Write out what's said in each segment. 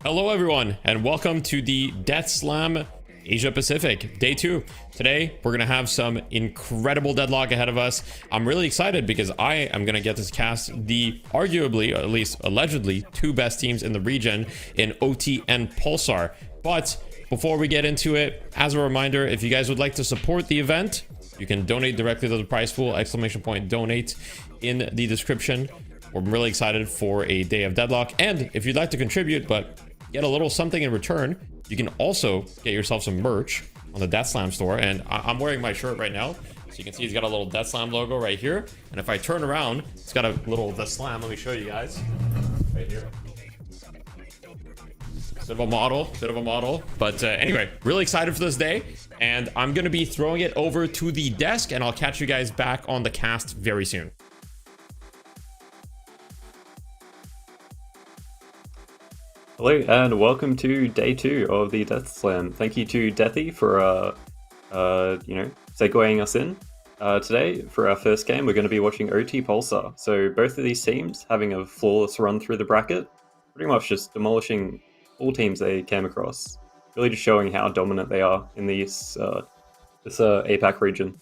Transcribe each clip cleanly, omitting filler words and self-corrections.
Hello everyone, and welcome to the Death Slam Asia Pacific Day 2. Today, we're going to have some incredible deadlock ahead of us. I'm really excited because I am going to get to cast the arguably, or at least allegedly, two best teams in the region in OT and Pulsar. But before we get into it, as a reminder, if you guys would like to support the event, you can donate directly to the prize pool, !donate in the description. We're really excited for a day of deadlock. And if you'd like to contribute, but get a little something in return, you can also get yourself some merch on the Death Slam store. And I'm wearing my shirt right now, so you can see it's got a little Death Slam logo right here. And if I turn around, it's got a little Death Slam. Let me show you guys right here. Bit of a model. But anyway, really excited for this day. And I'm going to be throwing it over to the desk, and I'll catch you guys back on the cast very soon. Hello and welcome to day 2 of the Death Slam. Thank you to Deathy for segueing us in. Today, for our first game, we're going to be watching OT Pulsar. So both of these teams having a flawless run through the bracket, pretty much just demolishing all teams they came across. Really just showing how dominant they are in this APAC region.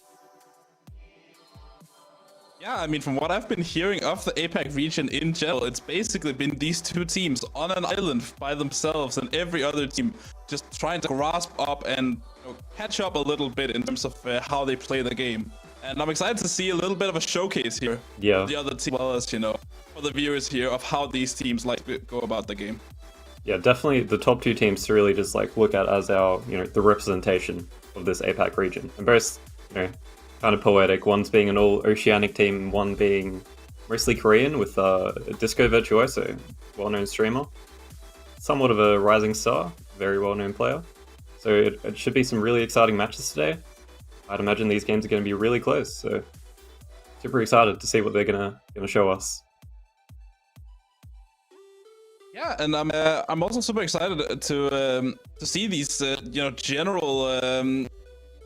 Yeah, I mean, from what I've been hearing of the APAC region in general, it's basically been these two teams on an island by themselves, and every other team just trying to grasp up and catch up a little bit in terms of how they play the game. And I'm excited to see a little bit of a showcase here. Yeah. The other team, as well as, for the viewers here, of how these teams like to go about the game. Yeah, definitely the top two teams to really just look at as our, the representation of this APAC region. And both, kind of poetic. One's being an all-Oceanic team, one being mostly Korean with Disco Virtuoso, well-known streamer. Somewhat of a rising star, very well-known player. So it should be some really exciting matches today. I'd imagine these games are going to be really close, so super excited to see what they're gonna show us. Yeah, and I'm also super excited to see these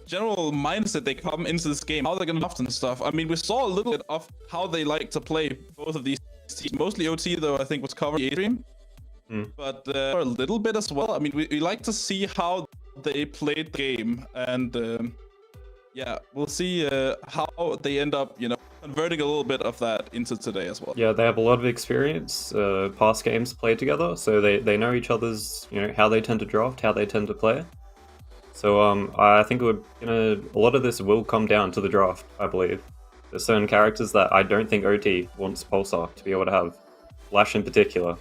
general mindset they come into this game, how they're gonna draft and stuff. I mean, we saw a little bit of how they like to play both of these teams. Mostly OT, though, I think was covered in the stream. But a little bit as well. I mean, we like to see how they played the game, and yeah, we'll see how they end up, converting a little bit of that into today as well. Yeah, they have a lot of experience, past games played together, so they know each other's, how they tend to draft, how they tend to play. So I think a lot of this will come down to the draft, I believe. There's certain characters that I don't think OT wants Pulsar to be able to have. Lash in particular.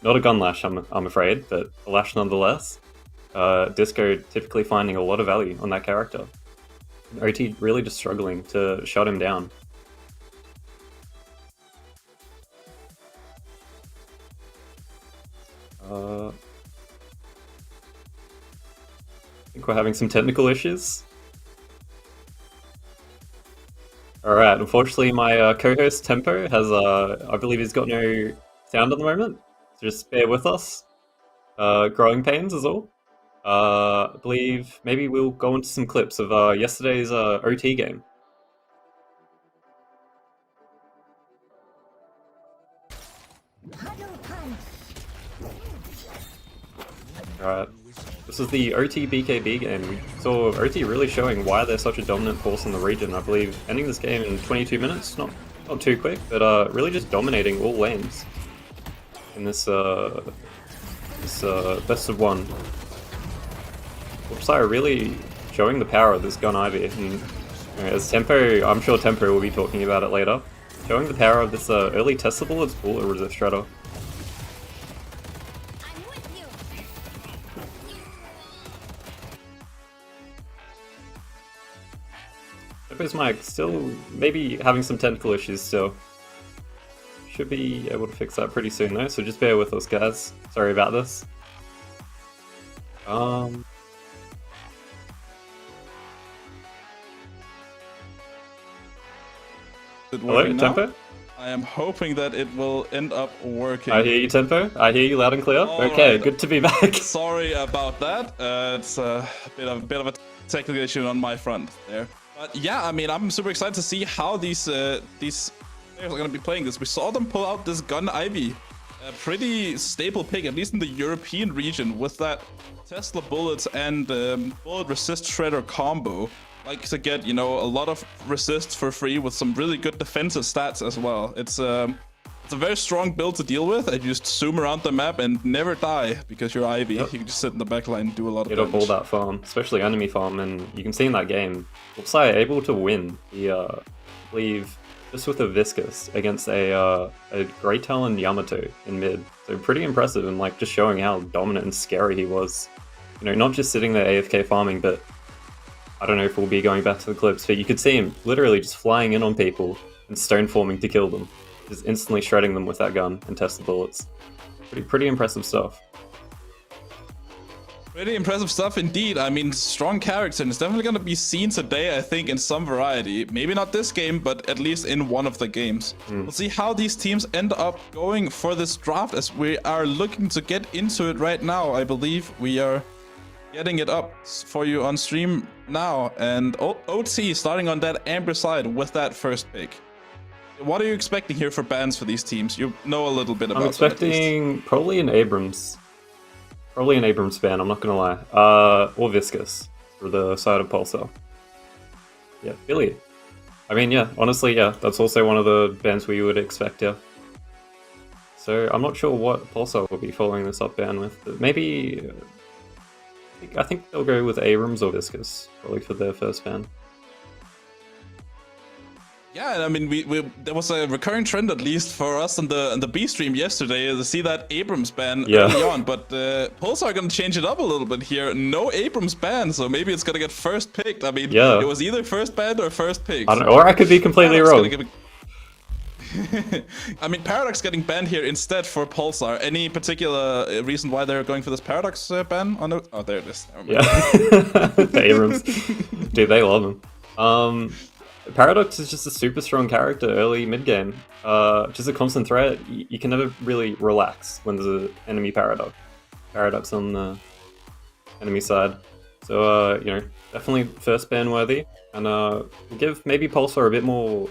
Not a gun Lash, I'm afraid, but a Lash nonetheless. Disco typically finding a lot of value on that character. And OT really just struggling to shut him down. think we're having some technical issues. Alright, unfortunately my co-host Tempo has, I believe he's got no sound at the moment, so just bear with us. Growing pains is all. I believe maybe we'll go into some clips of yesterday's OT game. Alright, this is the OT BKB game. We saw OT really showing why they're such a dominant force in the region. I believe ending this game in 22 minutes, not too quick, but really just dominating all lanes in this best of one. Pulsar really showing the power of this gun Ivy, and as Tempo, I'm sure Tempo will be talking about it later, showing the power of this early testable as bullet resist shredder. Tempo's mic still maybe having some technical issues still. Should be able to fix that pretty soon though, so just bear with us guys. Sorry about this. Hello, Tempo? I am hoping that it will end up working. I hear you, Tempo. I hear you loud and clear. Okay, right. Good to be back. Sorry about that. It's a bit of a technical issue on my front there. But yeah, I mean, I'm super excited to see how these players are going to be playing this. We saw them pull out this gun Ivy, a pretty staple pick, at least in the European region, with that Tesla bullets and bullet resist shredder combo. Like to get, you know, a lot of resists for free with some really good defensive stats as well. It's a very strong build to deal with. And you just zoom around the map and never die because you're Ivy. Yep. You can just sit in the backline and do a lot of damage. Get up all that farm, especially enemy farm, and you can see in that game, Pulsar able to win the, I believe, just with a Viscous against a Grey Talon Yamato in mid. So pretty impressive, and like just showing how dominant and scary he was. You know, not just sitting there AFK farming, but I don't know if we'll be going back to the clips, but you could see him literally just flying in on people and stone forming to kill them. Just instantly shredding them with that gun and test the bullets. Pretty impressive stuff. Pretty impressive stuff indeed. I mean, strong character, and it's definitely going to be seen today, I think, in some variety. Maybe not this game, but at least in one of the games. We'll see how these teams end up going for this draft, as we are looking to get into it right now. I believe we are getting it up for you on stream now, and OT starting on that Amber side with that first pick. What are you expecting here for bans for these teams? You know a little bit about. I'm expecting probably an Abrams ban. I'm not gonna lie, or Viscous for the side of Pulsar. Yeah, Billy. I mean, yeah, honestly, yeah, that's also one of the bans we would expect. Yeah. So I'm not sure what Pulsar will be following this up ban with, but maybe. I think they'll go with Abrams or Viscous, probably for their first ban. Yeah, I mean, there was a recurring trend, at least for us on the B stream yesterday, to see that Abrams ban early on. But Pulsar are going to change it up a little bit here. No Abrams ban, so maybe it's going to get first picked. I mean, it was either first ban or first picked. I don't know, or I could be completely wrong. I mean, Paradox getting banned here instead for Pulsar. Any particular reason why they're going for this Paradox ban? Oh, there it is. Yeah, the Abrams. Dude, they love him. Paradox is just a super strong character early mid-game. Just a constant threat. You can never really relax when there's an enemy Paradox on the enemy side. So, you know, definitely first ban worthy. And we'll give maybe Pulsar a bit more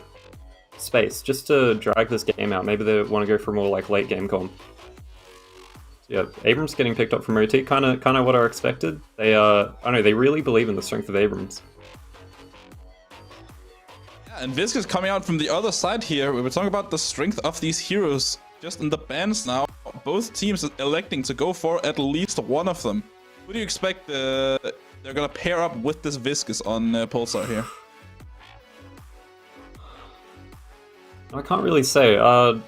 space just to drag this game out. Maybe they want to go for more like late game comp. So yeah, Abrams getting picked up from OT, kind of what I expected. They I don't know, they really believe in the strength of Abrams. Yeah, and Viscous coming out from the other side here. We were talking about the strength of these heroes just in the bans now. Both teams are electing to go for at least one of them. Who do you expect they're gonna pair up with this Viscous on Pulsar here? I can't really say. I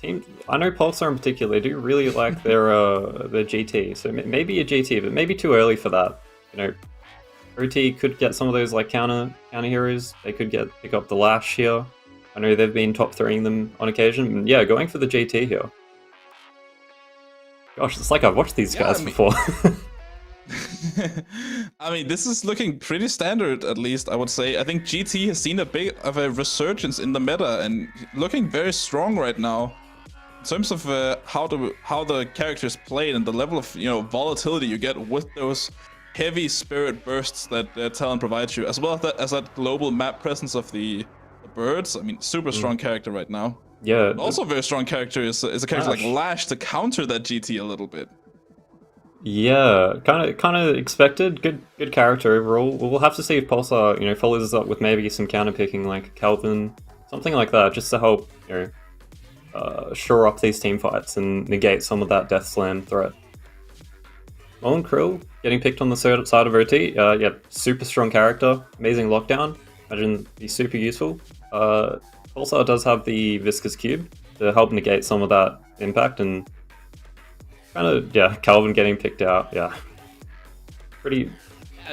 know Pulsar in particular, they do really like their GT, so maybe a GT, but maybe too early for that. You know, OT could get some of those like counter heroes. They could pick up the Lash here. I know they've been top 3ing them on occasion. And yeah, going for the GT here. Gosh, it's like I've watched these guys before. I mean, this is looking pretty standard, at least, I would say. I think GT has seen a bit of a resurgence in the meta and looking very strong right now. In terms of how the characters played and the level of volatility you get with those heavy spirit bursts that Talon provides you, as well as that global map presence of the birds. I mean, super strong character right now. Yeah. And also, a very strong character is a character like Lash to counter that GT a little bit. Yeah, kind of expected. Good character overall. We'll have to see if Pulsar, follows us up with maybe some counter picking like Calvin, something like that, just to help, shore up these team fights and negate some of that Death Slam threat. Mullen Krill getting picked on the side of OT. Yeah, super strong character, amazing lockdown. Imagine he's super useful. Pulsar does have the Viscous Cube to help negate some of that impact and. Calvin getting picked out. Yeah, pretty.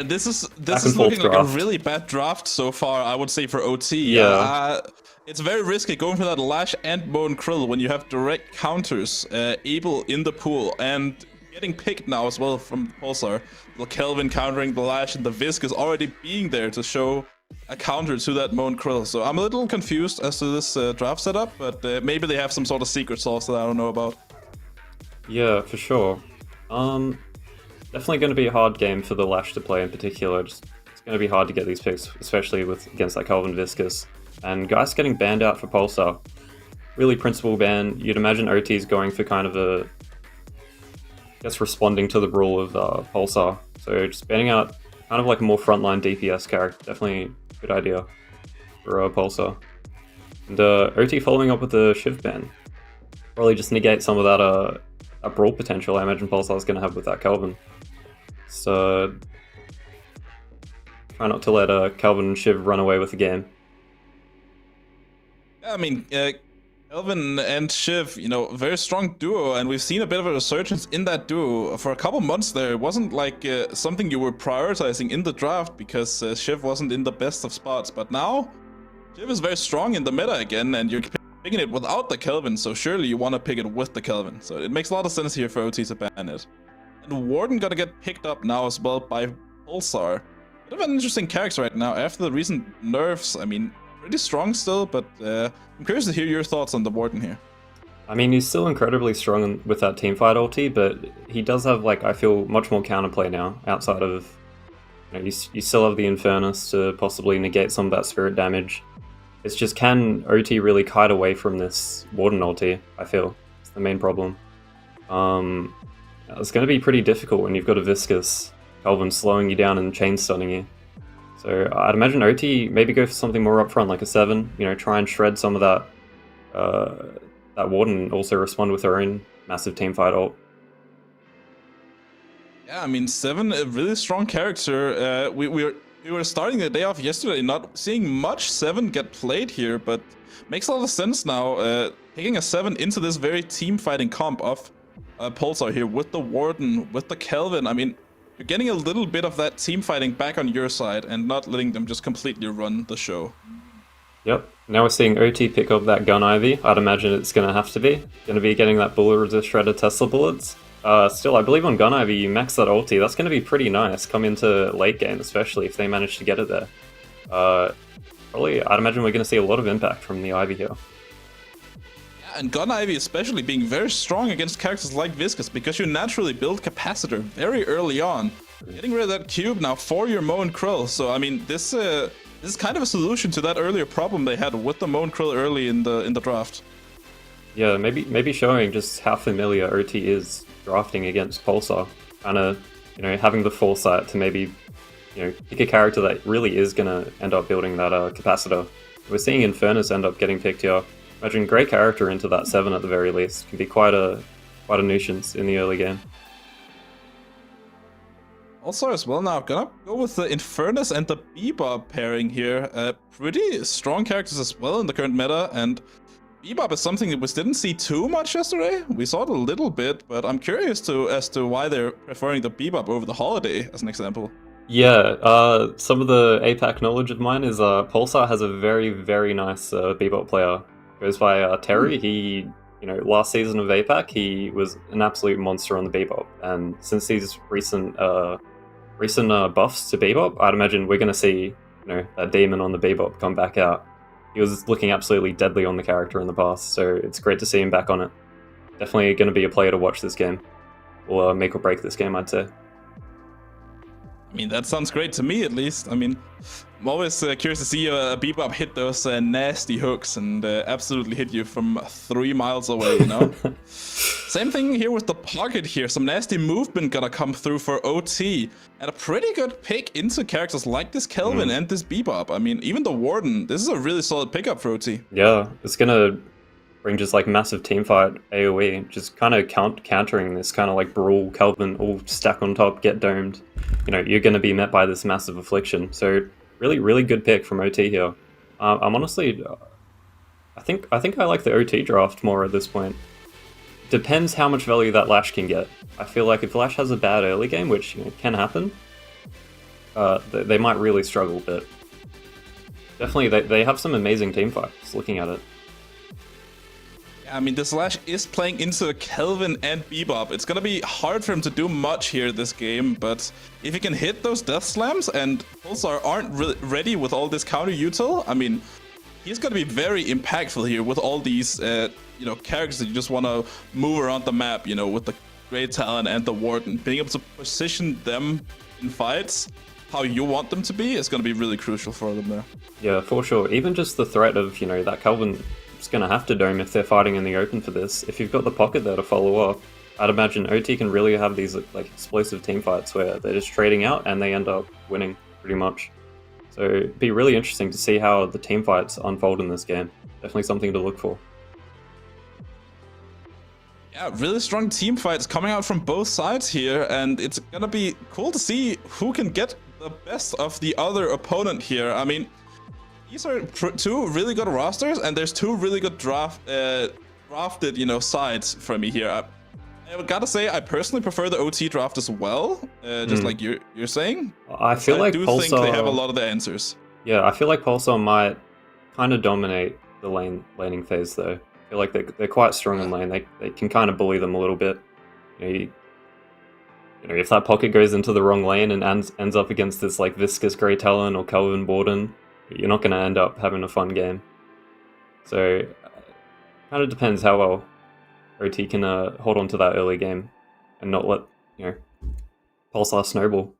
This is looking like a really bad draft so far, I would say, for OT. Yeah. It's very risky going for that Lash and Bone Krill when you have direct counters able in the pool and getting picked now as well from Pulsar. The Kelvin countering the Lash and the Viscous already being there to show a counter to that Moan Krill. So I'm a little confused as to this draft setup, but maybe they have some sort of secret sauce that I don't know about. Yeah, for sure. Definitely going to be a hard game for the Lash to play in particular. It's going to be hard to get these picks, especially against like Calvin Viscous. And guys getting banned out for Pulsar. Really principal ban. You'd imagine OT's going for kind of responding to the rule of Pulsar. So just banning out kind of like a more frontline DPS character. Definitely a good idea for Pulsar. And OT following up with the Shiv ban. Probably just negate some of that brawl potential I imagine Pulsar's going to have with that Calvin. So try not to let Calvin and Shiv run away with the game. I mean, Calvin and Shiv, very strong duo, and we've seen a bit of a resurgence in that duo for a couple months there. It wasn't like something you were prioritizing in the draft because Shiv wasn't in the best of spots, but now Shiv is very strong in the meta again, and you're picking it without the Kelvin, so surely you want to pick it with the Kelvin. So it makes a lot of sense here for OT to ban it. And Warden gonna get picked up now as well by Pulsar. Bit of an interesting character right now after the recent nerfs. I mean, pretty strong still, but I'm curious to hear your thoughts on the Warden here. I mean, he's still incredibly strong with that teamfight ulti, but he does have, I feel, much more counterplay now, outside of, you still have the Infernus to possibly negate some of that spirit damage. It's just, can OT really kite away from this Warden ulti, I feel. It's the main problem. It's going to be pretty difficult when you've got a Viscous Calvin slowing you down and chain stunning you. So I'd imagine OT maybe go for something more upfront, like a 7, try and shred some of that that Warden and also respond with her own massive teamfight ult. Yeah, I mean, 7, a really strong character. We were starting the day off yesterday not seeing much 7 get played here, but makes a lot of sense now. Taking a 7 into this very team-fighting comp of Pulsar here with the Warden, with the Kelvin. I mean, you're getting a little bit of that team-fighting back on your side and not letting them just completely run the show. Yep. Now we're seeing OT pick up that Gun Ivy. I'd imagine it's going to have to be. Going to be getting that bullet resist shredded Tesla bullets. Still, I believe on Gun Ivy, you max that ulti. That's going to be pretty nice. Come into late game, especially if they manage to get it there. Probably, I'd imagine we're going to see a lot of impact from the Ivy here. Yeah, and Gun Ivy especially being very strong against characters like Viscous because you naturally build Capacitor very early on. Getting rid of that cube now for your Moan Krill. So, I mean, this is kind of a solution to that earlier problem they had with the Moan Krill early in the draft. Yeah, maybe showing just how familiar OT is drafting against Pulsar. Kind of, having the foresight to maybe, pick a character that really is going to end up building that Capacitor. We're seeing Infernus end up getting picked here. Imagine great character into that 7 at the very least. Can be quite a nuisance in the early game. Also as well now, gonna go with the Infernus and the Bebop pairing here. Pretty strong characters as well in the current meta, and Bebop is something that we didn't see too much yesterday. We saw it a little bit, but I'm curious as to why they're preferring the Bebop over the Holiday, as an example. Yeah, some of the APAC knowledge of mine is Pulsar has a very, very nice Bebop player. Goes by Terry. He, last season of APAC, he was an absolute monster on the Bebop, and since these recent recent buffs to Bebop, I'd imagine we're going to see that demon on the Bebop come back out. He was looking absolutely deadly on the character in the past, so it's great to see him back on it. Definitely going to be a player to watch this game, or make or break this game, I'd say. I mean, that sounds great to me, at least. I mean, I'm always curious to see a Bebop hit those nasty hooks and absolutely hit you from 3 miles away, you know? Same thing here with the pocket here. Some nasty movement gonna come through for OT. And a pretty good pick into characters like this Kelvin and this Bebop. I mean, even the Warden, this is a really solid pickup for OT. Yeah, it's gonna bring just like massive teamfight AoE, just kind of countering this kind of like brawl Kelvin, all stack on top, get domed. You're going to be met by this massive affliction. So really good pick from OT here. I'm honestly, I think I like the OT draft more at this point. Depends how much value that Lash can get. I feel like if Lash has a bad early game, which can happen, they might really struggle. But definitely they have some amazing teamfights. Looking at it. I mean, this Lash is playing into Kelvin and Bebop. It's gonna be hard for him to do much here this game, but if he can hit those death slams and Pulsar aren't ready with all this counter util, I mean, he's gonna be very impactful here with all these, characters that you just want to move around the map, with the Great Talon and the Warden. Being able to position them in fights how you want them to be is gonna be really crucial for them there. Yeah, for sure. Even just the threat of, that Kelvin is going to have to dome if they're fighting in the open for this. If you've got the pocket there to follow up, I'd imagine OT can really have these like explosive team fights where they're just trading out and they end up winning pretty much. So it'd be really interesting to see how the team fights unfold in this game. Definitely something to look for. Yeah, really strong team fights coming out from both sides here, and it's gonna be cool to see who can get the best of the other opponent here. I mean, these are two really good rosters, and there's two really good drafted, sides for me here. I gotta say, I personally prefer the OT draft as well, just like you're saying. I feel like do Pulsar, think they have a lot of the answers. Yeah, I feel like Pulsar might kind of dominate the laning phase, though. I feel like they're quite strong in lane. They can kind of bully them a little bit. If that pocket goes into the wrong lane and ends up against this like viscous Grey Talon or Kelvin Warden, you're not going to end up having a fun game. So, kind of depends how well OT can hold on to that early game and not let Pulsar snowball.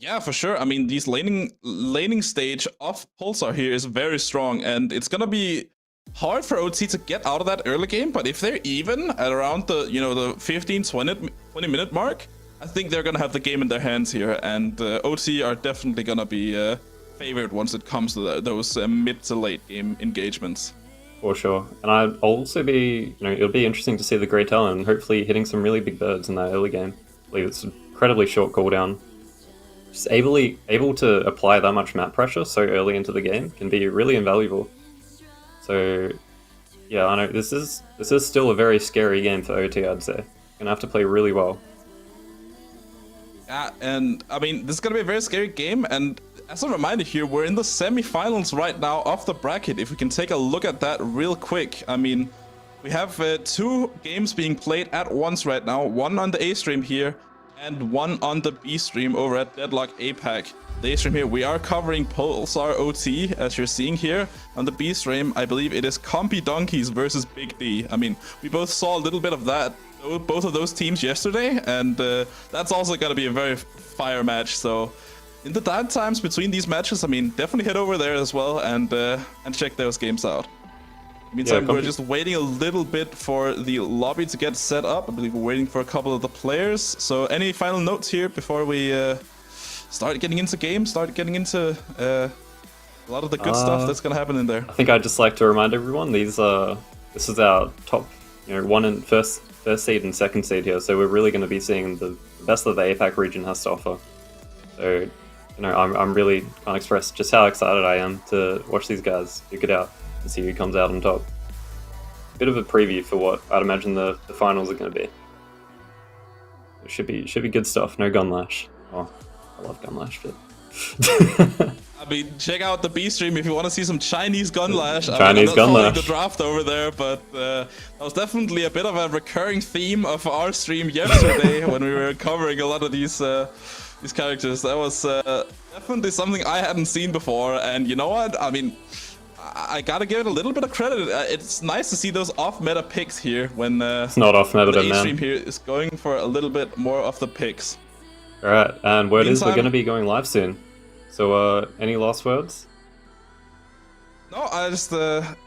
Yeah, for sure. I mean, these laning stage of Pulsar here is very strong, and it's gonna be hard for OT to get out of that early game. But if they're even at around the the 15-20 minute mark, I think they're gonna have the game in their hands here, and OT are definitely gonna be favored once it comes to those mid to late game engagements. For sure, and I'll also be, it'll be interesting to see the Grey Talon hopefully hitting some really big birds in that early game. I believe it's incredibly short cooldown. Just able to apply that much map pressure so early into the game can be really invaluable. So, yeah, I know this is still a very scary game for OT. I'd say gonna have to play really well. Yeah, and I mean, this is gonna be a very scary game, and as a reminder here, we're in the semi-finals right now of the bracket. If we can take a look at that real quick, I mean, we have two games being played at once right now, one on the A stream here, and one on the B stream over at Deadlock APAC. The A stream here, we are covering Pulsar OT, as you're seeing here. On the B stream, I believe it is Compy Donkeys versus Big D. I mean, we both saw a little bit of that, both of those teams yesterday, and that's also going to be a very fire match. So in the time times between these matches, I mean, definitely head over there as well and check those games out. Meantime, we're just waiting a little bit for the lobby to get set up. I believe we're waiting for a couple of the players. So any final notes here before we start getting into games, start getting into a lot of the good stuff that's going to happen in there? I think I'd just like to remind everyone, this is our top, one and first seed and second seed here. So we're really going to be seeing the best that the APAC region has to offer. So, I'm really can't express just how excited I am to watch these guys duke it out and see who comes out on top. Bit of a preview for what I'd imagine the finals are going to be. It should be good stuff. No Gunlash. Oh, I love Gunlash, but I mean, check out the B stream if you want to see some Chinese gunlash. Chinese I'm not following gunlash. the draft over there, but that was definitely a bit of a recurring theme of our stream yesterday when we were covering a lot of these characters. That was definitely something I hadn't seen before, and you know what? I mean, I gotta give it a little bit of credit. It's nice to see those off-meta picks here when It's not off meta, the man. A-stream here is going for a little bit more of the picks. Alright, and word is we're Meantime- going to be going live soon. So, any last words? No, I just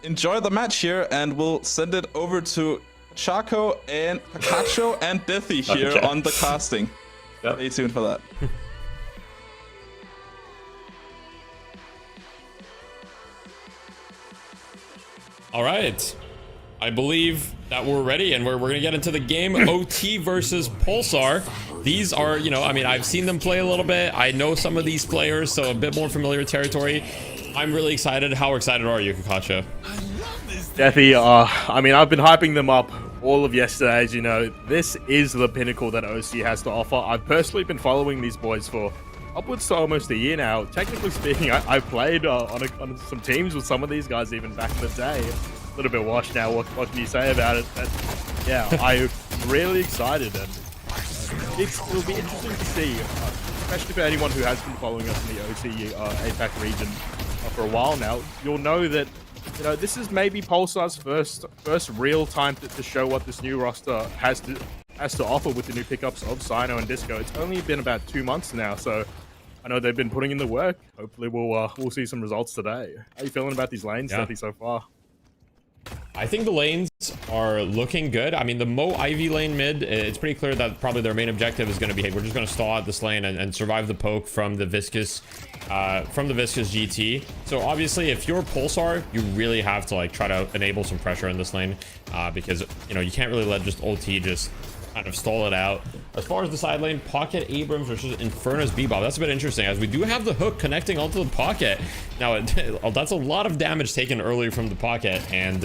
enjoy the match here, and we'll send it over to Chaco and Pikachu and Deathy here Okay. on the casting. Yep. Stay tuned for that. All right. I believe that we're ready, and we're going to get into the game. OT versus Pulsar. These are, you know, I mean, I've seen them play a little bit. I know some of these players, so a bit more familiar territory. I'm really excited. How excited are you, Kakacho? Deathy, I mean, I've been hyping them up all of yesterday. As you know, this is the pinnacle that OC has to offer. I've personally been following these boys for upwards to almost a year now. Technically speaking, I played on some teams with some of these guys even back in the day. A little bit washed now. What can you say about it? But yeah, I'm really excited, and it'll be interesting to see, especially for anyone who has been following us in the OC APAC region for a while now. You'll know that, you know, this is maybe Pulsar's first real time to show what this new roster has to offer with the new pickups of Sino and Disco. It's only been about 2 months now, so I know they've been putting in the work. Hopefully we'll see some results today. How are you feeling about these lanes, Deathy, so far? I think the lanes are looking good. I mean, the Mo Ivy lane mid, it's pretty clear that probably their main objective is going to be, hey, we're just going to stall out this lane and survive the poke from the Viscous GT. So obviously, if you're Pulsar, you really have to like try to enable some pressure in this lane because, you know, you can't really let just OT just kind of stall it out. As far as the side lane, Pocket Abrams versus Infernus Bebop. That's a bit interesting, as we do have the hook connecting onto the Pocket. Now, that's a lot of damage taken earlier from the Pocket, and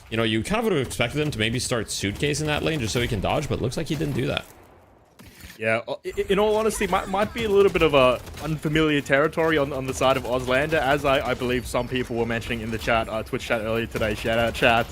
you know, you kind of would have expected him to maybe start Suitcase in that lane just so he can dodge, but it looks like he didn't do that. Yeah, in all honesty, might be a little bit of a unfamiliar territory on the side of Auslander, as I believe some people were mentioning in the chat, Twitch chat earlier today. Shout out chat.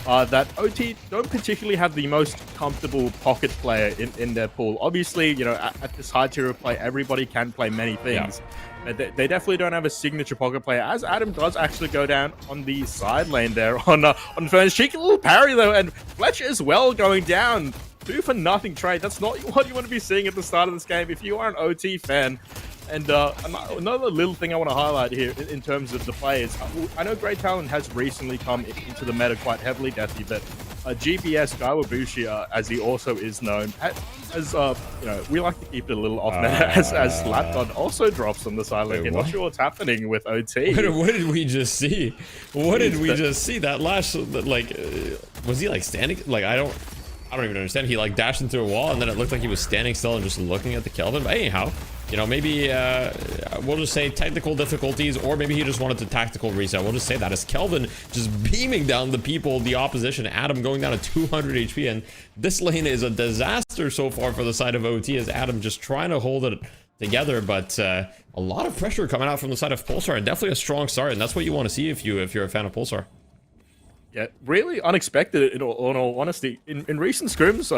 That OT don't particularly have the most comfortable pocket player in their pool. Obviously, you know, at this high tier of play, everybody can play many things. Yeah. They definitely don't have a signature pocket player, as Adam does actually go down on the side lane there on Fern's cheeky little parry though, and Fletcher as well going down. 2 for nothing trade. That's not what you want to be seeing at the start of this game if you are an OT fan. And another little thing I want to highlight here in terms of the players, I know Great Talon has recently come into the meta quite heavily, Deathy, but GBS, Gaiwabushi, as he also is known, as you know, we like to keep it a little off meta, as Slapdog also drops on the side lane. Not sure what's happening with OT. What did we just see? What did we just see? That lash, like, was he like standing? Like, I don't even understand. He like dashed into a wall, and then it looked like he was standing still and just looking at the Kelvin. But anyhow, you know, maybe we'll just say technical difficulties, or maybe he just wanted to tactical reset. We'll just say that as Kelvin just beaming down the people, the opposition. Adam going down to 200 HP, and this lane is a disaster so far for the side of OT, as Adam just trying to hold it together. But a lot of pressure coming out from the side of Pulsar, and definitely a strong start, and that's what you want to see if you're a fan of Pulsar. Yeah, really unexpected in all honesty. In recent scrims,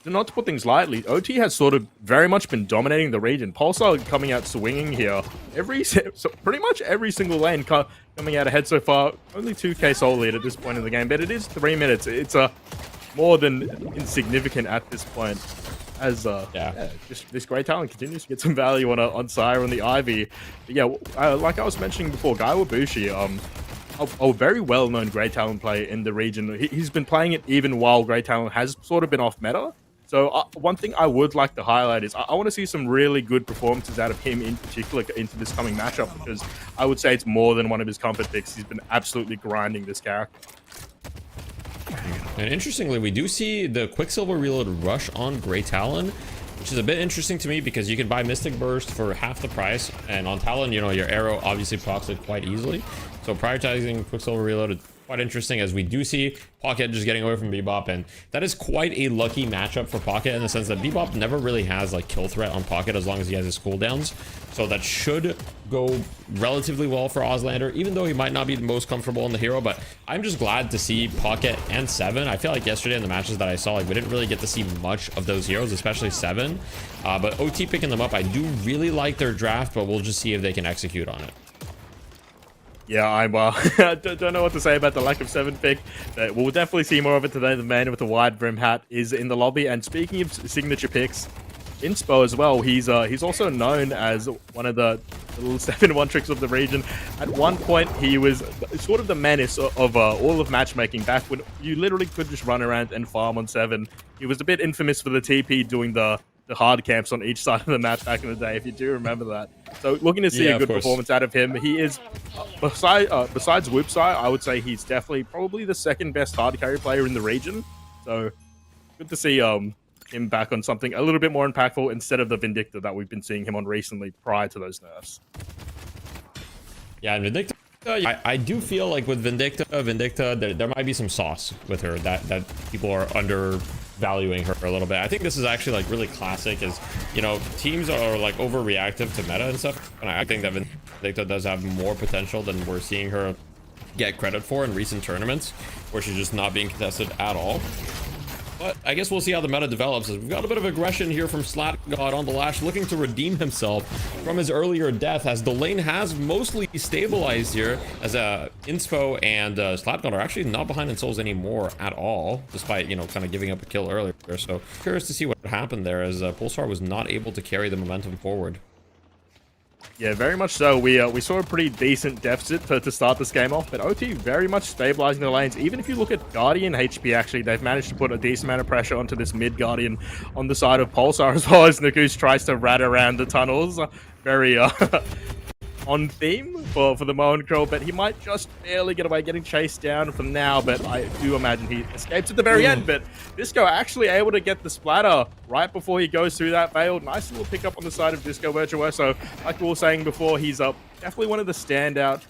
not to put things lightly, OT has sort of very much been dominating the region. Pulsar coming out swinging here. So pretty much every single lane coming out ahead so far. Only 2k soul lead at this point in the game, but it is 3 minutes. It's more than insignificant at this point. As this Great Talent continues to get some value on Sire and the Ivy. But yeah, like I was mentioning before, Gaiwabushi, a very well-known Great Talent player in the region. He's been playing it even while Great Talent has sort of been off meta. So one thing I would like to highlight is I want to see some really good performances out of him in particular into this coming matchup, because I would say it's more than one of his comfort picks. He's been absolutely grinding this character. And interestingly, we do see the Quicksilver Reload rush on Grey Talon, which is a bit interesting to me because you can buy Mystic Burst for half the price, and on Talon, you know, your arrow obviously procs it quite easily. So prioritizing Quicksilver Reload quite interesting, as we do see Pocket just getting away from Bebop, and that is quite a lucky matchup for Pocket in the sense that Bebop never really has like kill threat on Pocket as long as he has his cooldowns. So that should go relatively well for Auslander, even though he might not be the most comfortable in the hero. But I'm just glad to see Pocket and Seven. I feel like yesterday in the matches that I saw, like we didn't really get to see much of those heroes, especially Seven. But OT picking them up, I do really like their draft, but we'll just see if they can execute on it. Yeah, I'm don't know what to say about the lack of 7 pick. We'll definitely see more of it today. The man with the wide brim hat is in the lobby. And speaking of signature picks, Inspo as well. He's also known as one of the little 7-1 tricks of the region. At one point, he was sort of the menace of all of matchmaking back when you literally could just run around and farm on 7. He was a bit infamous for the TP doing the hard camps on each side of the map back in the day, if you do remember that. So looking to see a good performance out of him. He is, besides Whipside, I would say he's definitely probably the second best hard carry player in the region. So good to see him back on something a little bit more impactful instead of the Vindicta that we've been seeing him on recently prior to those nerfs. Yeah, and Vindicta, I do feel like with Vindicta, there might be some sauce with her that people are undervaluing her a little bit. I think this is actually like really classic, is, you know, teams are like overreactive to meta and stuff, and I think that Vindicta does have more potential than we're seeing her get credit for in recent tournaments, where she's just not being contested at all. But I guess we'll see how the meta develops, as we've got a bit of aggression here from SlatGod on the Lash, looking to redeem himself from his earlier death, as the lane has mostly stabilized here, as Inspo and SlatGod are actually not behind in souls anymore at all, despite, you know, kind of giving up a kill earlier. So curious to see what happened there, as Pulsar was not able to carry the momentum forward. Yeah, very much so. We saw a pretty decent deficit to start this game off, but OT very much stabilizing the lanes. Even if you look at Guardian HP, actually, they've managed to put a decent amount of pressure onto this mid Guardian on the side of Pulsar, as well as Nagoose tries to rat around the tunnels. Very on theme for the Moen Crow, but he might just barely get away getting chased down from now, but I do imagine he escapes at the very end. But Disco actually able to get the splatter right before he goes through that veil. Nice little pickup on the side of Disco Virtuoso. Like we were saying before, he's definitely one of the standout,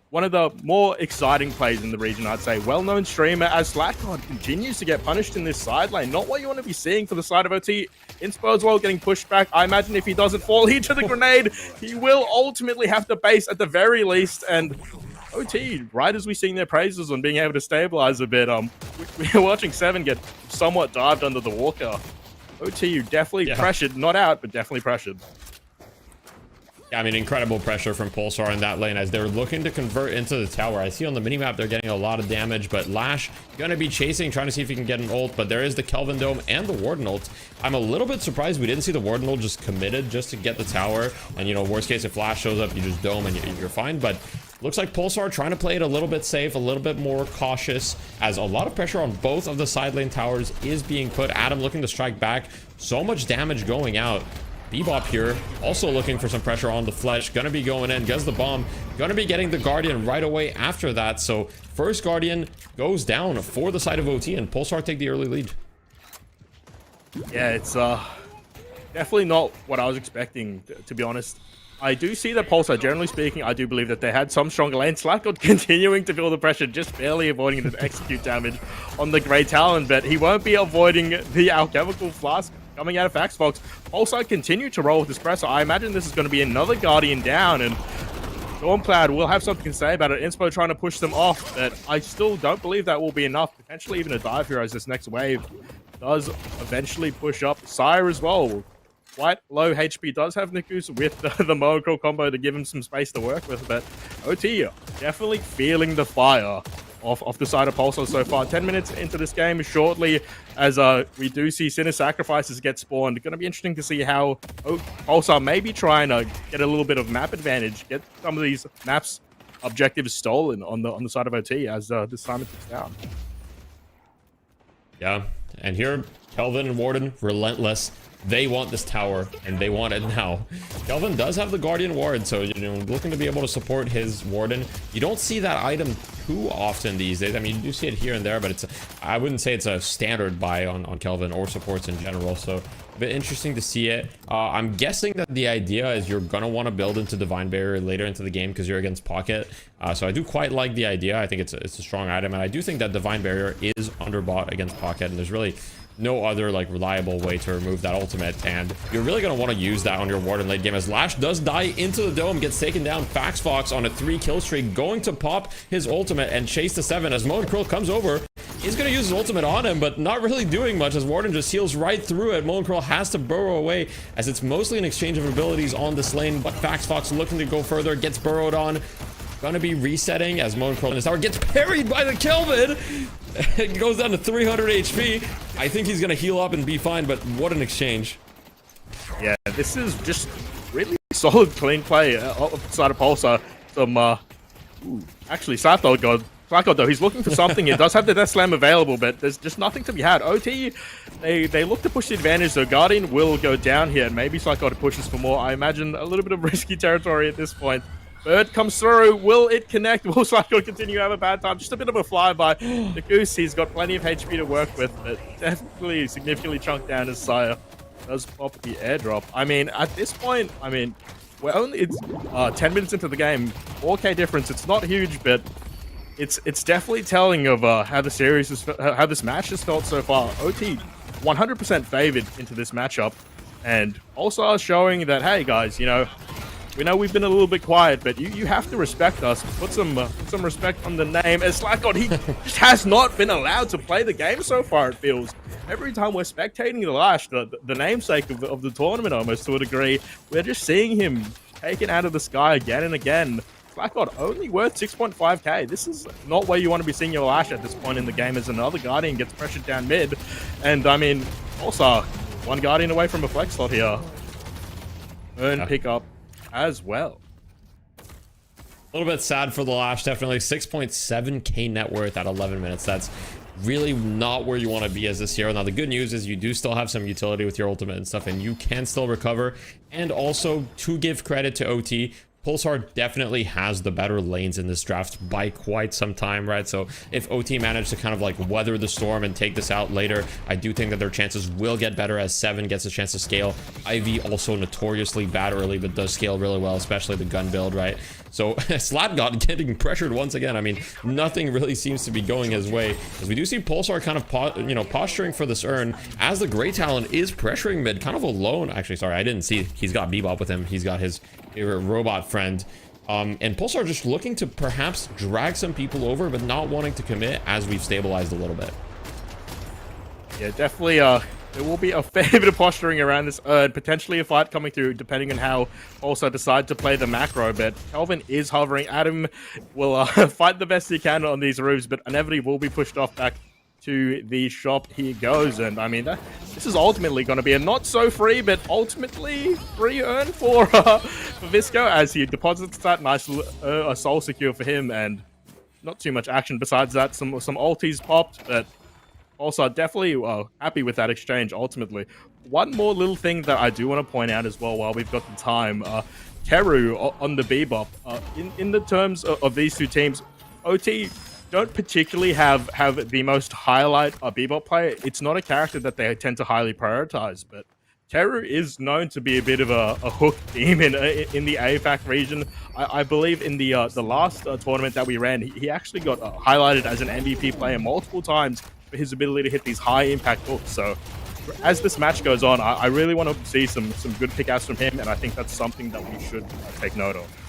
one of the more exciting plays in the region, I'd say. Well-known streamer, as SlatGod continues to get punished in this side lane. Not what you want to be seeing for the side of OT. Inspo as well getting pushed back. I imagine if he doesn't fall into the grenade, he will ultimately have to base at the very least. And OT, right as we're seeing their praises on being able to stabilize a bit, we're watching Seven get somewhat dived under the walker. OT definitely pressured, not out, but definitely pressured. Yeah, I mean, incredible pressure from Pulsar in that lane as they're looking to convert into the tower. I see on the minimap they're getting a lot of damage, but Lash gonna be chasing, trying to see if he can get an ult, but there is the Kelvin Dome and the Warden ult. I'm a little bit surprised we didn't see the Warden ult just committed just to get the tower, and, you know, worst case, if Lash shows up, you just dome and you're fine. But looks like Pulsar trying to play it a little bit safe, a little bit more cautious, as a lot of pressure on both of the side lane towers is being put. Adam looking to strike back, so much damage going out. Bebop here, also looking for some pressure on the Flesh, gonna be going in, gets the bomb, gonna be getting the Guardian right away after that. So first Guardian goes down for the side of OT, and Pulsar take the early lead. Yeah, it's definitely not what I was expecting, to be honest. I do see that Pulsar, generally speaking, I do believe that they had some stronger lanes. SlatGod continuing to feel the pressure, just barely avoiding the execute damage on the Grey Talon, but he won't be avoiding the Alchemical Flask coming out of Faxfox. Pulsar continue to roll with this pressure. I imagine this is going to be another Guardian down, and Stormcloud will have something to say about it. Inspo trying to push them off, but I still don't believe that will be enough. Potentially even a dive here as this next wave does eventually push up. Sire as well. Quite low HP, does have Nikus with the Mogul combo to give him some space to work with, but OT definitely feeling the fire off the side of Pulsar so far. 10 minutes into this game shortly, as we do see Sinner Sacrifices get spawned. Going to be interesting to see how Pulsar maybe trying to get a little bit of map advantage, get some of these maps objectives stolen on the side of OT as this time it ticks down. Yeah, and here Kelvin and Warden, relentless. They want this tower, and they want it now. Kelvin does have the Guardian Ward, so, you know, looking to be able to support his Warden. You don't see that item too often these days. I mean, you do see it here and there, but I wouldn't say it's a standard buy on Kelvin or supports in general, so a bit interesting to see it. I'm guessing that the idea is you're gonna want to build into Divine Barrier later into the game because you're against Pocket. So I do quite like the idea. I think it's a strong item, and I do think that Divine Barrier is underbought against Pocket, and there's really no other like reliable way to remove that ultimate, and you're really going to want to use that on your Warden late game as Lash does die into the dome, gets taken down. Fax Fox on a 3 kill streak, going to pop his ultimate and chase the 7 as Moan Krill comes over. He's going to use his ultimate on him, but not really doing much as Warden just heals right through it. Moan Krill has to burrow away as it's mostly an exchange of abilities on this lane, but Fax Fox looking to go further, gets burrowed on. Gonna be resetting as Moan Krill in his tower gets parried by the Kelvin. It goes down to 300 HP. I think he's gonna heal up and be fine, but what an exchange. Yeah, this is just really solid, clean play outside of Pulsar. Actually, Slapdog though, he's looking for something. He does have the Death Slam available, but there's just nothing to be had. OT, they look to push the advantage, so Guardian will go down here, and maybe Psycho pushes for more. I imagine a little bit of risky territory at this point. Bird comes through. Will it connect? Will Psycho continue to have a bad time? Just a bit of a flyby. The Goose, he's got plenty of HP to work with, but definitely significantly chunked down his Sire. Does pop the airdrop. I mean, at this point, it's 10 minutes into the game. 4K difference. It's not huge, but it's definitely telling of how the series is, how this match has felt so far. OT 100% favored into this matchup, and also showing that, hey guys, you know, we know we've been a little bit quiet, but you have to respect us. Put some respect on the name. As Slackgod, he just has not been allowed to play the game so far, it feels. Every time we're spectating the Lash, the namesake of the tournament almost to a degree, we're just seeing him taken out of the sky again and again. Slackgod only worth 6.5k. This is not where you want to be seeing your Lash at this point in the game, as another Guardian gets pressured down mid. And I mean, also, one Guardian away from a flex slot here. Pick up as well. A little bit sad for the Lash, definitely. 6.7k net worth at 11 minutes. That's really not where you want to be as this hero. Now, the good news is you do still have some utility with your ultimate and stuff, and you can still recover. And also, to give credit to OT, Pulsar definitely has the better lanes in this draft by quite some time, right? So if OT managed to kind of like weather the storm and take this out later, I do think that their chances will get better as 7 gets a chance to scale. Ivy also notoriously bad early, but does scale really well, especially the gun build, right? So Slapdog getting pressured once again. I mean, nothing really seems to be going his way, as we do see Pulsar kind of posturing for this urn as the Grey Talon is pressuring mid kind of alone. Actually, sorry, I didn't see. He's got Bebop with him. He's got his favorite robot friend. And Pulsar just looking to perhaps drag some people over, but not wanting to commit as we've stabilized a little bit. Yeah, definitely there will be a fair bit of posturing around this potentially a fight coming through depending on how Pulsar decide to play the macro, but Kelvin is hovering. Adam will fight the best he can on these roofs, but inevitably will be pushed off back to the shop he goes. And I mean, this is ultimately going to be a not so free, but ultimately free earn for Visco as he deposits that nice a soul secure for him, and not too much action besides that. Some ultis popped, but also definitely happy with that exchange ultimately. One more little thing that I do want to point out as well while we've got the time, Keru on the Bebop. In the terms of these two teams, OT don't particularly have the most highlight Bebop player. It's not a character that they tend to highly prioritize, but Keru is known to be a bit of a hook demon in the AFAC region. I believe in the last tournament that we ran, he actually got highlighted as an MVP player multiple times for his ability to hit these high impact hooks. So as this match goes on, I really want to see some good pickouts from him, and I think that's something that we should take note of.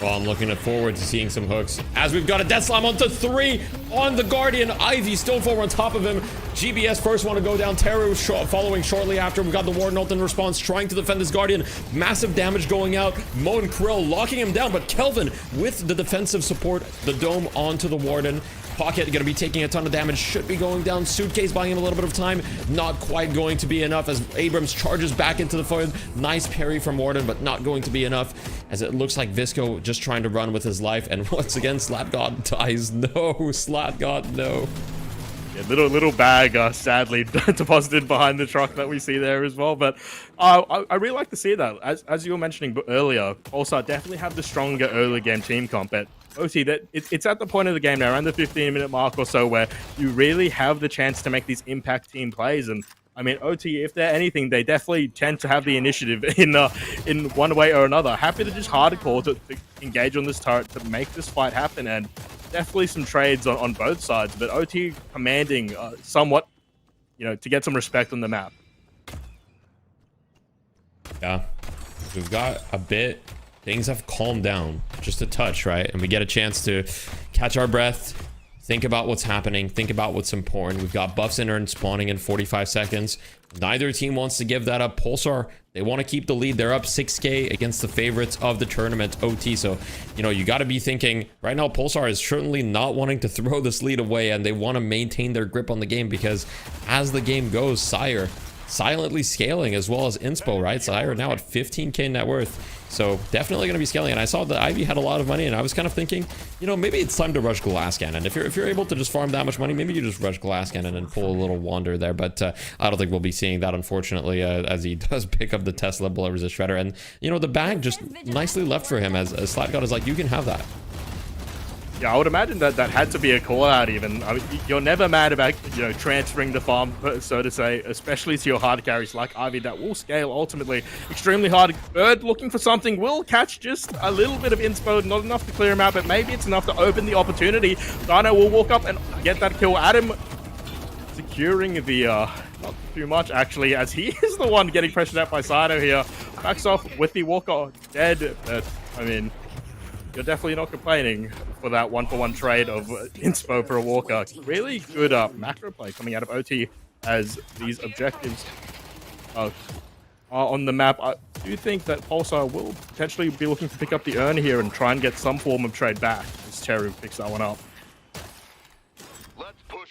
Well, I'm looking forward to seeing some hooks as we've got a Death Slam onto 3 on the Guardian. Ivy still forward on top of him. GBS first one to go down. Teru following shortly after. We've got the Warden ult in response, trying to defend this Guardian. Massive damage going out. Moan Krill locking him down, but Kelvin with the defensive support. The dome onto the Warden. Pocket going to be taking a ton of damage, should be going down. Suitcase buying him a little bit of time, not quite going to be enough as Abrams charges back into the field. Nice parry from Warden, but not going to be enough as it looks like Visco just trying to run with his life, and once again Slapgod dies. No, Slapgod, no. little bag, sadly deposited behind the truck that we see there as well. But I really like to see that. As you were mentioning earlier, Pulsar definitely have the stronger early game team comp. But OT, that it's at the point of the game now, around the 15-minute mark or so, where you really have the chance to make these impact team plays. And I mean, OT, if they're anything, they definitely tend to have the initiative in one way or another. Happy to just hardcore to engage on this turret to make this fight happen, and definitely some trades on both sides. But OT commanding somewhat, to get some respect on the map. Yeah, we've got a bit. Things have calmed down just a touch, right? And we get a chance to catch our breath, think about what's happening, think about what's important. We've got buffs and urns spawning in 45 seconds. Neither team wants to give that up. Pulsar, they want to keep the lead. They're up 6K against the favorites of the tournament, OT. So, you got to be thinking right now, Pulsar is certainly not wanting to throw this lead away, and they want to maintain their grip on the game, because as the game goes, Sire silently scaling, as well as Inspo, right? Sire now at 15K net worth. So definitely going to be scaling. And I saw that Ivy had a lot of money, and I was kind of thinking, maybe it's time to rush Glass Cannon. If you're able to just farm that much money, maybe you just rush Glass Cannon and pull a little wander there. But I don't think we'll be seeing that, unfortunately, as he does pick up the Tesla below resist shredder. And the bag just nicely left for him, as Slapgod is like, you can have that. Yeah, I would imagine that had to be a call out even. I mean, you're never mad about, transferring the farm, so to say, especially to your hard carries like Ivy that will scale ultimately extremely hard. Bird looking for something, will catch just a little bit of inspo, not enough to clear him out, but maybe it's enough to open the opportunity. Dino will walk up and get that kill. Adam securing the, not too much actually, as he is the one getting pressured out by Sino here. Backs off with the Walker dead, but I mean, you're definitely not complaining for that 1-for-1 trade of inspo for a Walker. Really good macro play coming out of OT, as these objectives are on the map. I do think that Pulsar will potentially be looking to pick up the urn here and try and get some form of trade back, as Cheru picks that one up.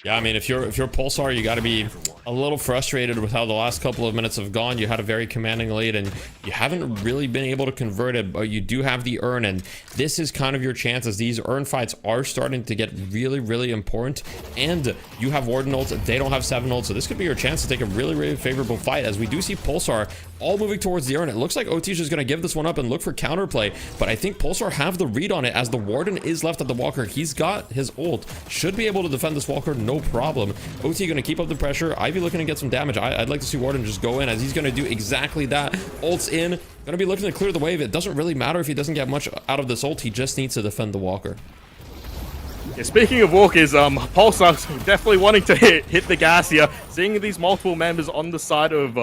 Yeah, I mean, if you're Pulsar, you got to be a little frustrated with how the last couple of minutes have gone. You had a very commanding lead, and you haven't really been able to convert it, but you do have the urn, and this is kind of your chance, as these urn fights are starting to get really, really important. And you have Warden ults, they don't have 7 ults, so this could be your chance to take a really, really favorable fight, as we do see Pulsar all moving towards the urn. It looks like OT's just going to give this one up and look for counterplay, but I think Pulsar have the read on it, as the Warden is left at the Walker. He's got his ult, should be able to defend this Walker, no problem. OT going to keep up the pressure. Ivy looking to get some damage. I'd like to see Warden just go in, as he's going to do exactly that. Ult's in, going to be looking to clear the wave. It doesn't really matter if he doesn't get much out of this ult, he just needs to defend the Walker. Yeah, speaking of walkers, Pulsar definitely wanting to hit the gas here, seeing these multiple members on the side of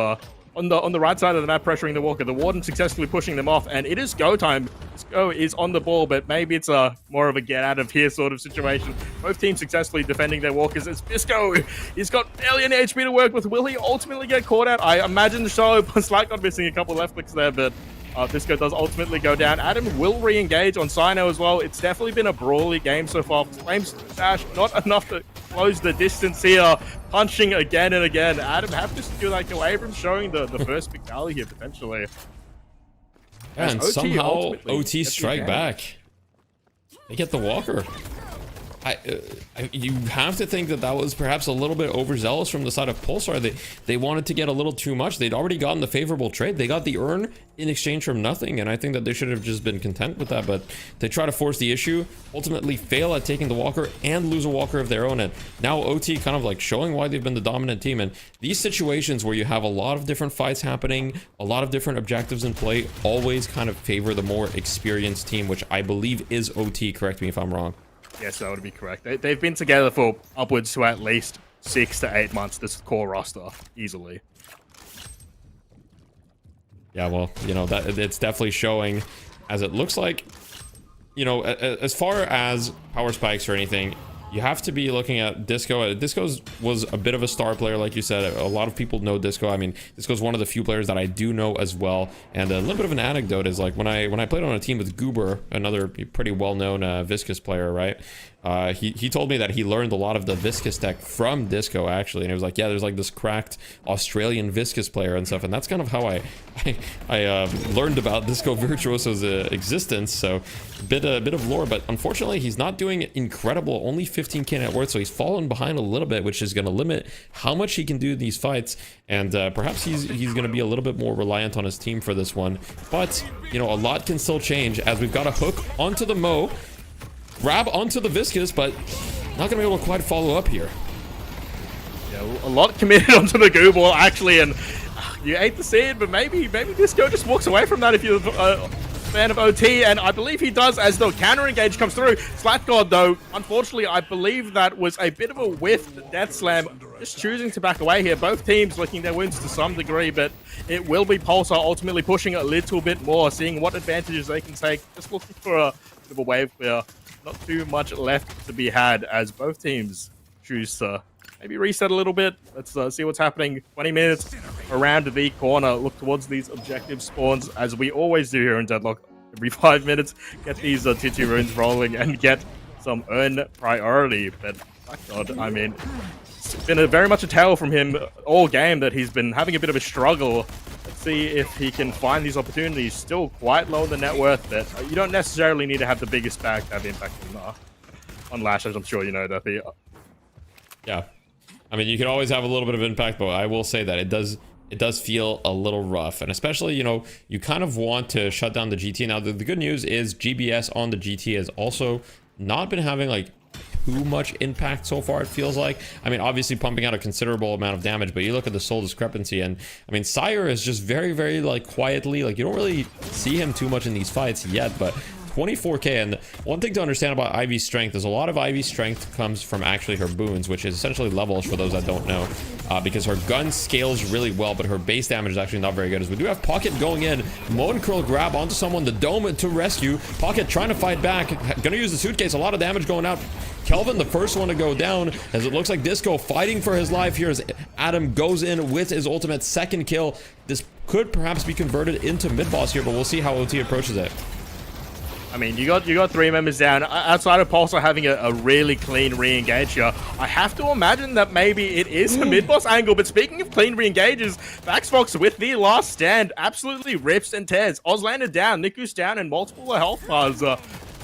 on the right side of the map pressuring the Walker. The Warden successfully pushing them off, and it is go time. Disco is on the ball, but maybe it's more of a get out of here sort of situation. Both teams successfully defending their Walkers. As Bisco, he's got barely any HP to work with. Will he ultimately get caught out? I imagine so. Slack missing a couple left clicks there, but Bisco does ultimately go down. Adam will re-engage on Sino as well. It's definitely been a brawly game so far. Flames dash, not enough to close the distance here. Punching again and again. Adam have to secure that kill. Abrams showing the first big rally here potentially. And somehow OT strike back. They get the Walker. You have to think that was perhaps a little bit overzealous from the side of Pulsar. They wanted to get a little too much. They'd already gotten the favorable trade. They got the urn in exchange for nothing, and I think that they should have just been content with that, but they try to force the issue, ultimately fail at taking the Walker, and lose a Walker of their own. And now OT kind of like showing why they've been the dominant team. And these situations where you have a lot of different fights happening, a lot of different objectives in play, always kind of favor the more experienced team, which I believe is OT. Correct me if I'm wrong. Yes, that would be correct. They've been together for upwards to at least 6 to 8 months, this core roster, easily. Yeah, well, that it's definitely showing, as it looks like, as far as power spikes or anything, you have to be looking at Disco. Disco was a bit of a star player, like you said. A lot of people know Disco. I mean, Disco's one of the few players that I do know as well. And a little bit of an anecdote is like when I played on a team with Goober, another pretty well-known Viscous player, right? He told me that he learned a lot of the Viscous tech from Disco, actually, and it was like, yeah, there's like this cracked Australian Viscous player and stuff, and that's kind of how I learned about Disco Virtuoso's existence. So a bit of lore, but unfortunately he's not doing incredible. Only 15k net worth, so he's fallen behind a little bit, which is going to limit how much he can do in these fights, and perhaps he's going to be a little bit more reliant on his team for this one. But you know, a lot can still change, as we've got a hook onto the Mo. Grab onto the Viscous, but not gonna be able to quite follow up here. Yeah, a lot committed onto the goo ball, actually, and you hate to see it, but maybe Disco just walks away from that if you're a fan of OT, and I believe he does as the counter engage comes through. Slatgod, though, unfortunately, I believe that was a bit of a whiff. Death Slam just choosing to back away here. Both teams licking their wounds to some degree, but it will be Pulsar ultimately pushing a little bit more, seeing what advantages they can take. Just looking for a bit of a wave clear. Not too much left to be had as both teams choose to maybe reset a little bit. Let's see what's happening. 20 minutes around the corner. Look towards these objective spawns, as we always do here in Deadlock. Every 5 minutes, get these Titi runes rolling and get some earn priority. But, my God, I mean, it's been very much a tale from him all game that he's been having a bit of a struggle. Let's see if he can find these opportunities. Still quite low in the net worth, but you don't necessarily need to have the biggest bag to have impact on Lash, as I'm sure you know, that. Yeah, I mean, you can always have a little bit of impact, but I will say that it does feel a little rough, and especially, you know, you kind of want to shut down the GT. Now, the good news is GBS on the GT has also not been having like too much impact so far, it feels like. I mean, obviously pumping out a considerable amount of damage, but you look at the soul discrepancy, and I mean, Sire is just very like quietly, like you don't really see him too much in these fights yet, but 24k. And one thing to understand about Ivy's strength is a lot of Ivy's strength comes from actually her boons, which is essentially levels for those that don't know, because her gun scales really well, but her base damage is actually not very good. As we do have Pocket going in, Mo and Curl grab onto someone, the Dome to rescue. Pocket trying to fight back, gonna use the suitcase, a lot of damage going out. Kelvin, the first one to go down, as it looks like Disco fighting for his life here as Adam goes in with his ultimate second kill. This could perhaps be converted into mid-boss here, but we'll see how OT approaches it. I mean, you got 3 members down. Outside of Pulsar having a really clean re-engage here, I have to imagine that maybe it is a mid-boss angle. But speaking of clean re-engages, Vaxfox with the last stand absolutely rips and tears. Ozlander down, Niku's down, and multiple health bars.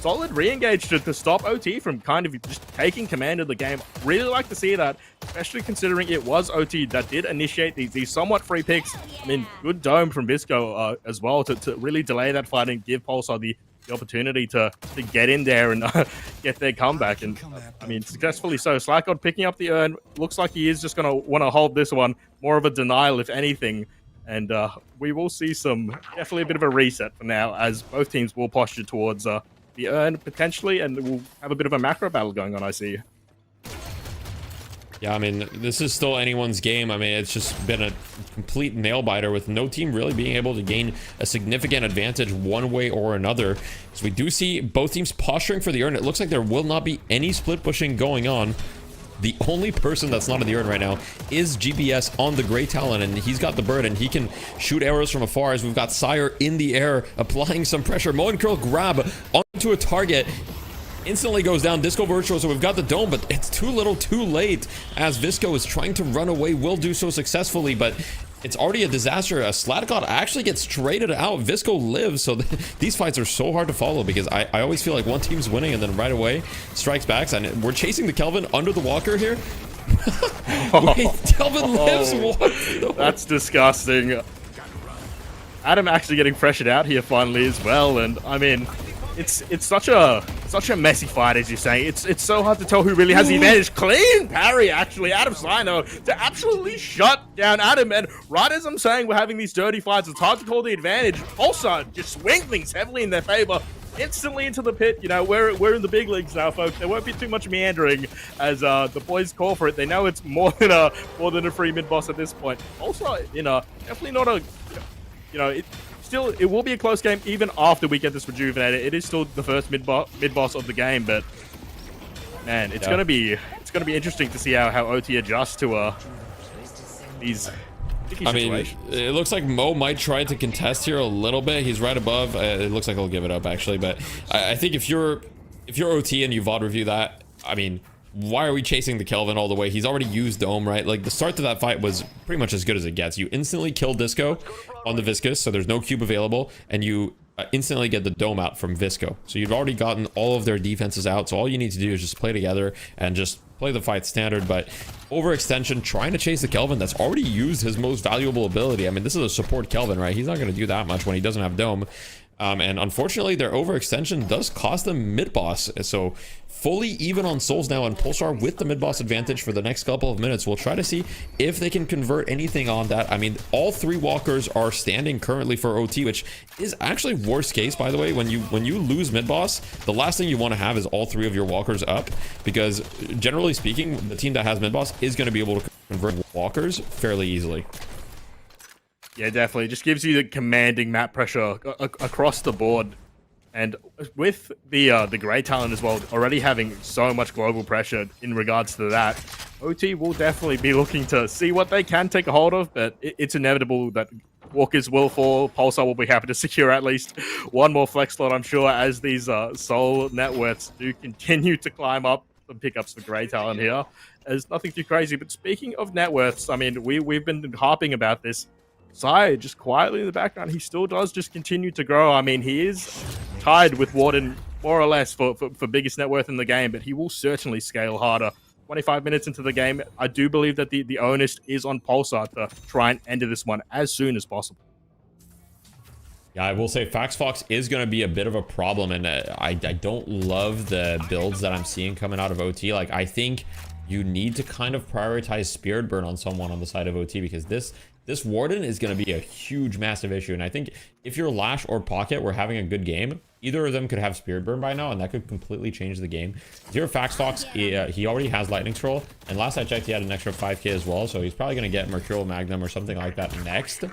Solid re-engage to stop OT from kind of just taking command of the game. Really like to see that, especially considering it was OT that did initiate these somewhat free picks. I mean, good dome from Visco as well to really delay that fight and give Pulsar the opportunity to get in there and get their comeback. And I mean, successfully so. Slatgod picking up the earn. Looks like he is just going to want to hold this one. More of a denial, if anything. And we will see definitely a bit of a reset for now, as both teams will posture towards the earn potentially, and we'll have a bit of a macro battle going on, I see. Yeah, I mean, this is still anyone's game. I mean, it's just been a complete nail-biter with no team really being able to gain a significant advantage one way or another. So we do see both teams posturing for the earn. It looks like there will not be any split pushing going on. The only person that's not in the earn right now is GBS on the Grey Talon, and he's got the bird, and he can shoot arrows from afar, as we've got Sire in the air applying some pressure. Mo and Curl grab onto a target. Instantly goes down. Disco Virtuoso, we've got the dome, but it's too little too late, as Visco is trying to run away, will do so successfully, but it's already a disaster. Slatgod actually gets traded out. Visco lives, so these fights are so hard to follow, because I always feel like one team's winning and then right away strikes back. And we're chasing the Kelvin under the walker here. Wait, Kelvin lives. What? That's disgusting. Adam actually getting pressured out here finally as well, and I mean, it's such a messy fight, as you're saying. It's so hard to tell who really has the advantage. Clean parry, actually, out of Sino to absolutely shut down Adam. And right as I'm saying we're having these dirty fights, it's hard to call the advantage. Pulsar just swing things heavily in their favor. Instantly into the pit. You know, we're in the big leagues now, folks. There won't be too much meandering as the boys call for it. They know it's more than a free mid boss at this point. Also, definitely not a, it will be a close game even after we get this rejuvenated. It is still the first mid boss of the game, but man, it's gonna be interesting to see how OT adjusts to these. I mean, it looks like Mo might try to contest here a little bit. He's right above. It looks like he'll give it up, actually. But I think if you're OT and you VOD review that, I mean, why are we chasing the Kelvin all the way? He's already used Dome, right? Like, the start to that fight was pretty much as good as it gets. You instantly kill Disco on the Viscous, so there's no cube available, and you instantly get the Dome out from Visco. So you've already gotten all of their defenses out, so all you need to do is just play together and just play the fight standard. But overextension, trying to chase the Kelvin that's already used his most valuable ability. I mean, this is a support Kelvin, right? He's not going to do that much when he doesn't have Dome. And unfortunately, their overextension does cost them mid-boss. So fully even on souls now, and Pulsar with the mid-boss advantage for the next couple of minutes. We'll try to see if they can convert anything on that. I mean, all 3 walkers are standing currently for OT, which is actually worst case, by the way. When you lose mid-boss, the last thing you want to have is all 3 of your walkers up, because generally speaking, the team that has mid-boss is going to be able to convert walkers fairly easily. Yeah, definitely. Just gives you the commanding map pressure across the board. And with the Grey talent as well, already having so much global pressure in regards to that, OT will definitely be looking to see what they can take a hold of, but it's inevitable that walkers will fall. Pulsar will be happy to secure at least one more flex slot, I'm sure, as these soul net worths do continue to climb up. Some pickups for Grey talent here. There's nothing too crazy, but speaking of net worths, I mean, we've been harping about this. Sai, just quietly in the background, he still does just continue to grow. I mean, he is tied with Warden more or less for biggest net worth in the game, but he will certainly scale harder. 25 minutes into the game, I do believe that the onus is on Pulsar to try and end this one as soon as possible. Yeah, I will say Fox is going to be a bit of a problem, and I don't love the builds that I'm seeing coming out of OT. Like, I think you need to kind of prioritize Spirit Burn on someone on the side of OT, because this Warden is going to be a huge, massive issue. And I think if your Lash or Pocket were having a good game, either of them could have Spirit Burn by now, and that could completely change the game. Zero Fox, he already has Lightning Scroll, and last I checked, he had an extra 5k as well, so he's probably going to get Mercurial Magnum or something like that next.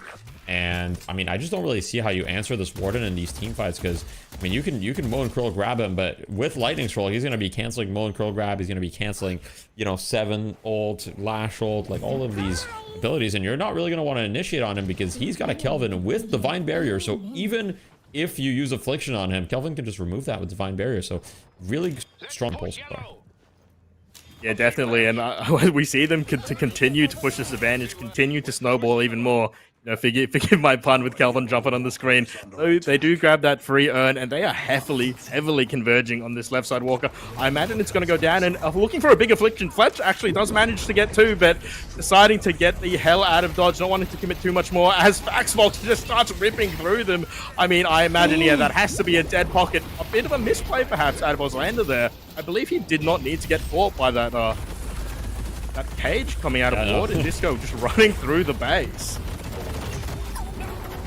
And I mean, I just don't really see how you answer this Warden in these team fights, because I mean, you can Mow and Curl grab him, but with Lightning Scroll, he's going to be canceling Mow and Curl grab. He's going to be canceling, you know, 7 ult, Lash ult, like all of these abilities, and you're not really going to want to initiate on him because he's got a Kelvin with Divine Barrier. So even if you use Affliction on him, Kelvin can just remove that with Divine Barrier. So really strong pulse. Yeah, definitely. And we see them to continue to push this advantage, continue to snowball even more. You know, forgive my pun with Kelvin jumping on the screen. So they do grab that free earn, and they are heavily converging on this left side walker. I imagine it's going to go down, and looking for a big affliction. Fletch actually does manage to get 2, but deciding to get the hell out of dodge, not wanting to commit too much more, as Fox just starts ripping through them. I mean, I imagine, yeah, that has to be a dead pocket. A bit of a misplay, perhaps, out of Auslander there. I believe he did not need to get caught by that cage coming out of ward, and Disco just running through the base.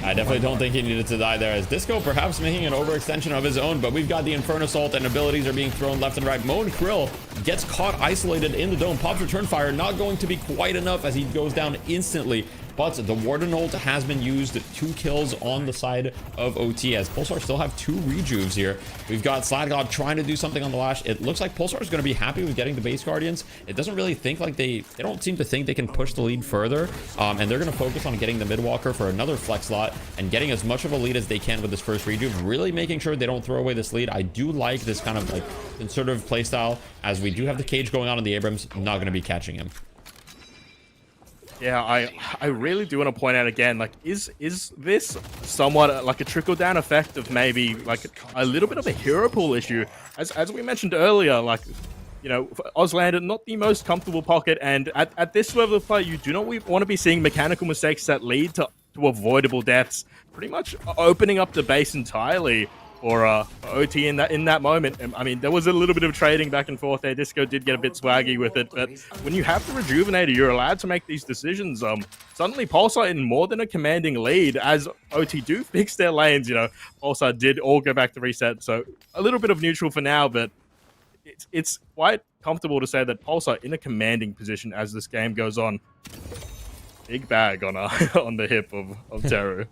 I definitely don't think he needed to die there, as Disco perhaps making an overextension of his own, but we've got the Inferno Salt and abilities are being thrown left and right. Mow and Krill gets caught isolated in the dome. Pops return fire, not going to be quite enough as he goes down instantly. But the Warden ult has been used. 2 kills on the side of OT, as Pulsar still have 2 rejuves here. We've got Sladgod trying to do something on the Lash. It looks like Pulsar is going to be happy with getting the base Guardians. It doesn't really think like they don't seem to think they can push the lead further. And they're going to focus on getting the mid-walker for another flex slot and getting as much of a lead as they can with this first rejuve. Really making sure they don't throw away this lead. I do like this kind of like conservative playstyle, as we do have the cage going on in the Abrams. Not going to be catching him. Yeah, I really do want to point out again, like, is this somewhat like a trickle-down effect of maybe like a little bit of a hero pool issue? As we mentioned earlier, like, you know, Auslander, not the most comfortable pocket, and at this level of play, you do not want to be seeing mechanical mistakes that lead to avoidable deaths, pretty much opening up the base entirely for OT in that moment. I mean, there was a little bit of trading back and forth there. Disco did get a bit swaggy with it, but when you have the Rejuvenator, you're allowed to make these decisions. Suddenly Pulsar in more than a commanding lead, as OT do fix their lanes. You know, Pulsar did all go back to reset, so a little bit of neutral for now, but it's quite comfortable to say that Pulsar in a commanding position as this game goes on. Big bag on on the hip of Teru.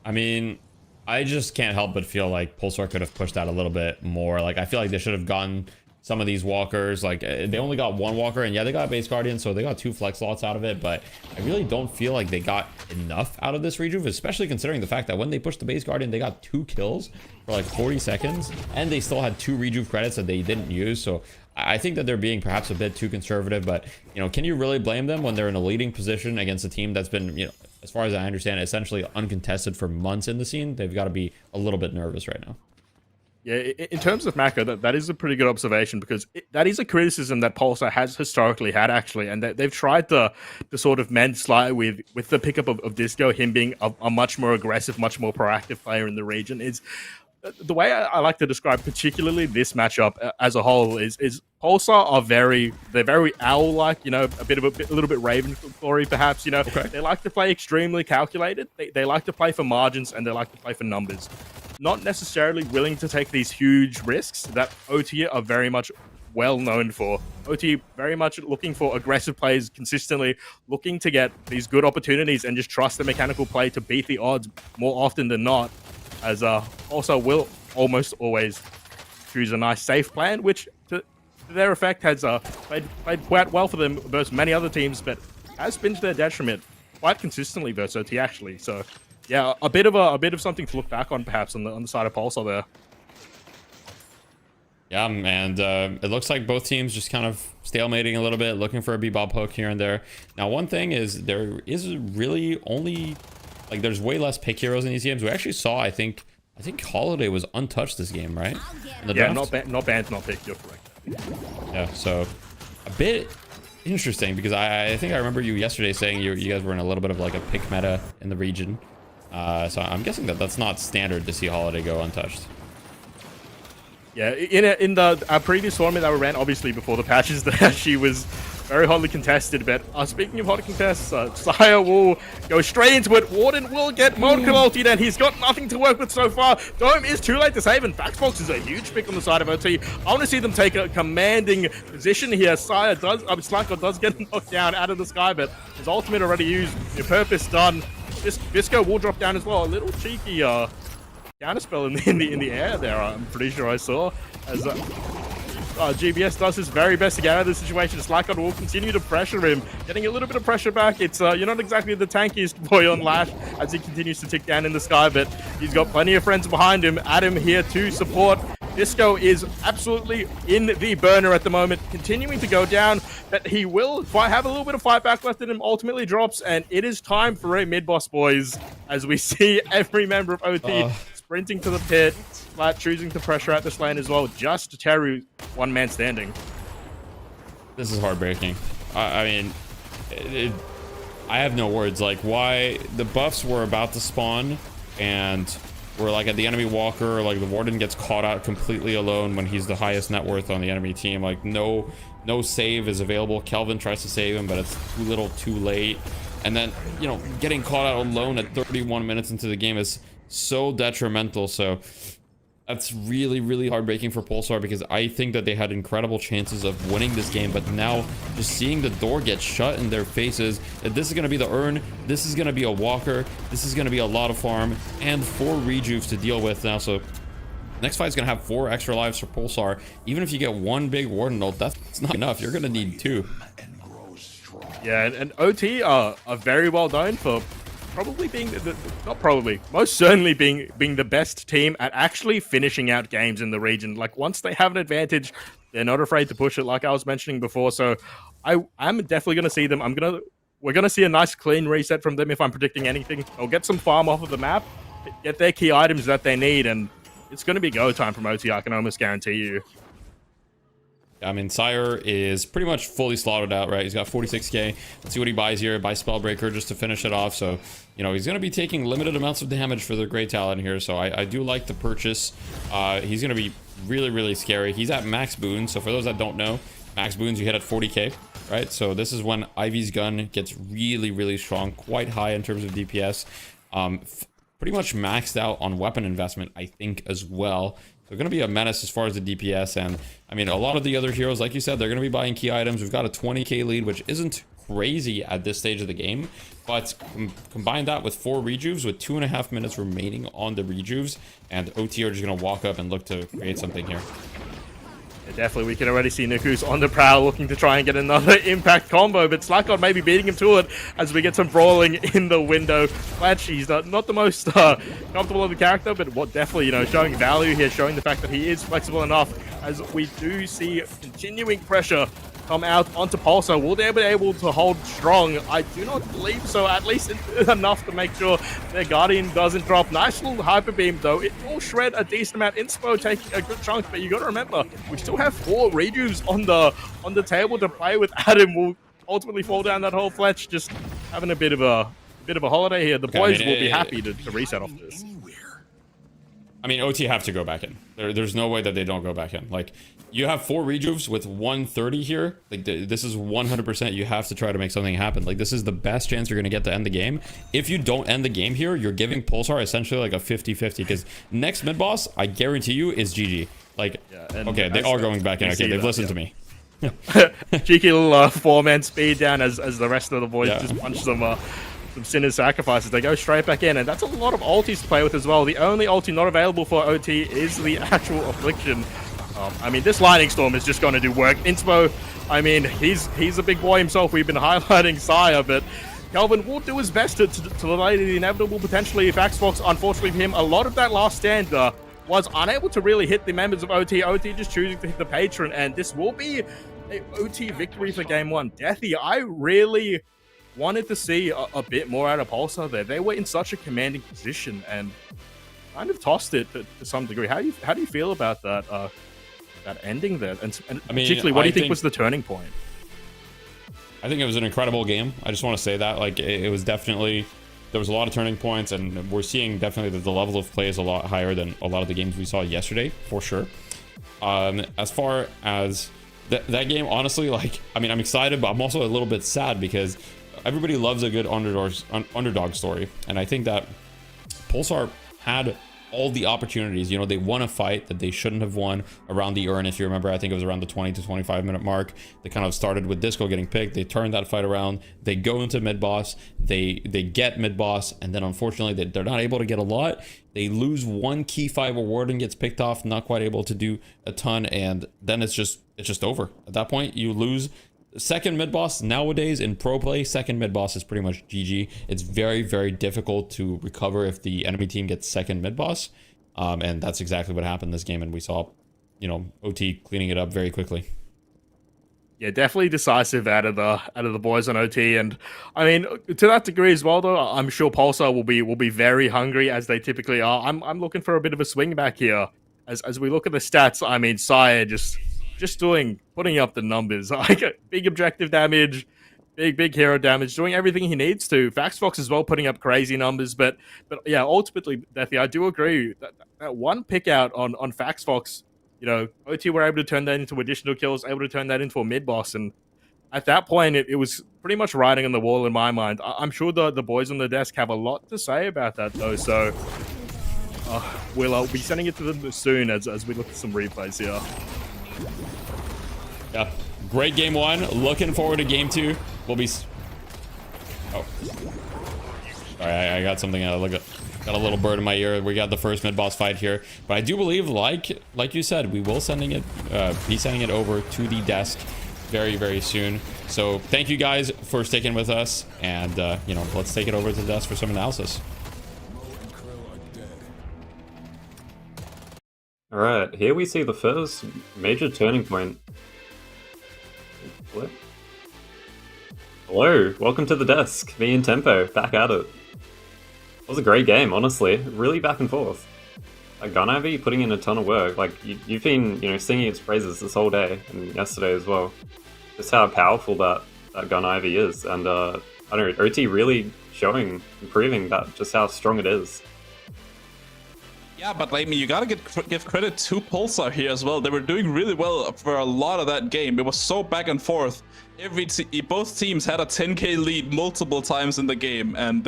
I mean, I just can't help but feel like Pulsar could have pushed that a little bit more. Like, I feel like they should have gotten some of these walkers. Like, they only got 1 walker, and yeah, they got base guardian, so they got 2 flex slots out of it, but I really don't feel like they got enough out of this rejuve, especially considering the fact that when they pushed the base guardian, they got 2 kills for like 40 seconds, and they still had 2 rejuve credits that they didn't use. So I think that they're being perhaps a bit too conservative, but, you know, can you really blame them when they're in a leading position against a team that's been, you know, as far as I understand, essentially uncontested for months in the scene? They've got to be a little bit nervous right now. Yeah, in terms of Mako, that is a pretty good observation, because that is a criticism that Pulsar has historically had, actually, and they've tried to sort of mend slightly with the pickup of Disco, him being a much more aggressive, much more proactive player in the region. Is the way I like to describe particularly this matchup as a whole is Pulsar are very owl-like, you know, a little bit Ravenclaw-y perhaps, you know. Okay. They like to play extremely calculated. They like to play for margins, and they like to play for numbers. Not necessarily willing to take these huge risks that OT are very much well known for. OT very much looking for aggressive plays consistently, looking to get these good opportunities and just trust the mechanical play to beat the odds more often than not, as also will almost always choose a nice safe plan, which to their effect has played quite well for them versus many other teams, but has been to their detriment quite consistently versus OT, actually. So yeah, a bit of something to look back on, perhaps, on the side of Pulsar there. Yeah, and it looks like both teams just kind of stalemating a little bit, looking for a bebop hook here and there. Now, one thing is there is really only, like, there's way less pick heroes in these games. We actually saw, I think Holiday was untouched this game, right? Yeah, not banned, not picked. You're correct. Yeah, so a bit interesting, because I think I remember you yesterday saying you guys were in a little bit of like a pick meta in the region. So I'm guessing that that's not standard to see Holiday go untouched. Yeah, in the previous tournament that we ran, obviously before the patches, that she was very hotly contested. But speaking of hot contests, Sire will go straight into it. Warden will get multiple ulti, and he's got nothing to work with so far. Dome is too late to save, and Faxbox is a huge pick on the side of OT. I want to see them take a commanding position here. Sire does, Slacker does get knocked down out of the sky, but his ultimate already used. Your purpose done. Visco will drop down as well. A little cheeky counterspell in the air there. I'm pretty sure I saw as GBS does his very best to get out of the situation. Slacker will continue to pressure him, getting a little bit of pressure back. It's you're not exactly the tankiest boy on Lash as he continues to tick down in the sky, but he's got plenty of friends behind him. Adam here to support. Disco is absolutely in the burner at the moment, continuing to go down, but he will have a little bit of fight back left in him, ultimately drops, and it is time for a mid-boss, boys, as we see every member of OT sprinting to the pit, Flat choosing to pressure out this lane as well, just to Teru one man standing. This is heartbreaking. I mean, I have no words. Like, why the buffs were about to spawn, and we're like at the enemy walker, like the Warden gets caught out completely alone when he's the highest net worth on the enemy team. Like, no save is available. Kelvin tries to save him, but it's too little too late. And then, you know, getting caught out alone at 31 minutes into the game is so detrimental. So that's really, really heartbreaking for Pulsar, because I think that they had incredible chances of winning this game, but now just seeing the door get shut in their faces, that this is going to be the urn, this is going to be a walker, this is going to be a lot of farm, and 4 rejuves to deal with now. So next fight is going to have 4 extra lives for Pulsar. Even if you get 1 big Warden ult, that's not enough. You're going to need 2. Yeah, and OT are very well known for probably being most certainly being the best team at actually finishing out games in the region. Like, once they have an advantage, they're not afraid to push it, like I was mentioning before. So I'm definitely going to see them. We're going to see a nice clean reset from them if I'm predicting anything. They'll get some farm off of the map, get their key items that they need, and it's going to be go time from OT, I can almost guarantee you. I mean, Sire is pretty much fully slotted out, right? He's got 46k. Let's see what he buys here. Buys Spellbreaker just to finish it off. So, you know, he's going to be taking limited amounts of damage for the Great Talon here. So I do like the purchase. He's going to be really, really scary. He's at max boons. So for those that don't know, max boons you hit at 40k, right? So this is when Ivy's gun gets really, really strong, quite high in terms of DPS. Pretty much maxed out on weapon investment, I think, as well. So going to be a menace as far as the DPS. And I mean, a lot of the other heroes, like you said, they're going to be buying key items. We've got a 20k lead, which isn't crazy at this stage of the game, but combine that with 4 rejuves with 2.5 minutes remaining on the rejuves, and OT are just going to walk up and look to create something here. Yeah, definitely, we can already see Nuku's on the prowl looking to try and get another impact combo, but Slackon maybe beating him to it as we get some brawling in the window. Fletch, he's not the most comfortable of the character, but what definitely, you know, showing value here, showing the fact that he is flexible enough as we do see continuing pressure come out onto Pulsar. Will they be able to hold strong? I do not believe so, at least enough to make sure their Guardian doesn't drop. Nice little Hyper Beam, though. It will shred a decent amount. Inspo taking a good chunk, but you got to remember, we still have 4 rejuves on the table to play with. Adam will ultimately fall down that whole Fletch, just having a bit of a holiday here. The boys will be happy to reset off this. I mean, OT have to go back in. There's no way that they don't go back in. Like, you have 4 rejuves with 130 here. Like, this is 100%. You have to try to make something happen. Like, this is the best chance you're going to get to end the game. If you don't end the game here, you're giving Pulsar essentially like a 50-50. Because next mid-boss, I guarantee you, is GG. Like, okay, they are going back in. Okay, they've listened to me. Cheeky little 4-man speed down as the rest of the boys just punch some Sinner's Sacrifices. They go straight back in, and that's a lot of ultis to play with as well. The only ulti not available for OT is the actual Affliction. I mean, this Lightning Storm is just going to do work. Inspo, I mean, he's a big boy himself. We've been highlighting Sire, but Kelvin will do his best to delay the inevitable potentially. If Xbox, unfortunately for him, a lot of that last stand was unable to really hit the members of OT. OT just choosing to hit the Patron, and this will be an OT victory for Game 1. Deathy, I really wanted to see a bit more out of Pulsar there. They were in such a commanding position and kind of tossed it to some degree. How do you feel about that ending there? And I mean, particularly, what do you think was the turning point? I think it was an incredible game. I just want to say that, like, it was definitely, there was a lot of turning points, and we're seeing definitely that the level of play is a lot higher than a lot of the games we saw yesterday, for sure. As far as that game, honestly, like, I mean, I'm excited, but I'm also a little bit sad because everybody loves a good underdog story, and I think that Pulsar had all the opportunities. You know, they won a fight that they shouldn't have won around the urn. If you remember, I think it was around the 20 to 25 minute mark. They kind of started with Disco getting picked. They turned that fight around. They go into mid boss. They get mid boss, and then unfortunately they're not able to get a lot. They lose one key fight where Warden gets picked off, not quite able to do a ton, and then it's just over. At that point, you lose. Second mid boss nowadays in pro play, second mid boss is pretty much GG. It's very, very difficult to recover if the enemy team gets second mid boss, and that's exactly what happened this game. And we saw, you know, OT cleaning it up very quickly. Yeah, definitely decisive out of the boys on OT, and I mean, to that degree as well. Though I'm sure Pulsar will be very hungry, as they typically are. I'm looking for a bit of a swing back here as we look at the stats. I mean, Sire just putting up the numbers, like big objective damage, big hero damage, doing everything he needs to. Faxfox as well, putting up crazy numbers, but yeah, ultimately, Deathy, I do agree that one pick out on Faxfox, you know, OT were able to turn that into additional kills, able to turn that into a mid boss, and at that point, it was pretty much writing on the wall in my mind. I'm sure the boys on the desk have a lot to say about that though, so we'll be sending it to them soon as we look at some replays here. Yeah, great game 1. Looking forward to game 2. We'll be. Oh, sorry, I got something. Got a little bird in my ear. We got the first mid boss fight here, but I do believe, like you said, we will be sending it over to the desk very, very soon. So thank you guys for sticking with us, and you know, let's take it over to the desk for some analysis. All right, here we see the first major turning point. What? Hello, welcome to the desk. Me and Tempo, back at it. It was a great game, honestly. Really back and forth. Like, Gun Ivy putting in a ton of work. Like, you've been, you know, singing its praises this whole day, and yesterday as well. Just how powerful that Gun Ivy is. And, I don't know, OT really showing, proving that just how strong it is. Yeah, but I mean, you gotta give credit to Pulsar here as well. They were doing really well for a lot of that game. It was so back and forth. Both teams had a 10k lead multiple times in the game, and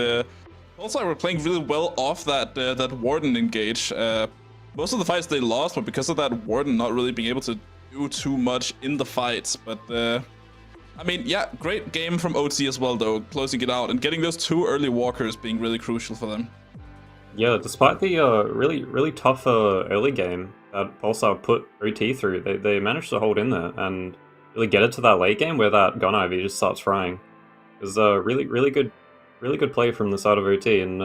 Pulsar were playing really well off that Warden engage. Most of the fights they lost were because of that Warden not really being able to do too much in the fights. But I mean, yeah, great game from OT as well, though, closing it out and getting those 2 early walkers being really crucial for them. Yeah, despite the really tough early game that Pulsar put OT through, they managed to hold in there and really get it to that late game where that Gun Ivy just starts frying. It was a really good play from the side of OT, and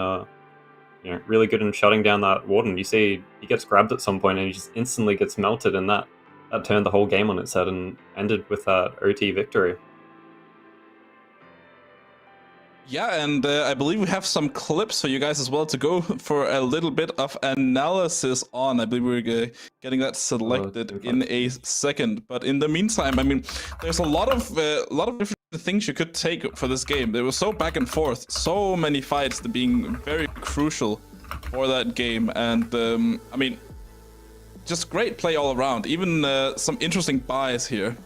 you know, really good in shutting down that Warden. You see he gets grabbed at some point and he just instantly gets melted, and that that turned the whole game on its head and ended with that OT victory. Yeah, and I believe we have some clips for you guys as well to go for a little bit of analysis on. I believe we're getting that selected in a second. But in the meantime, I mean, there's a lot of different things you could take for this game. They were so back and forth, so many fights being very crucial for that game, and I mean, just great play all around. Even some interesting buys here.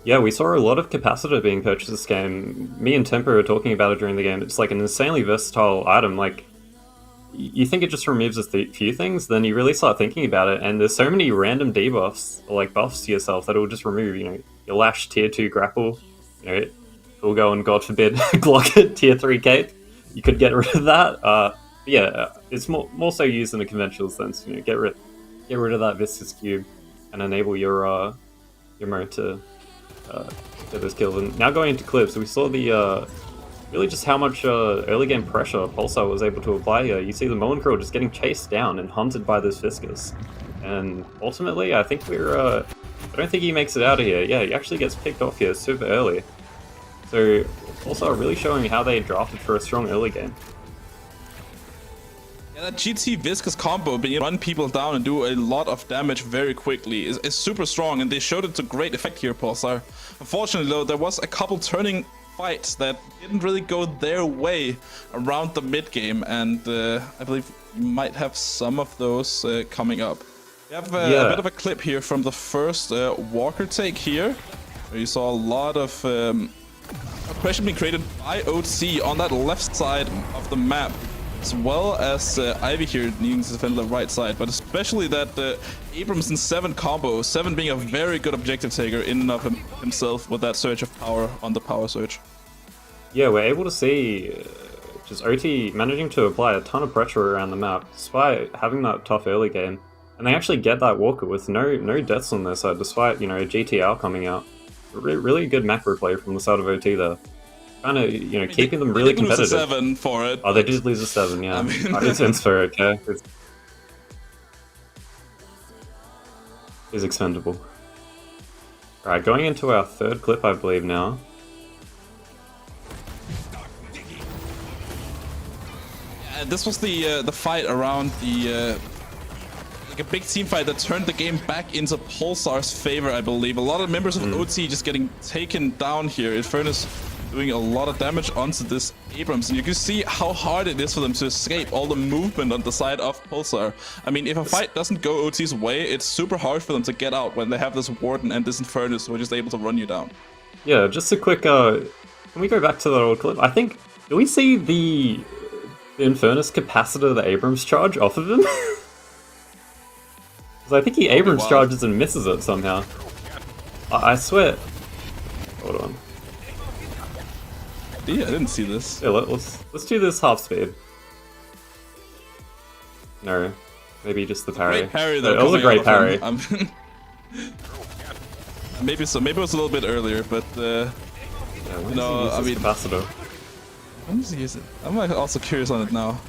Yeah, we saw a lot of capacitor being purchased this game. Me and Tempo were talking about it during the game. It's like an insanely versatile item. Like, you think it just removes a few things, then you really start thinking about it, and there's so many random debuffs, or like buffs to yourself, that it will just remove, you know, your Lash tier 2 grapple, you know, it will go and, God forbid, Glock it tier 3 cape. You could get rid of that. Yeah, it's more so used in a conventional sense, you know, get rid of that Viscous Cube and enable your mode to get those kills. And now going into clips, we saw the really just how much early game pressure Pulsar was able to apply here. You see the Mullen Krill just getting chased down and hunted by this Viscous. And ultimately, I think I don't think he makes it out of here. Yeah, he actually gets picked off here super early. So Pulsar really showing how they drafted for a strong early game. That GT Viscous combo, being able to run people down and do a lot of damage very quickly, is super strong, and they showed it to great effect here, Pulsar. Unfortunately, though, there was a couple turning fights that didn't really go their way around the mid game, and I believe you might have some of those coming up. We have a bit of a clip here from the first Walker take here, where you saw a lot of pressure being created by OT on that left side of the map, as well as Ivy here needing to defend the right side, but especially that Abrams and 7 combo, 7 being a very good objective taker in and of himself with that surge of power on the power surge. Yeah, we're able to see just OT managing to apply a ton of pressure around the map, despite having that tough early game. And they actually get that Walker with no deaths on their side, despite, you know, a GTR coming out. Really good macro play from the side of OT there. Kind of, you know, keeping them really competitive. They did lose a 7 for it. Oh, they did lose a 7, yeah. I mean, it's fair, okay. It's expendable. Alright, going into our third clip, I believe, now. This was the fight around the like a big team fight that turned the game back into Pulsar's favor, I believe. A lot of members of OT just getting taken down here. Infernus doing a lot of damage onto this Abrams, and you can see how hard it is for them to escape all the movement on the side of Pulsar. I mean, if a fight doesn't go OT's way, it's super hard for them to get out when they have this Warden and this Infernus who are just able to run you down. Yeah, just a quick, can we go back to that old clip? I think, do we see the Infernus capacitor the Abrams charge off of him? Because I think he Abrams charges and misses it somehow. I swear. Hold on. Yeah, I didn't see this. Yeah, let's do this half speed. No, maybe just the parry. Great parry though. It was a great parry. Maybe so. Maybe it was a little bit earlier, but yeah, you know, I mean, capacitor. When does he use it? I'm also curious on it now.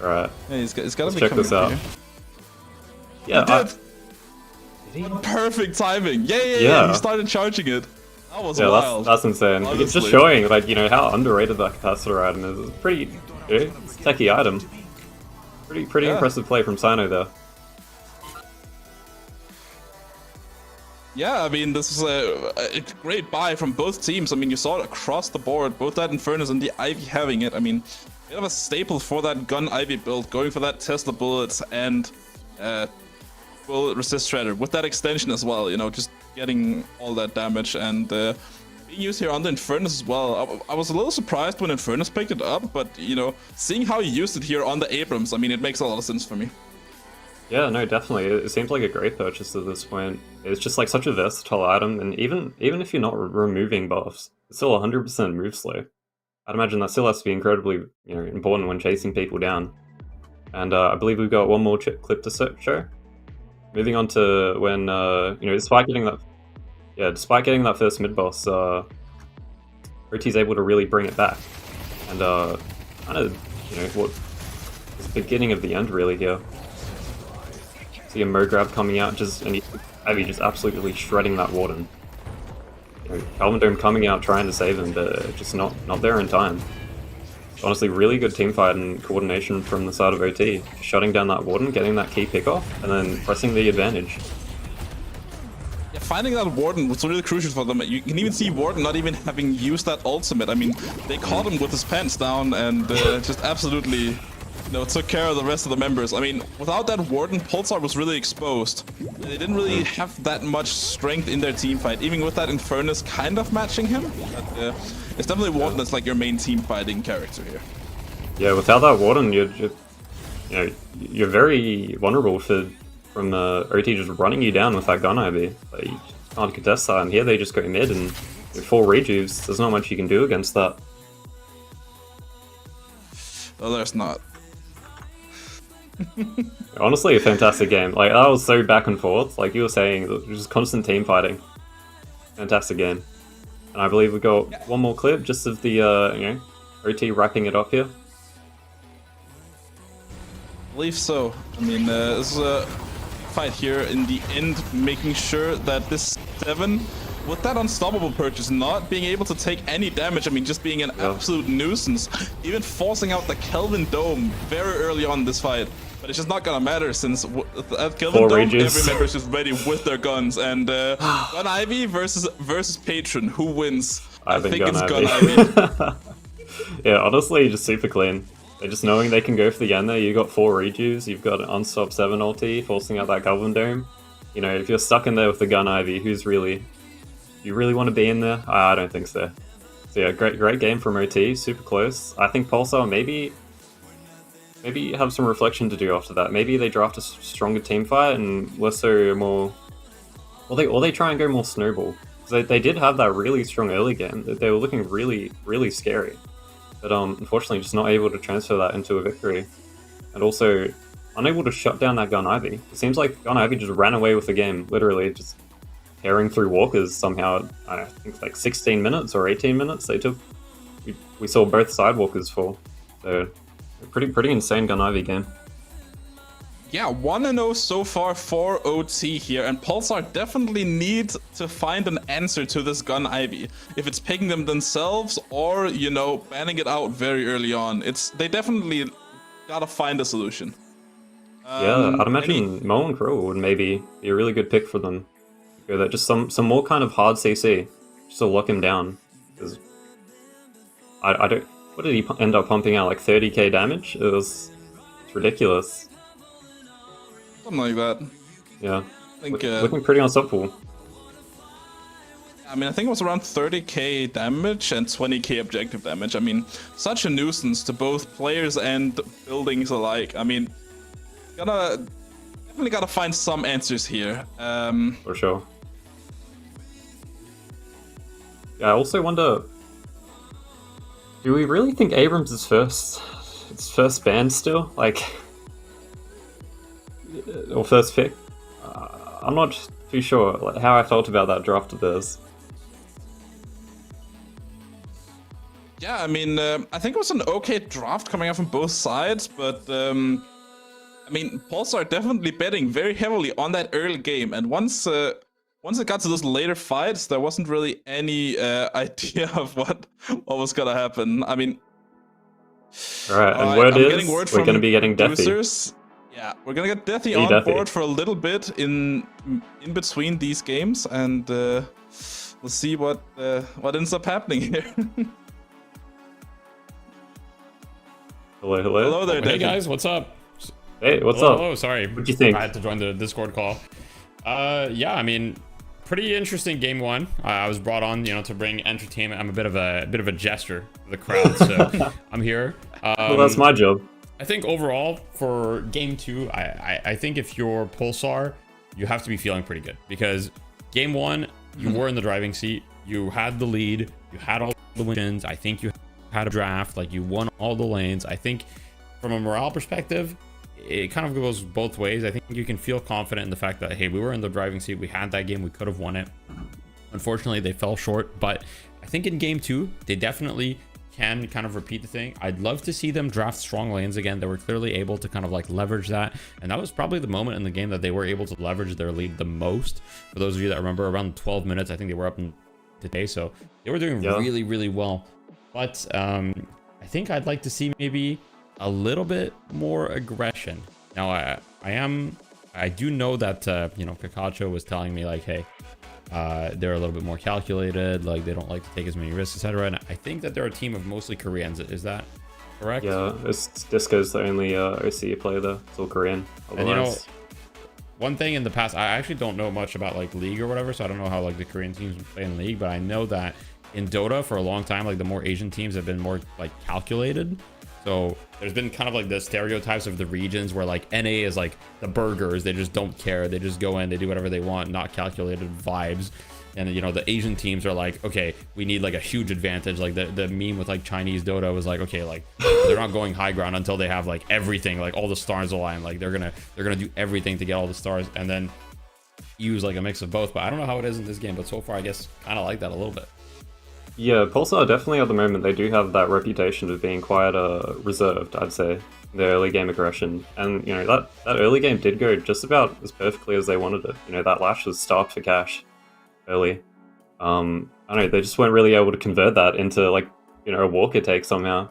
Alright. Yeah, it's got to be check coming this out. Here. Yeah, Perfect timing. Yeah. He started charging it. That was wild. That's insane. Honestly. It's just showing, like, you know, how underrated that capacitor item is. It's pretty, it's a techie item. Pretty impressive play from Sino there. Yeah, I mean, this is a great buy from both teams. I mean, you saw it across the board, both that Infernus and the Ivy having it. I mean, bit of a staple for that gun Ivy build, going for that Tesla bullets and bullet resist shredder with that extension as well, you know, just getting all that damage and being used here on the Infernus as well. I was a little surprised when Infernus picked it up, but, you know, seeing how he used it here on the Abrams, I mean, it makes a lot of sense for me. Yeah, no, definitely. It seems like a great purchase at this point. It's just like such a versatile item, and even if you're not removing buffs, it's still 100% move slow. I'd imagine that still has to be incredibly, you know, important when chasing people down. And I believe we've got one more clip to show. Moving on to when you know, despite getting that first mid boss, OT's able to really bring it back, and kind of, you know, what is the beginning of the end really here. See a Mo grab coming out, and Ivy just absolutely shredding that Warden. You know, Calvin Dome coming out trying to save him, but just not there in time. Honestly, really good teamfight and coordination from the side of OT. Shutting down that Warden, getting that key pickoff, and then pressing the advantage. Yeah, finding that Warden was really crucial for them. You can even see Warden not even having used that ultimate. I mean, they caught him with his pants down and just absolutely, took care of the rest of the members. I mean, without that Warden, Pulsar was really exposed. They didn't really have that much strength in their team fight, even with that Infernus kind of matching him. But, it's definitely Warden that's like your main team fighting character here. Yeah, without that Warden, you're very vulnerable from OT just running you down with that gun Ivy. Like, you just can't contest that, and here they just go mid and with 4 rejuves, there's not much you can do against that. Oh, there's not. Honestly, a fantastic game. Like, that was so back and forth. Like you were saying, it was just constant team fighting. Fantastic game. And I believe we got one more clip just of the OT wrapping it up here. I believe so. I mean, this is a fight here in the end, making sure that this 7, with that unstoppable purchase, not being able to take any damage, I mean, just being an absolute nuisance, even forcing out the Kelvin Dome very early on in this fight. But it's just not gonna matter since at Kelvin Dome, every member is just ready with their guns. And Gun Ivy versus Patron, who wins? I think it's Gun Ivy. Yeah, honestly, just super clean. They're just knowing they can go for the end there. You got 4 rejuves, you've got an unstopped 7 ulti, forcing out that Kelvin Dome. You know, if you're stuck in there with the Gun Ivy, you really want to be in there? I don't think so. So yeah, great game from OT, super close. I think Pulsar maybe have some reflection to do after that. Maybe they draft a stronger team fight and less so more... Or they try and go more snowball. Because they did have that really strong early game. They were looking really, really scary. But unfortunately just not able to transfer that into a victory. And also unable to shut down that Gun Ivy. It seems like Gun Ivy just ran away with the game, literally just tearing through walkers somehow. I think like 16 minutes or 18 minutes they took. We saw both side walkers fall. So pretty insane Gun Ivy game. Yeah, 1-0 so far for OT here, and Pulsar definitely need to find an answer to this Gun Ivy. If it's picking them themselves or, banning it out very early on. They definitely gotta find a solution. Yeah, I'd imagine Mo and Crow would maybe be a really good pick for them. Go that just some more kind of hard CC, just to lock him down. Because I don't. What did he end up pumping out? Like 30k damage? It's ridiculous. Something like that. Yeah. I think, looking pretty unstoppable. I mean, I think it was around 30k damage and 20k objective damage. I mean, such a nuisance to both players and buildings alike. I mean, definitely gotta find some answers here. For sure. Yeah, I also wonder, do we really think Abrams is first ban still? Like, or first pick? I'm not too sure how I felt about that draft of theirs. Yeah, I mean, I think it was an okay draft coming out from both sides, but I mean, Pulsar definitely betting very heavily on that early game, and once it got to those later fights, there wasn't really any idea of what was gonna happen. I mean, all right, and we're gonna be getting Deathy. Yeah, we're gonna get Deathy on board for a little bit in between these games, and we'll see what ends up happening here. Hello. Hello there, Deathy. Hey guys, what's up? Hey, what's up? Oh, sorry. What'd you think? I had to join the Discord call. Yeah, I mean, pretty interesting game one. I was brought on, to bring entertainment. I'm a bit of a jester for the crowd, so I'm here. Well, that's my job. I think overall for game two, I think if you're Pulsar, you have to be feeling pretty good because game one, you were in the driving seat. You had the lead. You had all the wins. I think you had a draft. Like you won all the lanes. I think from a morale perspective, it kind of goes both ways. I think you can feel confident in the fact that, hey, we were in the driving seat. We had that game. We could have won it. Unfortunately, they fell short. But I think in game two, they definitely can kind of repeat the thing. I'd love to see them draft strong lanes again. They were clearly able to kind of like leverage that, and that was probably the moment in the game that they were able to leverage their lead the most. For those of you that remember, around 12 minutes, I think they were up in today, so they were doing really, really well. But I think I'd like to see maybe a little bit more aggression. Now I do know that you know, Kakacho was telling me like, hey, they're a little bit more calculated, like they don't like to take as many risks, etc. And I think that they're a team of mostly Koreans. Is that correct? Yeah, Disco's the only OC player there. It's all Korean. Otherwise... And you know, one thing in the past, I actually don't know much about like League or whatever, so I don't know how like the Korean teams play in League, but I know that in Dota for a long time, like the more Asian teams have been more like calculated. So there's been kind of like the stereotypes of the regions where like NA is like the burgers, they just don't care, they just go in, they do whatever they want, not calculated vibes. And you know, the Asian teams are like, okay, we need like a huge advantage. Like the meme with like Chinese Dota was like, okay, like they're not going high ground until they have like everything, like all the stars align, like they're gonna do everything to get all the stars, and then use like a mix of both. But I don't know how it is in this game, but so far I guess kind of like that a little bit. Yeah, Pulsar definitely at the moment, they do have that reputation of being quite reserved, I'd say, their early game aggression. And, you know, that early game did go just about as perfectly as they wanted it. You know, that Lash was starved for cash early. I don't know, they just weren't really able to convert that into, like, you know, a Walker take somehow.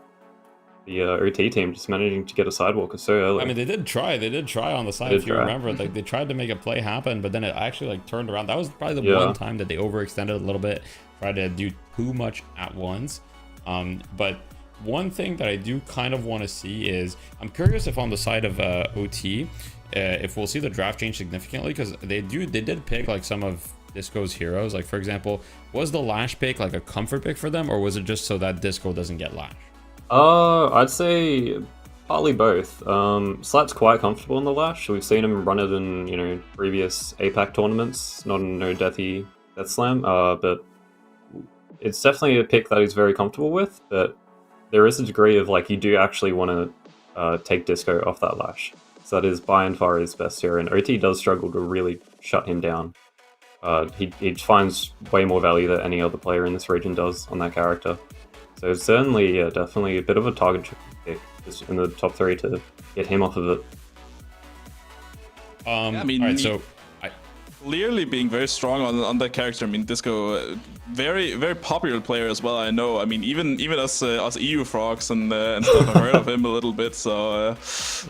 The OT team just managing to get a Sidewalker so early. I mean, they did try on the side, if you remember. Like, they tried to make a play happen, but then it actually, like, turned around. That was probably the one time that they overextended a little bit, tried to do too much at once. But one thing that I do kind of want to see is, I'm curious if on the side of OT, if we'll see the draft change significantly, because they did pick, like, some of Disco's heroes. Like, for example, was the Lash pick, like, a comfort pick for them, or was it just so that Disco doesn't get Lash? I'd say partly both. Slat's quite comfortable in the Lash. We've seen him run it in, you know, previous APAC tournaments, not in no Death Slam, but it's definitely a pick that he's very comfortable with, but there is a degree of, like, you do actually want to take Disco off that Lash. So that is by and far his best hero, and OT does struggle to really shut him down. He finds way more value than any other player in this region does on that character. So it's certainly, definitely a bit of a target pick just in the top 3 to get him off of it. I mean, all right, so clearly being very strong on that character. I mean, Disco, very, very popular player as well. I know. I mean, even us EU frogs and stuff have heard of him a little bit. So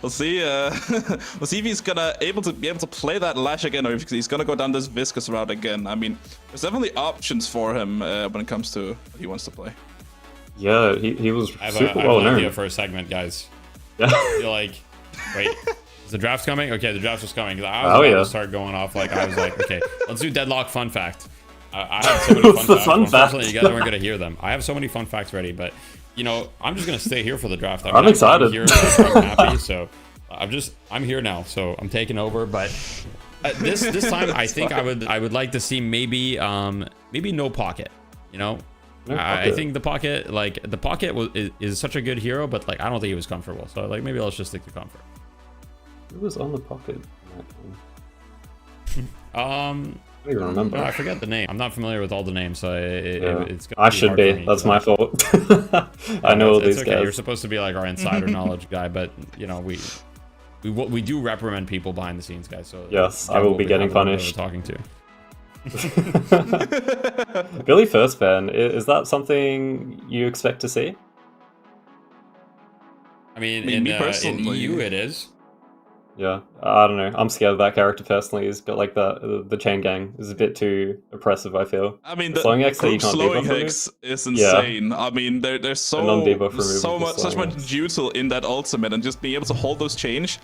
we'll see. We'll see if he's gonna be able to play that Lash again, or if he's gonna go down this Viscous route again. I mean, there's definitely options for him when it comes to what he wants to play. Yeah, he was super well known. I have an idea for a segment, guys. Yeah. You're like, wait, is the draft coming? Okay, the draft was coming. I was about to start going off. Like, I was like, okay, let's do Deadlock fun fact. I have so many fun facts. Unfortunately, you guys weren't gonna hear them. I have so many fun facts ready, but you know, I'm just gonna stay here for the draft. I'm excited. Here, I'm happy, so I'm here now, so I'm taking over. But this time, I think I would like to see maybe no pocket. You know. I think the pocket is such a good hero, but like I don't think he was comfortable. So like maybe let's just stick to comfort. Who was on the pocket? I don't even remember. I forget the name. I'm not familiar with all the names, so it's. I should be. That's my fault. I know all these guys. You're supposed to be like our insider knowledge guy, but you know we do reprimand people behind the scenes, guys. So yes, I will be getting punished. Talking to. Billy First Fan, is that something you expect to see? I mean in EU it is. Yeah, I don't know. I'm scared of that character personally. He's got like the chain gang is a bit too oppressive, I feel. I mean, the slowing X that you can't slowing hex is insane. Yeah. I mean, there's such much jutil in that ultimate, and just being able to hold those chains,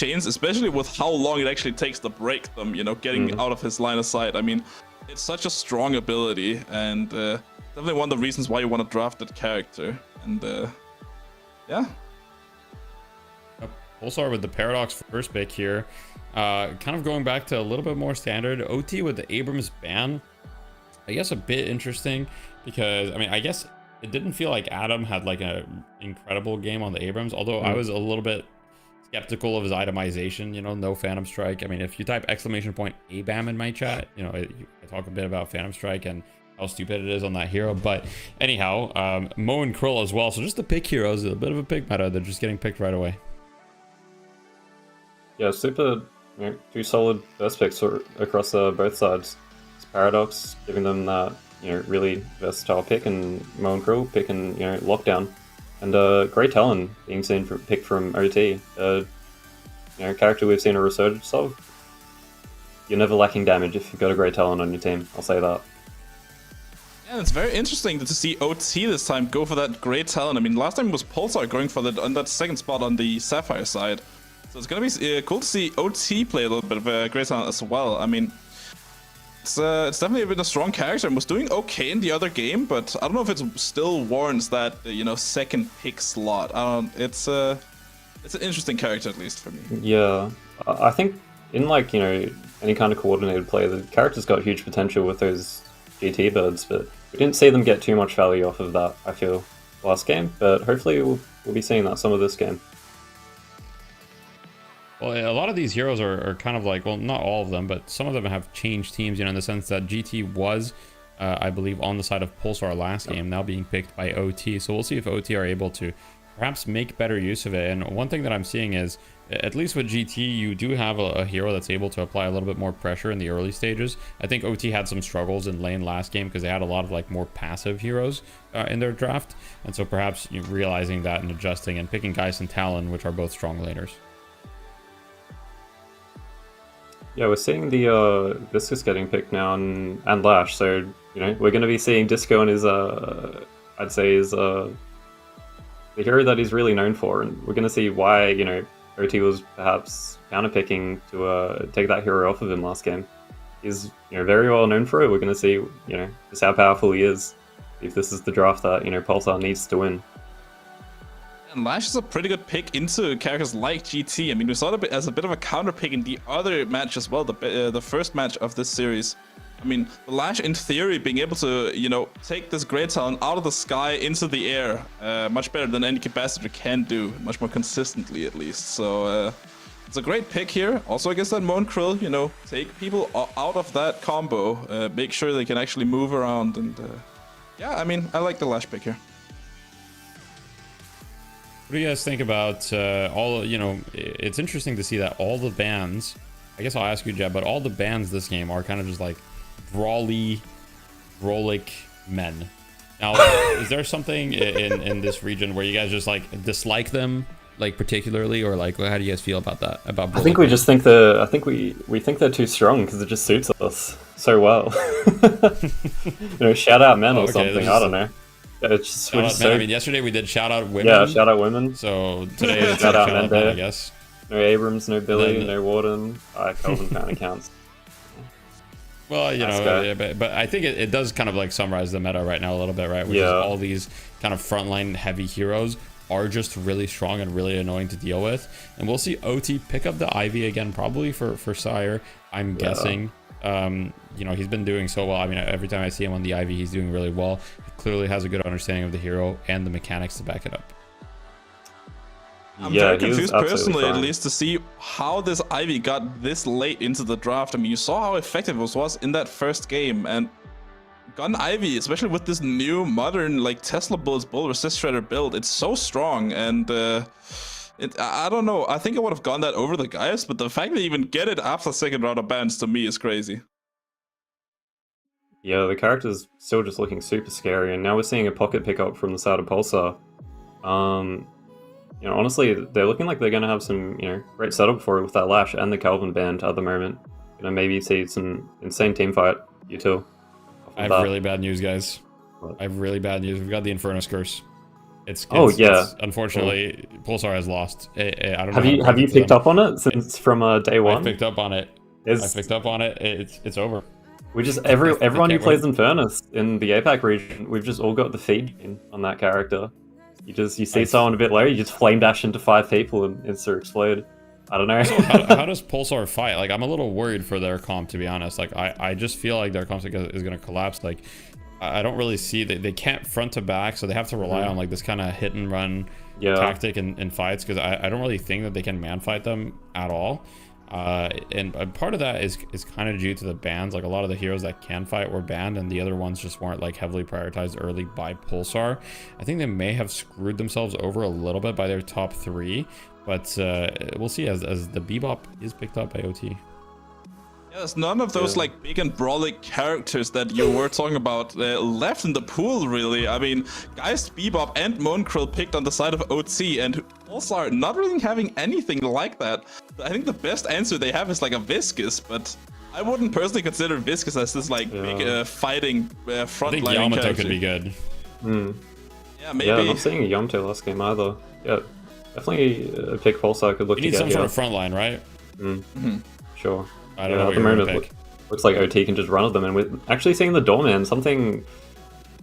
especially with how long it actually takes to break them. You know, getting out of his line of sight. I mean, it's such a strong ability, and definitely one of the reasons why you want to draft that character. And yeah. Pulsar with the Paradox first pick here. Kind of going back to a little bit more standard. OT with the Abrams ban. I guess a bit interesting because, I mean, I guess it didn't feel like Adam had like an incredible game on the Abrams, although I was a little bit skeptical of his itemization, you know, no Phantom Strike. I mean, if you type !ABAM in my chat, you know, I talk a bit about Phantom Strike, and how stupid it is on that hero. But anyhow, Mo and Krill as well. So just the pick heroes, a bit of a pick meta. They're just getting picked right away. Yeah, super. Two solid first picks across both sides. It's Paradox giving them that really versatile pick, and Mo and Krill picking Lockdown, and Grey Talon being seen picked from OT. Character we've seen a resurgence of. You're never lacking damage if you've got a Grey Talon on your team. I'll say that. Yeah, it's very interesting to see OT this time go for that Grey Talon. I mean, last time it was Pulsar going for that on that second spot on the Sapphire side. So it's gonna be cool to see OT play a little bit of a Grey Talon as well. I mean, it's definitely been a strong character and was doing okay in the other game, but I don't know if it still warrants that second pick slot. It's an interesting character, at least for me. Yeah, I think in any kind of coordinated play, the character's got huge potential with those GT birds, but we didn't see them get too much value off of that, I feel, last game, but hopefully we'll be seeing that some of this game. Well, a lot of these heroes are kind of like, well, not all of them, but some of them have changed teams, in the sense that GT was, I believe, on the side of Pulsar last game, now being picked by OT. So we'll see if OT are able to perhaps make better use of it. And one thing that I'm seeing is, at least with GT, you do have a hero that's able to apply a little bit more pressure in the early stages. I think OT had some struggles in lane last game because they had a lot of more passive heroes in their draft. And so perhaps realizing that and adjusting and picking Geist and Talon, which are both strong laners. Yeah, we're seeing the Viscus getting picked now and Lash, so we're going to be seeing Disco and his I'd say is the hero that he's really known for, and we're going to see why OT was perhaps counterpicking to take that hero off of him last game. He's very well known for it. We're going to see just how powerful he is. If this is the draft that Pulsar needs to win. And Lash is a pretty good pick into characters like GT. I mean, we saw it as a bit of a counter pick in the other match as well, the first match of this series. I mean, the Lash, in theory, being able to, take this Grey Talon out of the sky into the air, much better than any capacitor can do, much more consistently at least. So it's a great pick here. Also, I guess that Mo and Krill, take people out of that combo, make sure they can actually move around, and yeah, I mean, I like the Lash pick here. What do you guys think about it's interesting to see that all the bans, I guess I'll ask you, Jeb, but all the bans this game are kind of just like brawly, Rolik men. Now, is there something in this region where you guys just dislike them, particularly, or how do you guys feel about that? I think we just think we think they're too strong because it just suits us so well. Shout out men or something. I don't know. It's just I mean, yesterday we did shout out women. Yeah, shout out women. So today it's shout out men, I guess. No Abrams, no Billy, no Warden. Calvin kind of counts. Well, but I think it does kind of summarize the meta right now a little bit, right? Which is all these kind of frontline heavy heroes are just really strong and really annoying to deal with. And we'll see OT pick up the Ivy again, probably for Sire, I'm guessing. He's been doing so well. I mean, every time I see him on the Ivy, he's doing really well. He clearly has a good understanding of the hero and the mechanics to back it up. I'm very confused personally, at least, to see how this Ivy got this late into the draft. I mean, you saw how effective it was in that first game, and Gun Ivy, especially with this new modern Tesla Bullets Bull Resist Shredder build, it's so strong, and I don't know. I think I would have gone that over the Geist, but the fact that you even get it after second round of bans to me is crazy. Yeah, the character's still just looking super scary, and now we're seeing a pocket pickup from the side of Pulsar. Honestly, they're looking like they're going to have some, great setup for it with that Lash and the Calvin band at the moment. Maybe see some insane team fight, you two. I have really bad news, guys. What? I have really bad news. We've got the Infernus Curse. It's unfortunately, Pulsar has lost. I don't know. Have you picked up on it since from day one? I picked up on it. I picked up on it. It's over. We just everyone who plays Infernus in the APAC region, we've just all got the feed on that character. You see someone a bit low, you just flame dash into 5 people and insta explode. I don't know. So how does Pulsar fight? I'm a little worried for their comp, to be honest. I just feel like their comp is going to collapse. I don't really see that they can't front to back, so they have to rely on this kind of hit and run tactic in fights, because I don't really think that they can man fight them at all. And part of that is kind of due to the bans. Like a lot of the heroes that can fight were banned, and the other ones just weren't like heavily prioritized early by Pulsar. I think they may have screwed themselves over a little bit by their top 3, but we'll see as the Bebop is picked up by OT. Yeah, there's none of those like big and brolic characters that you were talking about left in the pool, really. I mean, Geist, Bebop, and Mooncrill picked on the side of OT, and Pulsar not really having anything like that. I think the best answer they have is like a Viscus, but I wouldn't personally consider Viscus as this like big fighting frontline. I think Yamato character. could be good. Yeah, maybe. Yeah, I'm not seeing a Yamato last game either. Yeah, definitely a pick Pulsar could look You need some sort of front line, right? Sure. I don't know what at the you're gonna moment, pick. looks like OT can just run at them, and we're actually seeing the doorman. Something,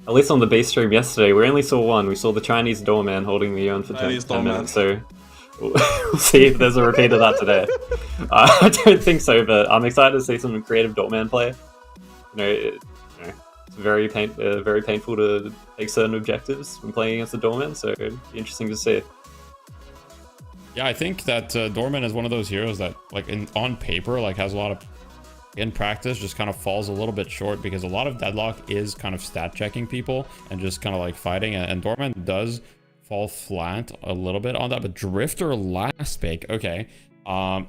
at least on the base stream yesterday, we only saw one. We saw the Chinese doorman holding the urn for 10 minutes, so we'll see if there's a repeat of that today. I don't think so, but I'm excited to see some creative doorman play. It's very painful to take certain objectives when playing against the doorman, so it'd be interesting to see. Yeah, I think that Dorman is one of those heroes that, like, on paper, like, has a lot of, in practice, just kind of falls a little bit short because a lot of Deadlock is kind of stat checking people and just kind of like fighting. And Dorman does fall flat a little bit on that, but Drifter last pick, okay.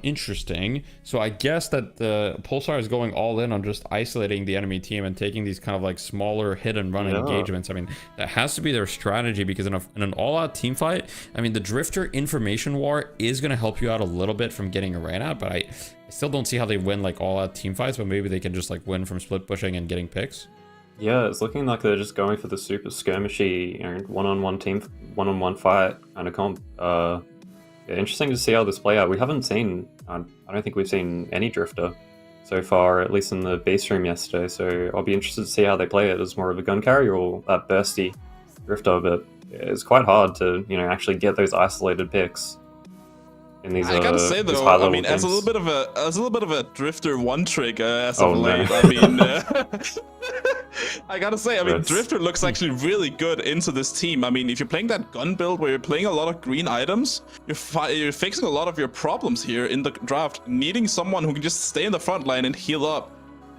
Interesting. So I guess that the Pulsar is going all in on just isolating the enemy team and taking these kind of like smaller hit and run engagements. I mean, that has to be their strategy because in an all-out team fight, I mean, the Drifter information war is going to help you out a little bit from getting a raid out, but I still don't see how they win like all-out team fights, but maybe they can just like win from split pushing and getting picks. Yeah, it's looking like they're just going for the super skirmishy, one-on-one team, one-on-one fight kind of comp. Yeah, interesting to see how this play out. We haven't seen, I don't think we've seen any Drifter so far, at least in the base stream yesterday, so I'll be interested to see how they play it as more of a gun carry or that bursty Drifter, but it's quite hard to, actually get those isolated picks in these I gotta say though, I mean, as a little bit of a Drifter one trick as of late. I mean, I gotta say, I mean, Drifter looks actually really good into this team. I mean, if you're playing that gun build where you're playing a lot of green items, you're fixing a lot of your problems here in the draft. Needing someone who can just stay in the front line and heal up.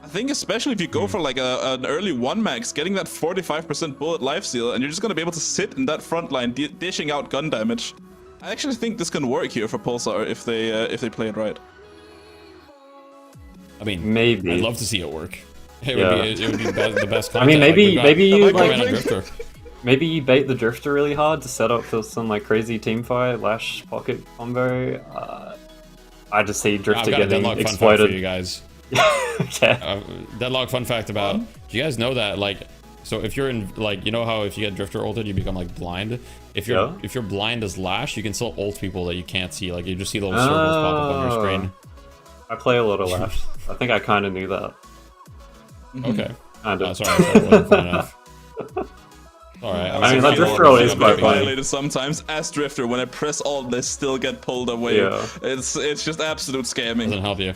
I think especially if you go for like an early 1-max, getting that 45% bullet lifesteal, and you're just gonna be able to sit in that front line dishing out gun damage. I actually think this can work here for Pulsar if they play it right. I mean, maybe. I'd love to see it work. It would be the best content. I mean, maybe you Drifter. Maybe you bait the Drifter really hard to set up for some like crazy team fight, Lash pocket combo. I just see Drifter getting exploited. For you guys. Yeah. Deadlock fun fact about. Do you guys know that like? So if you're in like, you know how if you get Drifter ulted, you become like blind. If you're blind as Lash, you can still ult people that you can't see. Like you just see little circles pop up on your screen. I play a lot of Lash. I think I kind of knew that. Okay. Kind of. Sorry, wasn't fun enough. Alright. I mean, that Drifter roll is quite funny. Violated sometimes as Drifter. When I press alt, they still get pulled away. Yeah. It's just absolute scamming. Doesn't help you.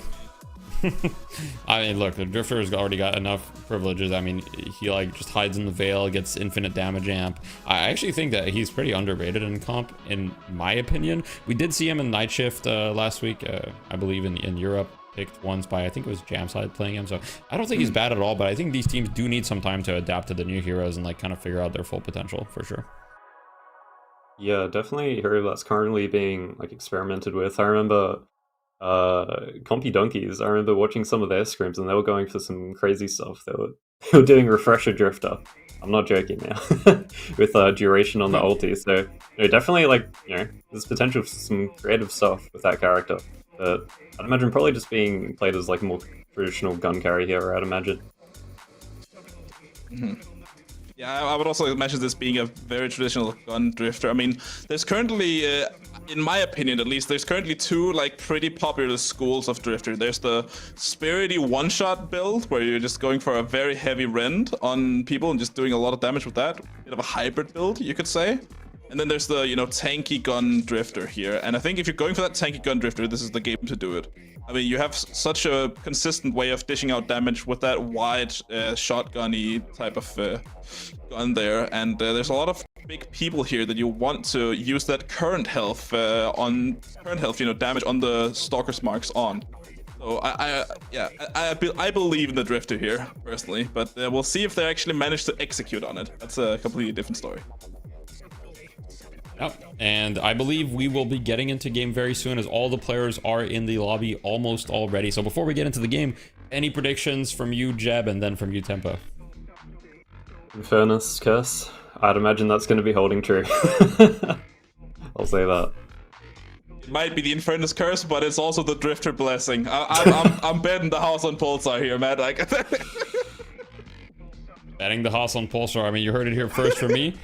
I mean, look, the Drifter has already got enough privileges. I mean, he like just hides in the veil, gets infinite damage amp. I actually think that he's pretty underrated in comp, in my opinion. We did see him in Night Shift last week, I believe in Europe, picked once by, I think it was Jamside playing him. So I don't think he's bad at all, but I think these teams do need some time to adapt to the new heroes and like kind of figure out their full potential for sure. Yeah, definitely a hero that's currently being like experimented with. I remember Compy Donkeys. I remember watching some of their scrims and they were going for some crazy stuff. They were doing Refresher Drifter. I'm not joking now. With duration on the ulti. So definitely like, there's potential for some creative stuff with that character. But I'd imagine probably just being played as like a more traditional gun carry hero, I'd imagine. Yeah, I would also imagine this being a very traditional gun drifter. I mean, there's currently, in my opinion at least, there's currently two like pretty popular schools of drifter. There's the spirity one-shot build, where you're just going for a very heavy rend on people and just doing a lot of damage with that. Bit of a hybrid build, you could say. And then there's the, tanky gun drifter here. And I think if you're going for that tanky gun drifter, this is the game to do it. I mean, you have such a consistent way of dishing out damage with that wide shotgun-y type of gun there. And there's a lot of big people here that you want to use that current health damage on the Stalker's marks on. So I believe in the drifter here personally, but we'll see if they actually manage to execute on it. That's a completely different story. Yep. And I believe we will be getting into game very soon, as all the players are in the lobby almost already. So before we get into the game, any predictions from you, Jeb, and then from you, Tempo? In fairness, Curse, I'd imagine that's going to be holding true. I'll say that. It might be the Infernus curse, but it's also the Drifter blessing. I'm betting the house on Pulsar here, man. Like, betting the house on Pulsar. I mean, you heard it here first from me.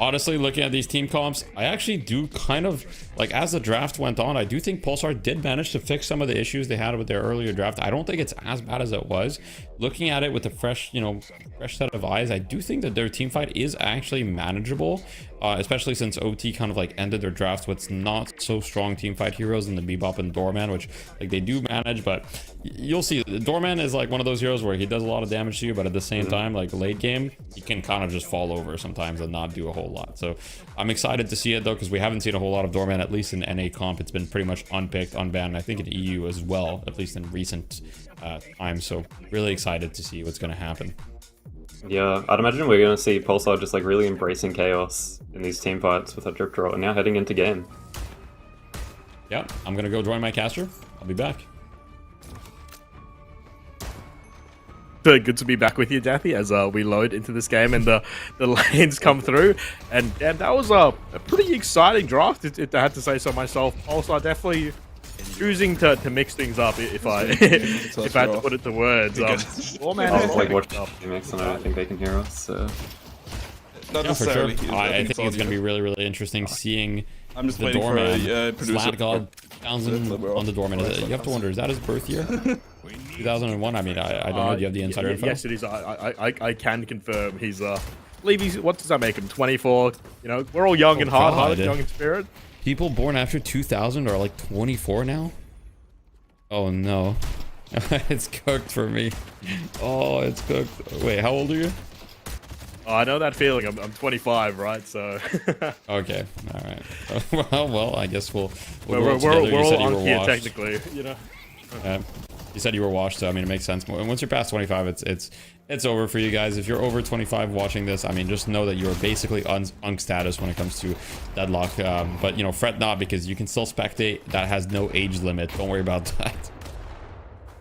Honestly, looking at these team comps, I actually do kind of, like, as the draft went on, I do think Pulsar did manage to fix some of the issues they had with their earlier draft. I don't think it's as bad as it was. Looking at it with a fresh set of eyes, I do think that their team fight is actually manageable, especially since OT kind of like ended their drafts with not so strong team fight heroes in the Bebop and Doorman, which like they do manage, but you'll see the Doorman is like one of those heroes where he does a lot of damage to you, but at the same time, like late game, he can kind of just fall over sometimes and not do a whole lot. So I'm excited to see it though, because we haven't seen a whole lot of Doorman, at least in NA comp. It's been pretty much unpicked, unbanned, I think in EU as well, at least in recent times. So really excited to see what's going to happen. Yeah, I'd imagine we're going to see Pulsar just like really embracing chaos in these team fights with a drip draw, and now heading into game. Yeah, I'm going to go join my caster. I'll be back. Good to be back with you, Daffy, as we load into this game and the lanes come through. And that was a pretty exciting draft, if I had to say so myself. Pulsar definitely choosing to mix things up, if I if I had to put it to words. I was like watching mix, and I don't think they can hear us. So. Not Yeah, for sure. necessarily. I think it's going to be really, really interesting seeing I'm just the waiting for Doorman. a producer. Slad God 1000 on the Doorman. You have to wonder, is that his birth year? 2001? I mean, I don't know. Do you have the insider info? Yes, it is. I can confirm. He's I believe he's, what does that make him? 24. You know, we're all young and hard-hearted, young in spirit. People born after 2000 are like 24 now? Oh no. It's cooked for me. Oh, it's cooked. Wait, how old are you? Oh, I know that feeling. I'm 25, right? So. Okay, all right. Well, I guess we're all on here technically, you know. You said you were washed, so I mean it makes sense. Once you're past 25, it's over for you guys. If you're over 25 watching this, I mean just know that you're basically unk status when it comes to deadlock. But you know, fret not, because you can still spectate. That has no age limit. Don't worry about that.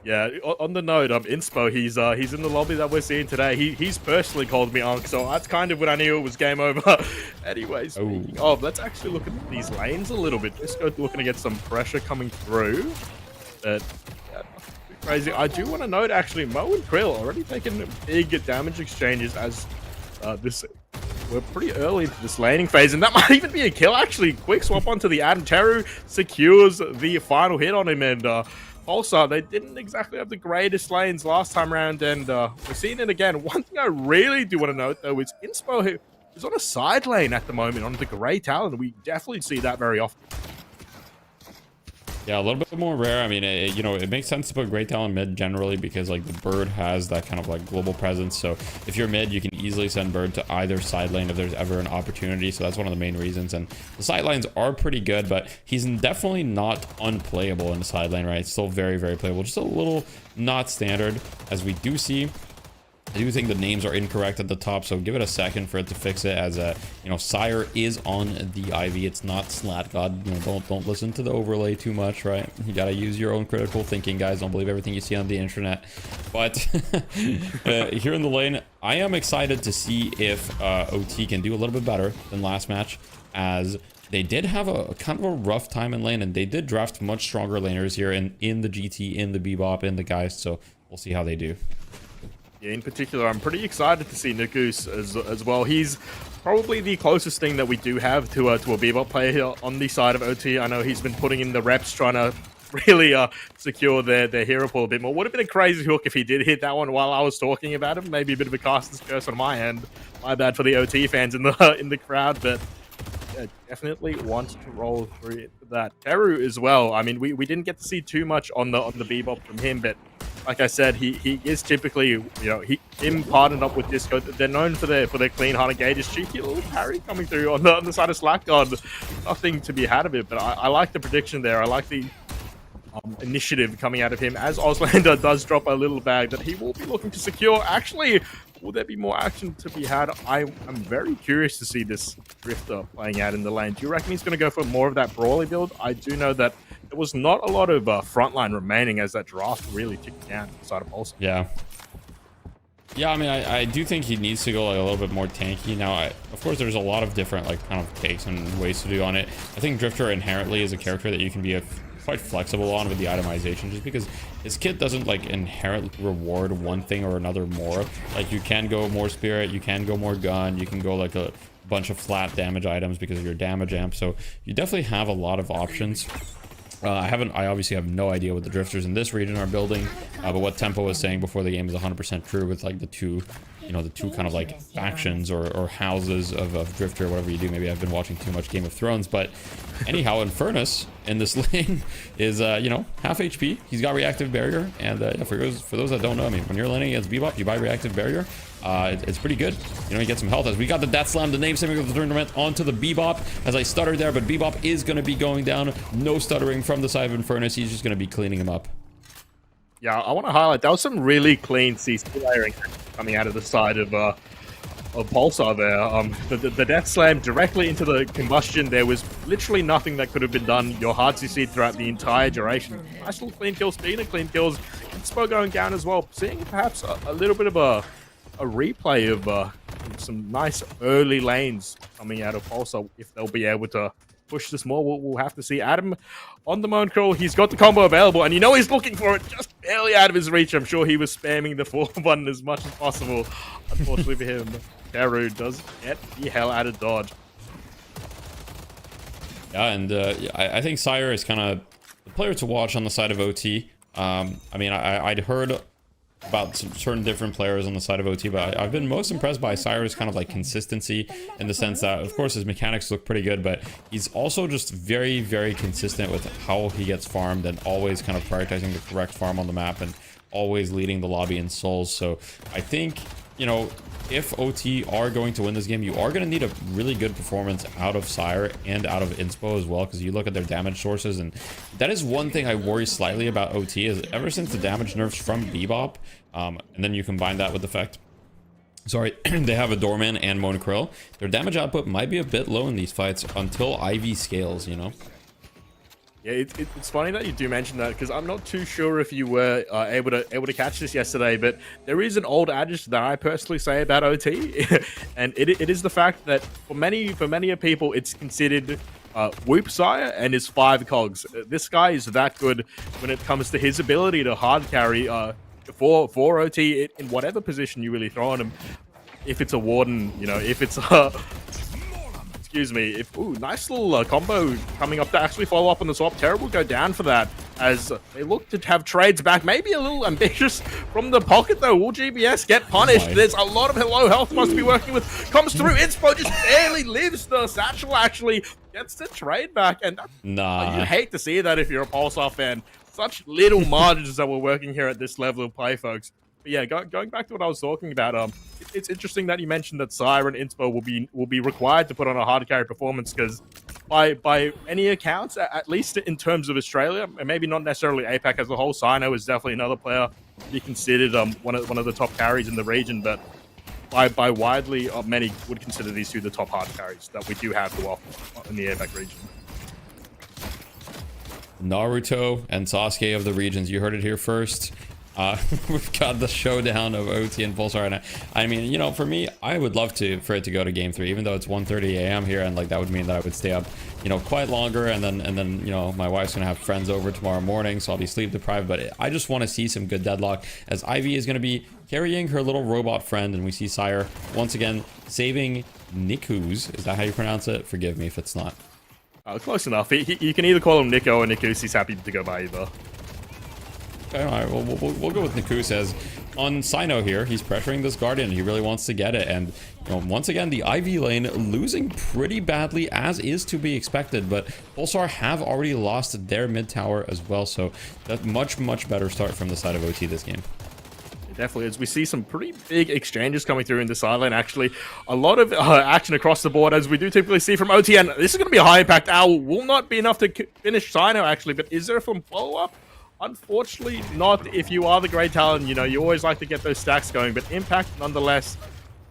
Yeah, on the note, Inspo, he's in the lobby that we're seeing today. He's personally called me Unk, so that's kind of when I knew it was game over. Anyways, let's actually look at these lanes a little bit. Just looking to get some pressure coming through. But yeah, crazy. I do want to note actually, Mo and Krill already taking big damage exchanges as we're pretty early into this laning phase, and that might even be a kill actually. Quick swap onto the Adam. Teru secures the final hit on him, and Pulsar, they didn't exactly have the greatest lanes last time around, and we're seeing it again. One thing I really do want to note, though, is Inspo, who is on a side lane at the moment on the Grey Talon. We definitely see that very often. Yeah, a little bit more rare. I mean, it makes sense to put Great Talon mid generally, because like the Bird has that kind of like global presence. So if you're mid, you can easily send Bird to either side lane if there's ever an opportunity. So that's one of the main reasons. And the side lanes are pretty good, but he's definitely not unplayable in the side lane, right? It's still very, very playable. Just a little not standard, as we do see. I do think the names are incorrect at the top, so give it a second for it to fix it. As Sire is on the IV. It's not Slat God. Don't listen to the overlay too much, right? You gotta use your own critical thinking, guys. Don't believe everything you see on the internet. But here in the lane, I am excited to see if OT can do a little bit better than last match, as they did have a kind of a rough time in lane, and they did draft much stronger laners here in the GT, in the Bebop, in the Geist. So we'll see how they do. Yeah, in particular, I'm pretty excited to see Nukus as well. He's probably the closest thing that we do have to a Bebop player here on the side of OT. I know he's been putting in the reps, trying to really secure their hero pool a bit more. Would have been a crazy hook if he did hit that one while I was talking about him. Maybe a bit of a caster's curse on my end. My bad for the OT fans in the crowd, but definitely wants to roll through that. Teru as well. I mean, we didn't get to see too much on the Bebop from him, but like I said, he is typically, you know, him partnered up with Disco. They're known for their clean hearted gauges. Cheeky little parry coming through on the side of Slack God. Nothing to be had of it, but I like the prediction there. I like the initiative coming out of him as Auslander does drop a little bag that he will be looking to secure. Actually, will there be more action to be had? I'm very curious to see this Drifter playing out in the lane. Do you reckon he's going to go for more of that brawly build? I do know that there was not a lot of frontline remaining as that draft really ticked down inside of Pulsar. Yeah. Yeah, I mean, I do think he needs to go like a little bit more tanky. Now, of course, there's a lot of different like kind of takes and ways to do on it. I think Drifter inherently is a character that you can be quite flexible on with the itemization, just because his kit doesn't like inherently reward one thing or another more. Like, you can go more spirit, you can go more gun, you can go like a bunch of flat damage items because of your damage amp. So you definitely have a lot of options. I obviously have no idea what the drifters in this region are building, but what Tempo was saying before the game is 100% true with like the two kind of like factions or houses of drifter, whatever you do. Maybe I've been watching too much Game of Thrones, but anyhow, Infernus in this lane is half HP. He's got reactive barrier, and for those that don't know, I mean, when you're laning against Bebop, you buy reactive barrier. It's pretty good. You get some health. As we got the Death Slam, the name saving of the tournament, onto the Bebop. As I stuttered there, but Bebop is going to be going down. No stuttering from the side of Infernus. He's just going to be cleaning him up. Yeah, I want to highlight that was some really clean CC layering coming out of the side of Pulsar there. The Death Slam directly into the combustion. There was literally nothing that could have been done. Your hard CC throughout the entire duration. Nice little clean kill speed and clean kills. Inspo going down as well. Seeing perhaps a little bit of a replay of some nice early lanes coming out of Pulsar. If they'll be able to push this more, we'll have to see. Adam on the Moan Crawl, he's got the combo available, and he's looking for it, just barely out of his reach. I'm sure he was spamming the 4 button as much as possible. Unfortunately for him, Teru does get the hell out of dodge. Yeah, and I think Sire is kind of the player to watch on the side of OT. I mean, I'd heard about some certain different players on the side of OT, but I've been most impressed by Sire's kind of like consistency, in the sense that, of course, his mechanics look pretty good, but he's also just very, very consistent with how he gets farmed, and always kind of prioritizing the correct farm on the map, and always leading the lobby in souls. So I think, if OT are going to win this game, you are going to need a really good performance out of Sire and out of Inspo as well, because you look at their damage sources, and that is one thing I worry slightly about OT, is ever since the damage nerfs from Bebop, and then you combine that with the fact, they have a Doorman and Moan Krill, their damage output might be a bit low in these fights until Ivy scales, Yeah, it's funny that you do mention that, because I'm not too sure if you were able to catch this yesterday, but there is an old adage that I personally say about OT, and it is the fact that for many people it's considered Whoop Sire and his 5 cogs. This guy is that good when it comes to his ability to hard carry for OT in whatever position you really throw on him. If it's a Warden, if it's excuse me, nice little combo coming up to actually follow up on the swap. Terrible go down for that, as they look to have trades back. Maybe a little ambitious from the pocket, though. Will GBS get punished? There's a lot of low health must be working with. Comes through, Inspo just barely lives. The Satchel actually gets the trade back, and you hate to see that if you're a Pulsar fan. Such little margins that we're working here at this level of play, folks. But yeah, going back to what I was talking about, it's interesting that you mentioned that Sire and Inspo will be required to put on a hard carry performance, because by any accounts, at least in terms of Australia, and maybe not necessarily APAC as a whole, Sino is definitely another player to be considered one of the top carries in the region, but by widely, many would consider these two the top hard carries that we do have to offer in the APAC region. Naruto and Sasuke of the regions. You heard it here first. We've got the showdown of OT and Pulsar, and I mean, for me, I would love for it to go to game 3, even though it's 1:30 a.m. here, and like that would mean that I would stay up, quite longer, and then my wife's gonna have friends over tomorrow morning, so I'll be sleep deprived. But I just want to see some good deadlock, as Ivy is gonna be carrying her little robot friend, and we see Sire once again saving Niku's. Is that how you pronounce it? Forgive me if it's not. Close enough. You can either call him Nico or Nikus. He's happy to go by either. Okay, all right, we'll go with Nikus, as on Sino here. He's pressuring this Guardian. He really wants to get it. And you know, once again, the Ivy lane losing pretty badly, as is to be expected. But Pulsar have already lost their mid tower as well. So that's much better start from the side of OT this game. Definitely, as we see some pretty big exchanges coming through in the side lane. Actually, a lot of action across the board, as we do typically see from OT. And this is going to be a high impact owl. Will not be enough to finish Sino, actually. But is there some follow-up? Unfortunately, not. If you are the great talent, you know, you always like to get those stacks going. But impact, nonetheless.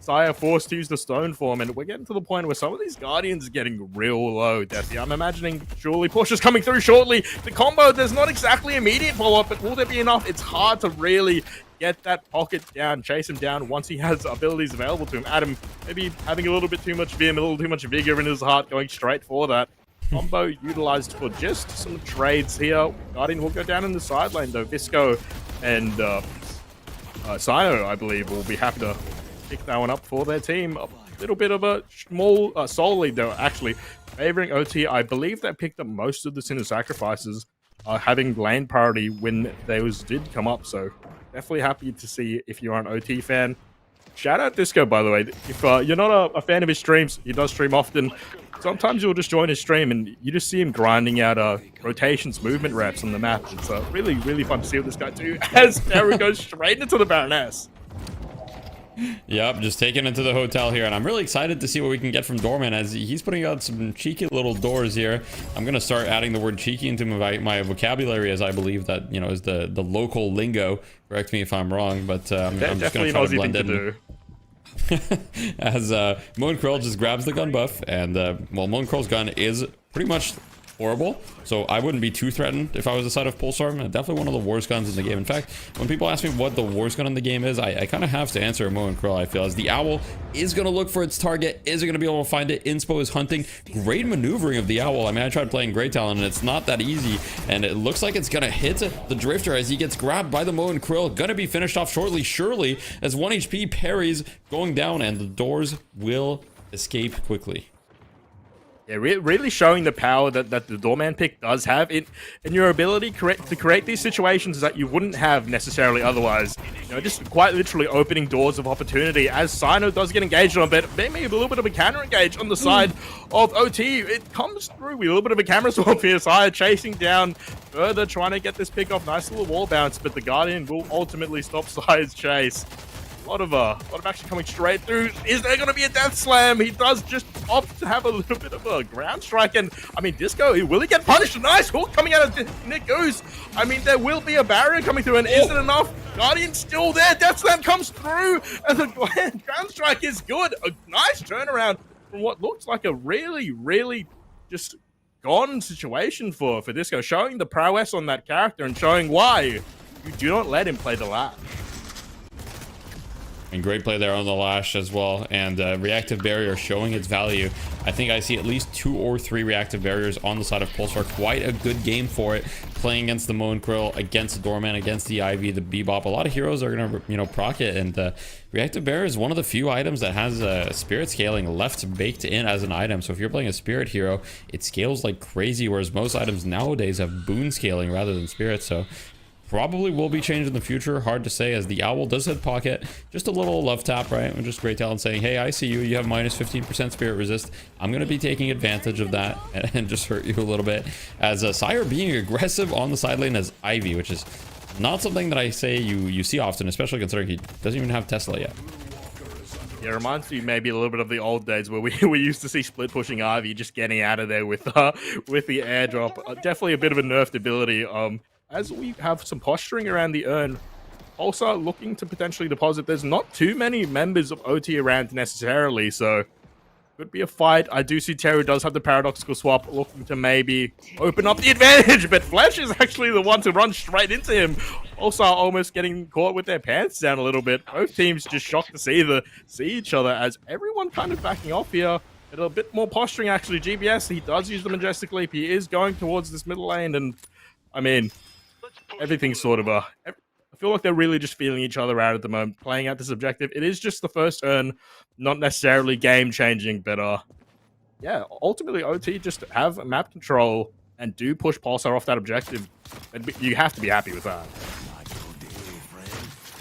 Sire forced to use the stone form, and we're getting to the point where some of these Guardians are getting real low, Deathy. I'm imagining surely push is coming through shortly. The combo, there's not exactly immediate follow-up, but will there be enough? It's hard to really get that pocket down, chase him down once he has abilities available to him. Adam maybe having a little bit too much vim, a little too much vigor in his heart, going straight for that. Combo utilized for just some trades here. Guardian will go down in the side lane, though. Visco and Sino, I believe, will be happy to pick that one up for their team. A little bit of a small soul lead, though, actually. Favoring OT, I believe they picked up most of the Sinner sacrifices, having lane priority when those did come up. So definitely happy to see if you're an OT fan. Shout out Disco, by the way. If you're not a fan of his streams, he does stream often. Sometimes you'll just join his stream and you just see him grinding out rotations, movement reps on the map. It's really fun to see what this guy do as Terra goes straight into the Baroness. Yep, just taking it to the hotel here, and I'm really excited to see what we can get from Dorman, as he's putting out some cheeky little doors here. I'm gonna start adding the word cheeky into my vocabulary, as I believe that, you know, is the local lingo. Correct me if I'm wrong, but I'm just gonna try to blend in. As Moon Krill just grabs the gun buff, and well, Moon Krill's gun is pretty much horrible, so I wouldn't be too threatened if I was the side of Pulsar. Definitely one of the worst guns in the game. In fact, when people ask me what the worst gun in the game is, I kind of have to answer Mo and Krill, I feel, as the Owl is going to look for its target. Is it going to be able to find it? Inspo is hunting. Great maneuvering of the Owl. I mean, I tried playing Great Talon, and it's not that easy, and it looks like it's going to hit the Drifter as he gets grabbed by the Mo and Krill. Going to be finished off shortly, surely, as 1 HP parries going down, and the doors will escape quickly. Yeah, really showing the power that the Doorman pick does have in your ability to create these situations that you wouldn't have necessarily otherwise. You know, just quite literally opening doors of opportunity, as Sino does get engaged on, but maybe a little bit of a counter engage on the side of OT. It comes through with a little bit of a camera swap here. Sire chasing down further, trying to get this pick off. Nice little wall bounce, but the Guardian will ultimately stop Sire's chase. A lot of action coming straight through. Is there going to be a death slam? He does just opt to have a little bit of a ground strike. And, I mean, Disco, will he get punished? Nice hook coming out of Nick Goose. I mean, there will be a barrier coming through. And is it enough? Guardian's still there. Death slam comes through. And the ground strike is good. A nice turnaround from what looks like a really just gone situation for Disco. Showing the prowess on that character and showing why you do not let him play the lap. And great play there on the Lash as well, and reactive barrier showing its value. I think I see at least 2 or 3 reactive barriers on the side of Pulsar. Quite a good game for it, playing against the Moan Krill, against the Doorman, against the Ivy, the Bebop. A lot of heroes are gonna, you know, proc it, and reactive barrier is one of the few items that has spirit scaling left baked in as an item. So if you're playing a spirit hero, it scales like crazy, whereas most items nowadays have boon scaling rather than spirit. So probably will be changed in the future. Hard to say, as the Owl does hit pocket. Just a little love tap, right? And just Great Talent saying, hey, I see you. You have minus 15% spirit resist. I'm going to be taking advantage of that and just hurt you a little bit. As Sire being aggressive on the side lane as Ivy, which is not something that I say you see often, especially considering he doesn't even have Tesla yet. Yeah, it reminds me maybe a little bit of the old days where we used to see split pushing Ivy just getting out of there with the airdrop. Definitely a bit of a nerfed ability. As we have some posturing around the urn, Pulsar looking to potentially deposit. There's not too many members of OT around necessarily, so could be a fight. I do see Terry does have the paradoxical swap, looking to maybe open up the advantage, but Flash is actually the one to run straight into him. Pulsar almost getting caught with their pants down a little bit. Both teams just shocked to see each other, as everyone kind of backing off here. A bit more posturing, actually. GBS, he does use the Majestic Leap. He is going towards this middle lane, and I mean, everything's sort of I feel like they're really just feeling each other out at the moment, playing out this objective. It is just the first turn, not necessarily game changing, but yeah, ultimately OT just have map control and do push Pulsar off that objective. And you have to be happy with that.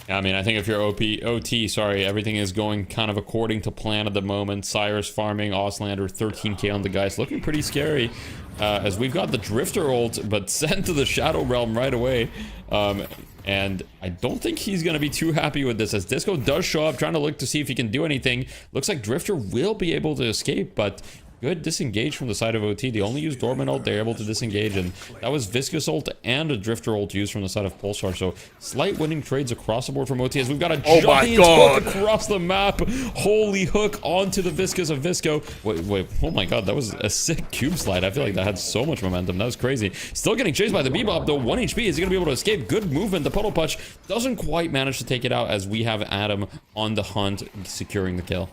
I mean, I think if you're OT, sorry, everything is going kind of according to plan at the moment. Sire's farming, Auslander 13k on the guys, looking pretty scary. As we've got the Drifter ult, but sent to the Shadow Realm right away. And I don't think he's going to be too happy with this, as Disco does show up, trying to look to see if he can do anything. Looks like Drifter will be able to escape, but good disengage from the side of OT. They only used Dorman ult, they're able to disengage, and that was Viscous ult and a Drifter ult used from the side of Pulsar. So slight winning trades across the board from OT, as we've got a giant hook across the map. Holy hook onto the Viscous of Visco. Wait, oh my god, that was a sick cube slide. I feel like that had so much momentum. That was crazy. Still getting chased by the Bebop though. 1 HP. Is he gonna be able to escape? Good movement. The Puddle Punch doesn't quite manage to take it out, as we have Adam on the hunt, securing the kill.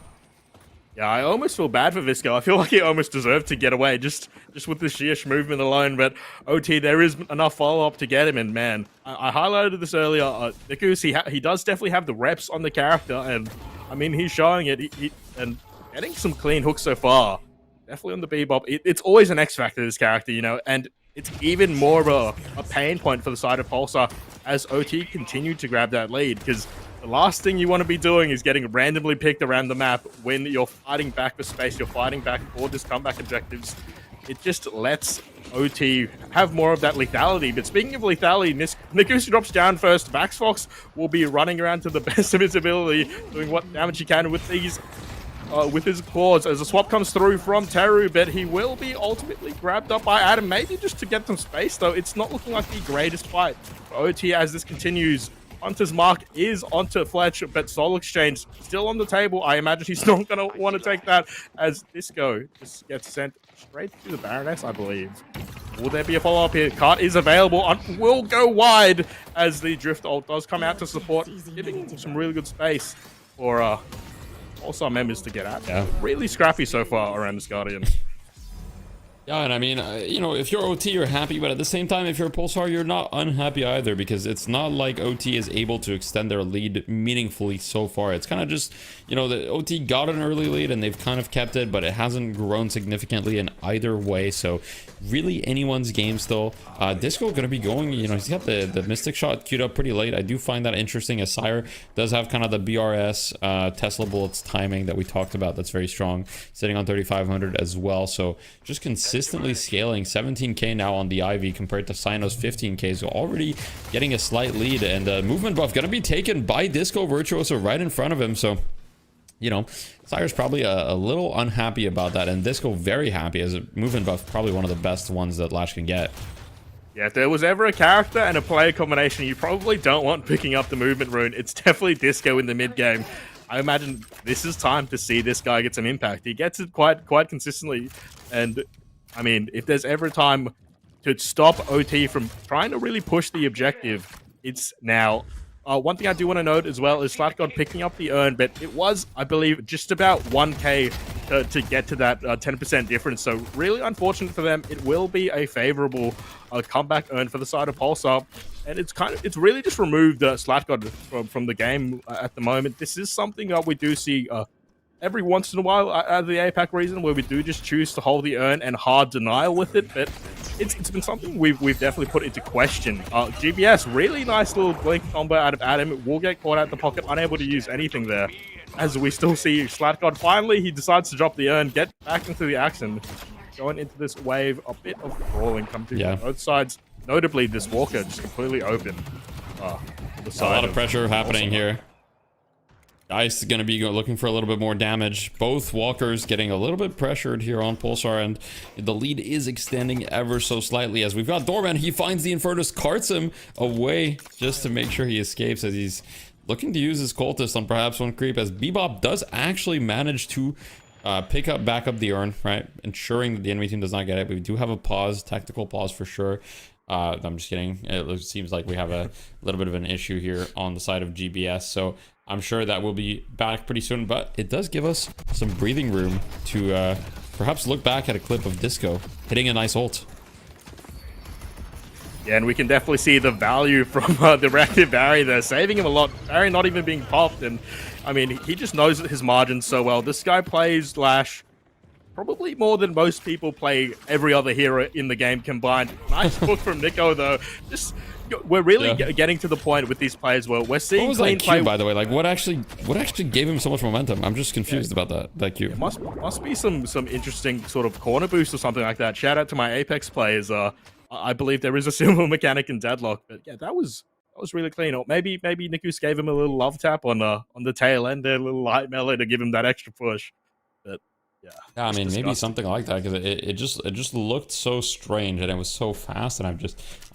Yeah, I almost feel bad for Visco. I feel like he almost deserved to get away just with the sheer movement alone. But OT, there is enough follow-up to get him. And man, I highlighted this earlier. Nikus, he does definitely have the reps on the character. And I mean, he's showing it. And getting some clean hooks so far. Definitely on the Bebop. It's always an X factor, this character, you know. And it's even more of a pain point for the side of Pulsar as OT continued to grab that lead. Because the last thing you want to be doing is getting randomly picked around the map when you're fighting back for space, you're fighting back for this comeback objectives. It just lets OT have more of that lethality. But speaking of lethality, Nikus drops down first. Vaxfox will be running around to the best of his ability, doing what damage he can with these, with his claws as a swap comes through from Teru, but he will be ultimately grabbed up by Adam, maybe just to get some space, though. It's not looking like the greatest fight for OT as this continues. Hunter's Mark is onto Fletch, but Soul Exchange still on the table. I imagine he's not going to want to take that, as Disco just gets sent straight to the Baroness, I believe. Will there be a follow-up here? Cart is available and will go wide as the Drift ult does come out to support, giving some really good space for Pulsar members to get at. Yeah. Really scrappy so far around this Guardian. Yeah, and I mean, you know, if you're OT, you're happy, but at the same time, if you're Pulsar, you're not unhappy either, because it's not like OT is able to extend their lead meaningfully so far. It's kind of just, you know, the OT got an early lead and they've kind of kept it, but it hasn't grown significantly in either way. So really anyone's game still. Disco going to be going, you know, he's got the Mystic Shot queued up pretty late. I do find that interesting, as Sire does have kind of the BRS Tesla Bullets timing that we talked about. That's very strong, sitting on 3,500 as well. So just consistently scaling. 17k now on the Ivy compared to Sino's 15k, so already getting a slight lead. And movement buff gonna be taken by Disco Virtuoso right in front of him, so you know, Sire's probably a little unhappy about that, and Disco very happy, as a movement buff probably one of the best ones that Lash can get. Yeah, if there was ever a character and a player combination you probably don't want picking up the movement rune, it's definitely Disco in the mid game. I imagine this is time to see this guy get some impact. He gets it quite consistently, and I mean, if there's ever a time to stop OT from trying to really push the objective, it's now. One thing I do want to note as well is SlatGod picking up the earn, but it was, I believe, just about 1k to get to that 10% difference. So really unfortunate for them. It will be a favorable comeback earn for the side of Pulsar, and it's really just removed SlatGod from the game at the moment. This is something that we do see every once in a while out of the APAC region, where we do just choose to hold the earn and hard denial with it, but it's been something we've definitely put into question. GBS, really nice little blink combo out of Adam. It will get caught out the pocket, unable to use anything there. As we still see SlatGod, finally he decides to drop the earn, get back into the action, going into this wave. A bit of brawling come through both sides. Notably, this Walker just completely open. A lot of pressure happening here. Ice is going to be looking for a little bit more damage. Both Walkers getting a little bit pressured here on Pulsar, and the lead is extending ever so slightly, as we've got Dorman. He finds the Infernus, carts him away just to make sure he escapes, as he's looking to use his cultist on perhaps one creep, as Bebop does actually manage to back up the urn, right? Ensuring that the enemy team does not get it. We do have a pause, tactical pause for sure. I'm just kidding. It seems like we have a little bit of an issue here on the side of GBS, so I'm sure that will be back pretty soon, but it does give us some breathing room to perhaps look back at a clip of Disco hitting a nice ult. Yeah, and we can definitely see the value from the reactive Barry there, saving him a lot. Barry not even being popped, and I mean, he just knows his margins so well. This guy plays Lash probably more than most people play every other hero in the game combined. Nice hook from Nico, though. Just we're really getting to the point with these players where we're seeing What was clean that play. Q, by the way? Like, what actually gave him so much momentum? I'm just confused about that Q. It must be some interesting sort of corner boost or something like that. Shout out to my Apex players. I believe there is a similar mechanic in Deadlock, but yeah, that was really clean. Or maybe Nikus gave him a little love tap on the tail end there, a little light melee to give him that extra push. But yeah, I mean, disgusting. maybe something like that, because it just looked so strange and it was so fast, and I'm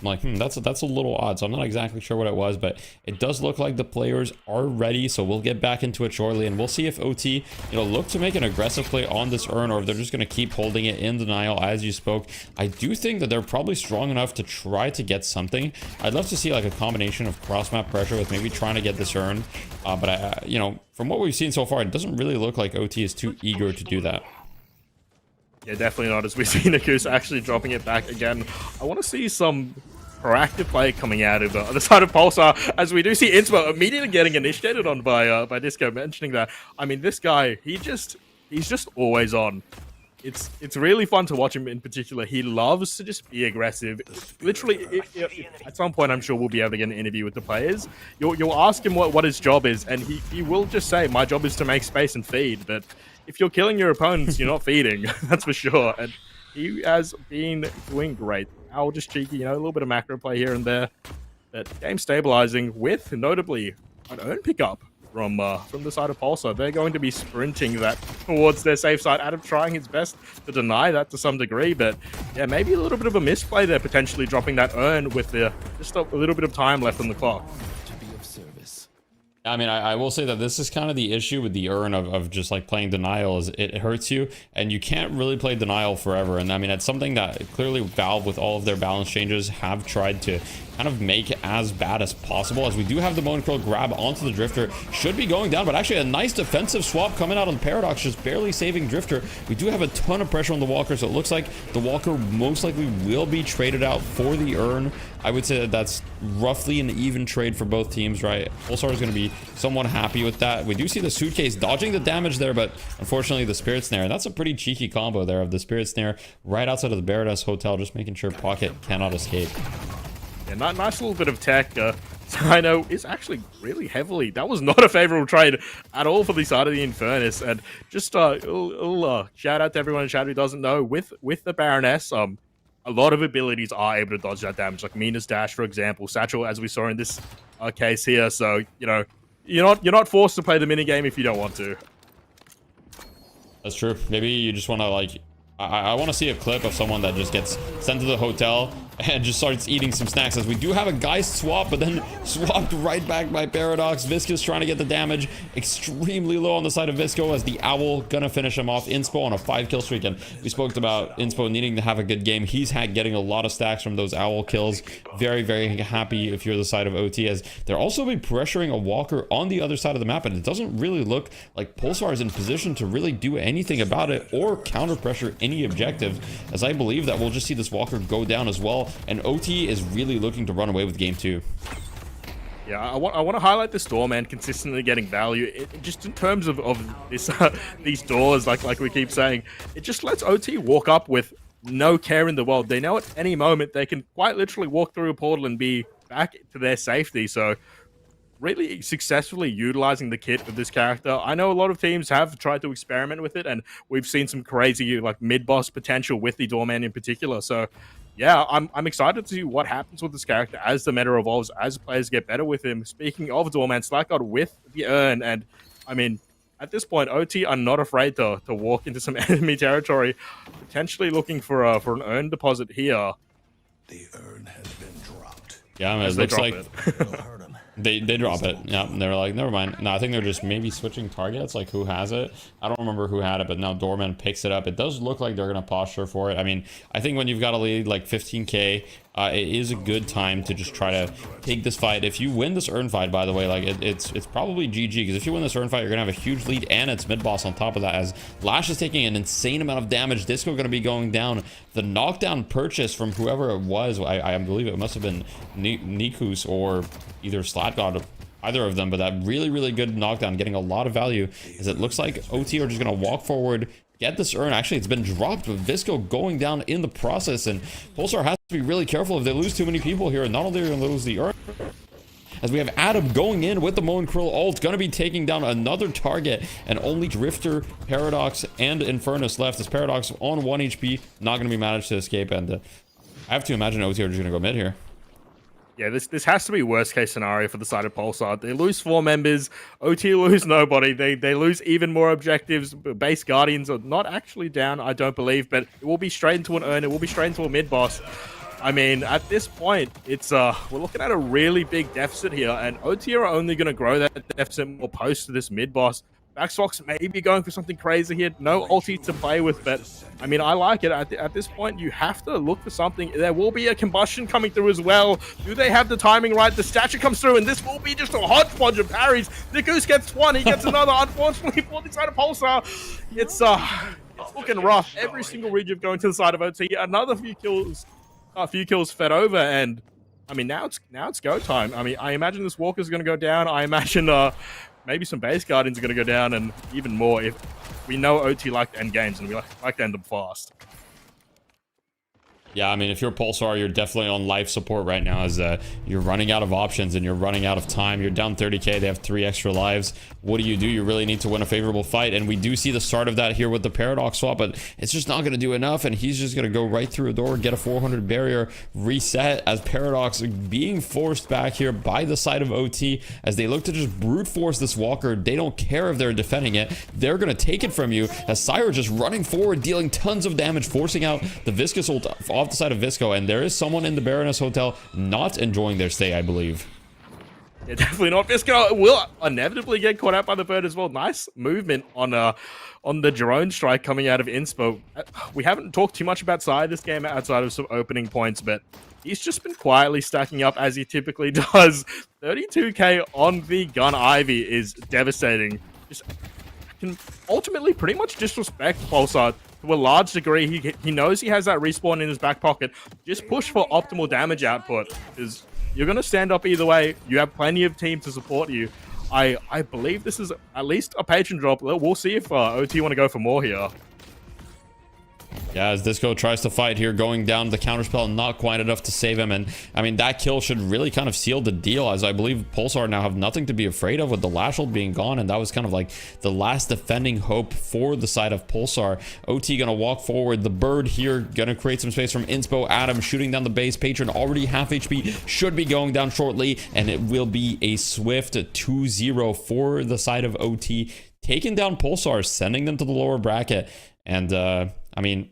like, that's a little odd. So I'm not exactly sure what it was, but it does look like the players are ready. So we'll get back into it shortly, and we'll see if OT look to make an aggressive play on this urn, or if they're just going to keep holding it in denial as you spoke. I do think that they're probably strong enough to try to get something. I'd love to see like a combination of cross map pressure with maybe trying to get this urn, but I from what we've seen so far, it doesn't really look like OT is too eager to do that. Yeah, definitely not, as we see Nikus actually dropping it back again. I want to see some proactive play coming out of the side of Pulsar, as we do see Inspo immediately getting initiated on by Disco, mentioning that. I mean, this guy, he's just always on. It's really fun to watch him in particular. He loves to just be aggressive. Literally, at some point, I'm sure we'll be able to get an interview with the players. You'll ask him what his job is, and he will just say, my job is to make space and feed. But if you're killing your opponents, you're not feeding. That's for sure. And he has been doing great. Owl just cheeky, a little bit of macro play here and there. But game stabilizing with, notably, an earn pickup from the side of Pulsar. They're going to be sprinting that towards their safe side. Adam trying his best to deny that to some degree, but yeah, maybe a little bit of a misplay there, potentially dropping that urn with just a little bit of time left on the clock. I mean, I will say that this is kind of the issue with the urn of just like playing denial, is it hurts you, and you can't really play denial forever. And I mean, it's something that clearly Valve, with all of their balance changes, have tried to kind of make as bad as possible. As we do have the Bone Crow grab onto the Drifter, should be going down, but actually a nice defensive swap coming out on Paradox, just barely saving Drifter. We do have a ton of pressure on the Walker, so it looks like the Walker most likely will be traded out for the urn. I would say that that's roughly an even trade for both teams, right? Pulsar is going to be somewhat happy with that. We do see the Suitcase dodging the damage there, but unfortunately the Spirit Snare, and that's a pretty cheeky combo there of the Spirit Snare right outside of the Paradise Hotel, just making sure Pocket cannot escape. Yeah, nice little bit of tech. Dino is actually really heavily. That was not a favorable trade at all for the side of the Infernus. And just a little shout out to everyone in chat who doesn't know, with the Baroness, a lot of abilities are able to dodge that damage, like Mina's Dash, for example, Satchel, as we saw in this case here. So, you're not forced to play the minigame if you don't want to. That's true. Maybe you just want to, like, I want to see a clip of someone that just gets sent to the hotel and just starts eating some snacks, as we do have a Geist swap, but then swapped right back by Paradox. Visco's trying to get the damage extremely low on the side of Visco, as the Owl gonna finish him off. Inspo on a 5-kill streak, and we spoke about Inspo needing to have a good game. He's getting a lot of stacks from those Owl kills. Very, very happy if you're the side of OT, as they're also be pressuring a Walker on the other side of the map, and it doesn't really look like Pulsar is in position to really do anything about it or counter pressure any objective, as I believe that we'll just see this Walker go down as well, and OT is really looking to run away with game 2. Yeah, I want to highlight this Doorman consistently getting value. Just in terms of this these doors, like we keep saying, it just lets OT walk up with no care in the world. They know at any moment they can quite literally walk through a portal and be back to their safety. So really successfully utilizing the kit of this character. I know a lot of teams have tried to experiment with it, and we've seen some crazy like mid-boss potential with the Doorman in particular. So yeah, I'm excited to see what happens with this character as the meta evolves, as players get better with him. Speaking of Doorman, Slackguard with the urn, and I mean, at this point, OT are not afraid to walk into some enemy territory, potentially looking for an urn deposit here. The urn has been dropped. Yeah, I mean, it looks like they drop it. Yeah, they're like, never mind. No, I think they're just maybe switching targets, like who has it. I don't remember who had it, but now Doorman picks it up. It does look like they're going to posture for it. I mean, I think when you've got a lead like 15k, it is a good time to just try to take this fight. If you win this urn fight, by the way, like it's probably GG, because if you win this urn fight, you're gonna have a huge lead, and it's mid boss on top of that, as Lash is taking an insane amount of damage. Disco gonna be going down. The knockdown purchase from whoever it was, I believe it must have been Nikus or either Slatgod, either of them, but that really good knockdown, getting a lot of value, as it looks like OT are just gonna walk forward, get this urn. Actually, it's been dropped with Visco going down in the process, and Pulsar has to be really careful if they lose too many people here. Not only are they going to lose the urn, as we have Adam going in with the Moan Krill ult, going to be taking down another target, and only Drifter, Paradox, and Infernus left. This Paradox on 1 HP, not going to be managed to escape, and I have to imagine OT are just going to go mid here. Yeah, this has to be worst case scenario for the side of Pulsar. They lose 4 members, OT lose nobody, they lose even more objectives. Base Guardians are not actually down, I don't believe, but it will be straight into an urn, it will be straight into a mid boss. I mean, at this point, it's we're looking at a really big deficit here, and OT are only going to grow that deficit more post to this mid boss. Baxbox may be going for something crazy here. No ulti to play with, but I mean, I like it. At this point, you have to look for something. There will be a combustion coming through as well. Do they have the timing right? The stature comes through, and this will be just a hodgepodge of parries. The Goose gets one, he gets another. Unfortunately, for the side of Pulsar, it's looking rough. Every single regen going to the side of OT. Another few kills fed over, and I mean, now it's go time. I mean, I imagine this Walker's going to go down. I imagine maybe some base guardians are going to go down, and even more if we know OT like to end games, and we like to end them fast. Yeah, I mean, if you're Pulsar, you're definitely on life support right now, as you're running out of options and you're running out of time. You're down 30k, they have 3 extra lives. What do? You really need to win a favorable fight, and we do see the start of that here with the Paradox swap, but it's just not going to do enough, and he's just going to go right through a door, get a 400 barrier, reset, as Paradox being forced back here by the side of OT, as they look to just brute force this Walker. They don't care if they're defending it. They're going to take it from you, as Syra just running forward, dealing tons of damage, forcing out the Viscous ult off the side of Visco, and there is someone in the Baroness Hotel not enjoying their stay, I believe. Yeah, definitely not. Visco will inevitably get caught out by the bird as well. Nice movement on the drone strike coming out of Inspo. We haven't talked too much about Sai this game outside of some opening points, but he's just been quietly stacking up as he typically does. 32k on the Gun Ivy is devastating. Just can ultimately pretty much disrespect Pulsar to a large degree. He knows he has that respawn in his back pocket. Just push for optimal damage output, because you're going to stand up either way. You have plenty of team to support you. I believe this is at least a patron drop. We'll see if OT want to go for more here. Yeah, as Disco tries to fight here, going down the counterspell, not quite enough to save him. And I mean, that kill should really kind of seal the deal, as I believe Pulsar now have nothing to be afraid of with the Lash ult being gone, and that was kind of like the last defending hope for the side of Pulsar. OT gonna walk forward, the bird here gonna create some space from Inspo. Adam shooting down the base, Patron already half HP, should be going down shortly, and it will be a swift 2-0 for the side of OT, taking down Pulsar, sending them to the lower bracket. And I mean,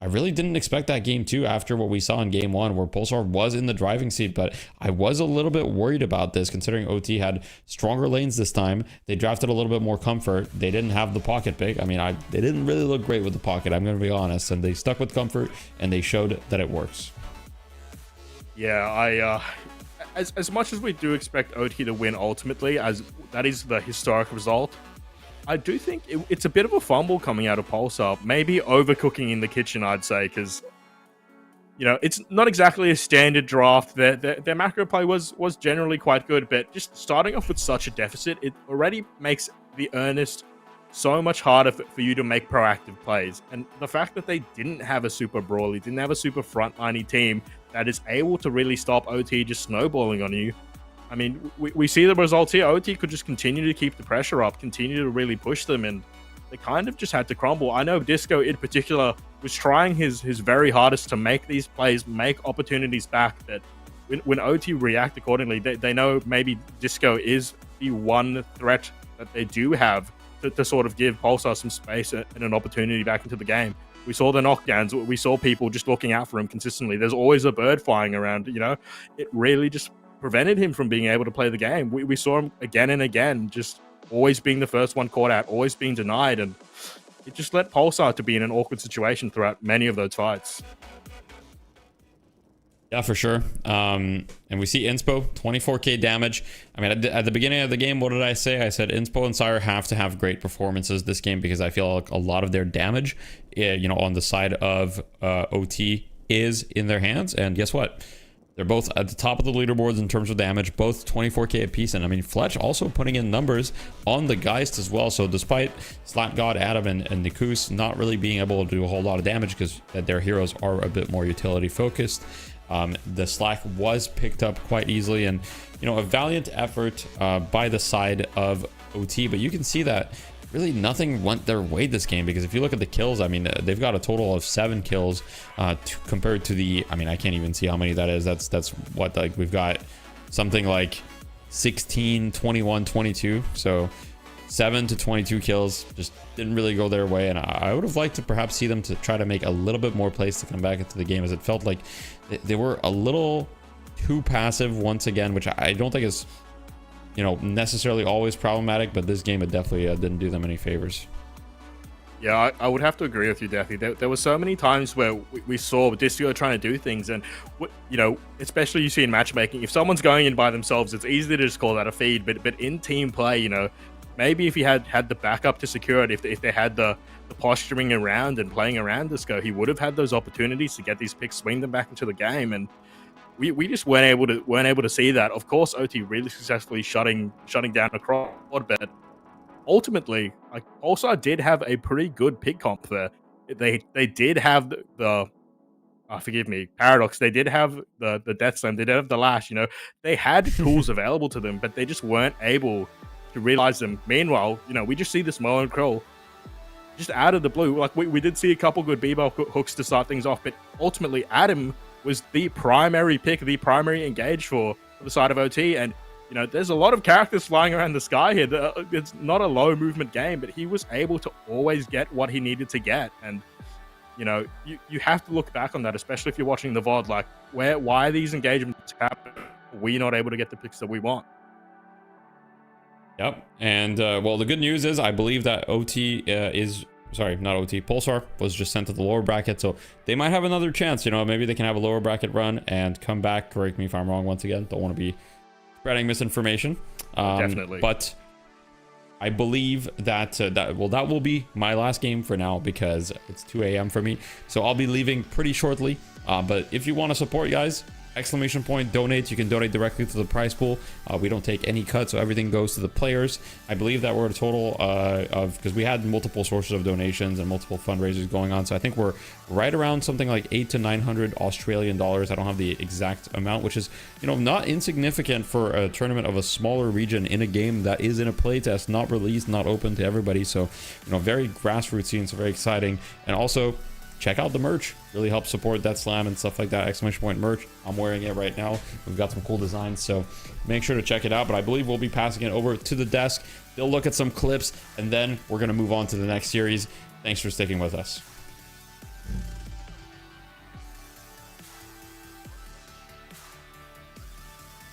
I really didn't expect that game too after what we saw in game 1, where Pulsar was in the driving seat, but I was a little bit worried about this, considering OT had stronger lanes this time. They drafted a little bit more comfort. They didn't have the pocket pick. I mean, they didn't really look great with the pocket, I'm going to be honest, and they stuck with comfort, and they showed that it works. Yeah, as much as we do expect OT to win ultimately, as that is the historic result, I do think it's a bit of a fumble coming out of Pulsar. Maybe overcooking in the kitchen, I'd say, because, you know, it's not exactly a standard draft. Their macro play was generally quite good, but just starting off with such a deficit, it already makes the earnest so much harder for you to make proactive plays. And the fact that they didn't have a super brawly, didn't have a super frontliney team that is able to really stop OT just snowballing on you, I mean, we see the results here. OT could just continue to keep the pressure up, continue to really push them, and they kind of just had to crumble. I know Disco in particular was trying his very hardest to make these plays, make opportunities back, that when OT react accordingly, they know maybe Disco is the one threat that they do have to sort of give Pulsar some space and an opportunity back into the game. We saw the knockdowns. We saw people just looking out for him consistently. There's always a bird flying around, you know? It really just prevented him from being able to play the game. We saw him again and again, just always being the first one caught out, always being denied, and it just led Pulsar to be in an awkward situation throughout many of those fights. Yeah, for sure. And we see Inspo, 24k damage. I mean, at the beginning of the game, what did I say? I said Inspo and Syra have to have great performances this game, because I feel like a lot of their damage, you know, on the side of OT is in their hands. And guess what? They're both at the top of the leaderboards in terms of damage, both 24k apiece. And I mean, Fletch also putting in numbers on the Geist as well. So despite Slap God, Adam, and Nikus not really being able to do a whole lot of damage because their heroes are a bit more utility focused, the Slack was picked up quite easily. And, you know, a valiant effort by the side of OT. But you can see that really nothing went their way this game, because if you look at the kills, I mean, they've got a total of 7 kills compared to the, I mean, I can't even see how many that is. That's what, like, we've got something like 16, 21, 22. So 7 to 22 kills just didn't really go their way. And I would have liked to perhaps see them to try to make a little bit more plays to come back into the game, as it felt like they were a little too passive once again, which I don't think is, you know, necessarily always problematic, but this game it definitely didn't do them any favors. Yeah, I would have to agree with you, Deathy. There were so many times where we saw Disco trying to do things, and, you know, especially you see in matchmaking, if someone's going in by themselves, it's easy to just call that a feed, but in team play, you know, maybe if he had the backup to secure it, if they had the posturing around and playing around Disco, he would have had those opportunities to get these picks, swing them back into the game, and we just weren't able to see that. Of course, OT really successfully shutting down a crowd, but ultimately, like, Pulsar did have a pretty good pick comp there. They did have the forgive me, Paradox. They did have the Death Slam. They did have the Lash. You know, they had tools available to them, but they just weren't able to realize them. Meanwhile, you know, we just see this Moe and Kroll just out of the blue. Like, we did see a couple good B-ball hooks to start things off, but ultimately, Adam was the primary pick, the primary engage for the side of OT. And, you know, there's a lot of characters flying around the sky here. It's not a low movement game, but he was able to always get what he needed to get. And, you know, you have to look back on that, especially if you're watching the VOD. Like, why are these engagements happening? We're not able to get the picks that we want. Yep. And, well, the good news is I believe that OT sorry, not OT, Pulsar was just sent to the lower bracket, so they might have another chance. You know, maybe they can have a lower bracket run and come back. Correct me if I'm wrong once again. Don't want to be spreading misinformation. Definitely. But I believe that, that will be my last game for now, because it's 2 a.m. for me. So I'll be leaving pretty shortly. But if you want to support, guys, !donate. You can donate directly to the prize pool. We don't take any cut, so everything goes to the players. I believe that we're at a total of, because we had multiple sources of donations and multiple fundraisers going on, so I think we're right around something like 800 to 900 Australian dollars. I don't have the exact amount, which is, you know, not insignificant for a tournament of a smaller region in a game that is in a playtest, not released, not open to everybody. So, you know, very grassroots scene, so very exciting. And also, check out the merch. Really helps support Death Slam and stuff like that. ! merch. I'm wearing it right now. We've got some cool designs, so make sure to check it out. But I believe we'll be passing it over to the desk. They'll look at some clips, and then we're going to move on to the next series. Thanks for sticking with us.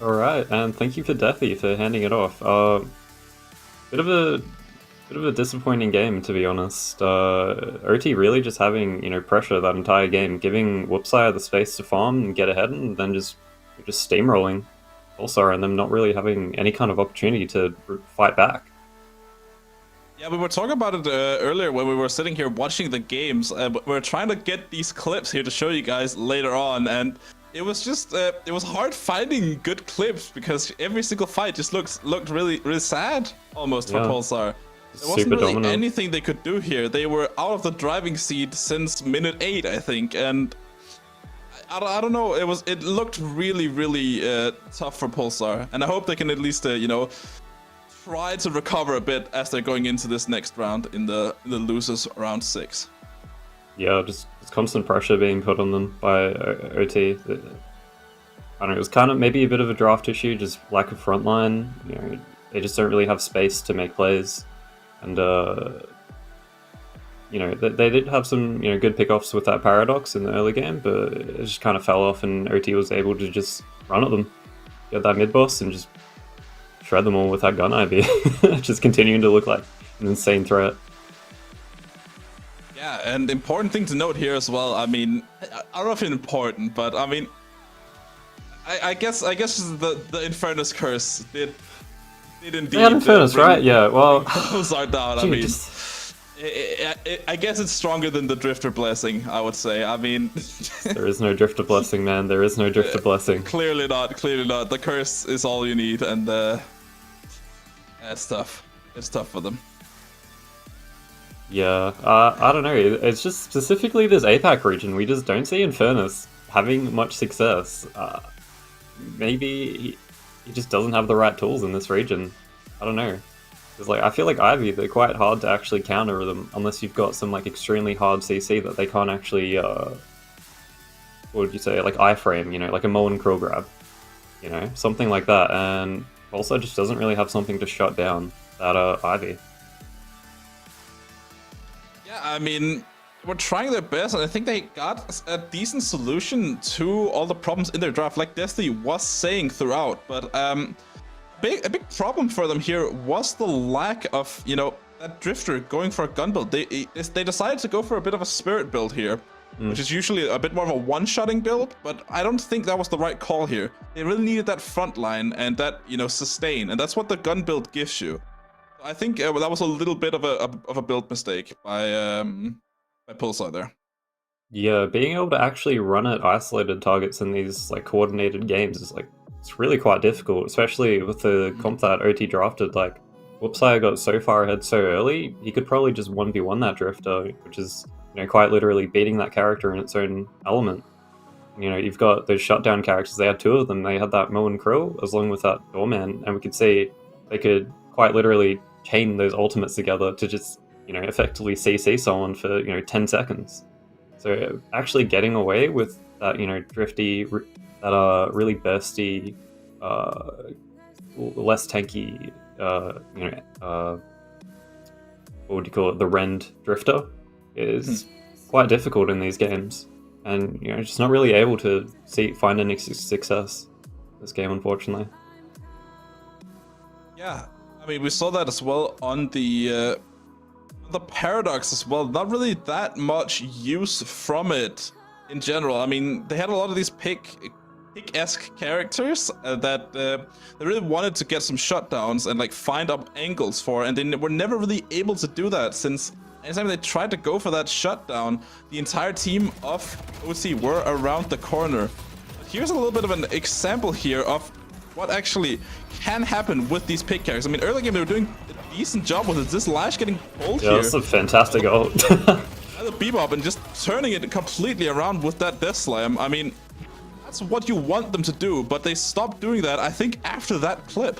All right, and thank you for Deathy for handing it off. Bit of a disappointing game, to be honest. OT really just having, you know, pressure that entire game, giving Whoopsire the space to farm and get ahead, and then just steamrolling Pulsar and them not really having any kind of opportunity to fight back. Yeah, we were talking about it earlier when we were sitting here watching the games. We're trying to get these clips here to show you guys later on, and it was just it was hard finding good clips because every single fight just looked really sad almost for Pulsar. There wasn't really anything they could do here. They were out of the driving seat since minute 8, I think, and I don't know. It looked really tough for Pulsar, and I hope they can at least you know, try to recover a bit as they're going into this next round in the losers round 6. Yeah, just constant pressure being put on them by OT. I don't know. It was kind of maybe a bit of a draft issue, just lack of frontline. You know, they just don't really have space to make plays. And, you know, they did have some, you know, good pickoffs with that Paradox in the early game, but it just kind of fell off, and OT was able to just run at them, get that mid-boss, and just shred them all with that gun IV. Just continuing to look like an insane threat. Yeah, and important thing to note here as well, I mean, I don't know if it's important, but I mean, I guess the Infernus curse did indeed. They had Infernus, right? Yeah, well... Pulsar down, I mean... I guess it's stronger than the Drifter Blessing, I would say. I mean... There is no Drifter Blessing, man. There is no Drifter Blessing. Clearly not, clearly not. The curse is all you need, and it's tough. It's tough for them. Yeah, I don't know. It's just specifically this APAC region. We just don't see Infernus having much success. Maybe he just doesn't have the right tools in this region. I don't know. Because like I feel like Ivy, they're quite hard to actually counter them unless you've got some like extremely hard CC that they can't actually. What would you say? Like iframe, you know, like a Mullen Krill grab, you know, something like that. And Pulsar just doesn't really have something to shut down that Ivy. Yeah, I mean, we're trying their best, and I think they got a decent solution to all the problems in their draft, like Destiny was saying throughout. But a big problem for them here was the lack of, you know, that Drifter going for a gun build. They decided to go for a bit of a spirit build here, which is usually a bit more of a one-shotting build, but I don't think that was the right call here. They really needed that front line and that, you know, sustain, and that's what the gun build gives you. I think that was a little bit of a build mistake by Pulsar there. Yeah, being able to actually run at isolated targets in these like coordinated games is like it's really quite difficult, especially with the comp that OT drafted. Like Whoopsire got so far ahead so early, he could probably just 1v1 that Drifter, which is, you know, quite literally beating that character in its own element. You know, you've got those shutdown characters. They had two of them. They had that Mullen Krill as long with that Doorman, and we could see they could quite literally chain those ultimates together to just, you know, effectively CC someone for, you know, 10 seconds. So actually getting away with that, you know, drifty, that really bursty, less tanky, you know, what would you call it, the Rend Drifter is quite difficult in these games. And, you know, just not really able to find any success this game, unfortunately. Yeah. I mean, we saw that as well on the Paradox as well. Not really that much use from it in general. I mean, they had a lot of these pick-esque characters that they really wanted to get some shutdowns and like find up angles for, and they were never really able to do that, since anytime they tried to go for that shutdown, the entire team of OC were around the corner. But here's a little bit of an example here of what actually can happen with these pick characters. I mean, early game they were doing a decent job with it. This Lash getting pulled here. Yeah, that's a fantastic ult. The Bebop and just turning it completely around with that Death Slam. I mean, that's what you want them to do, but they stopped doing that, I think, after that clip.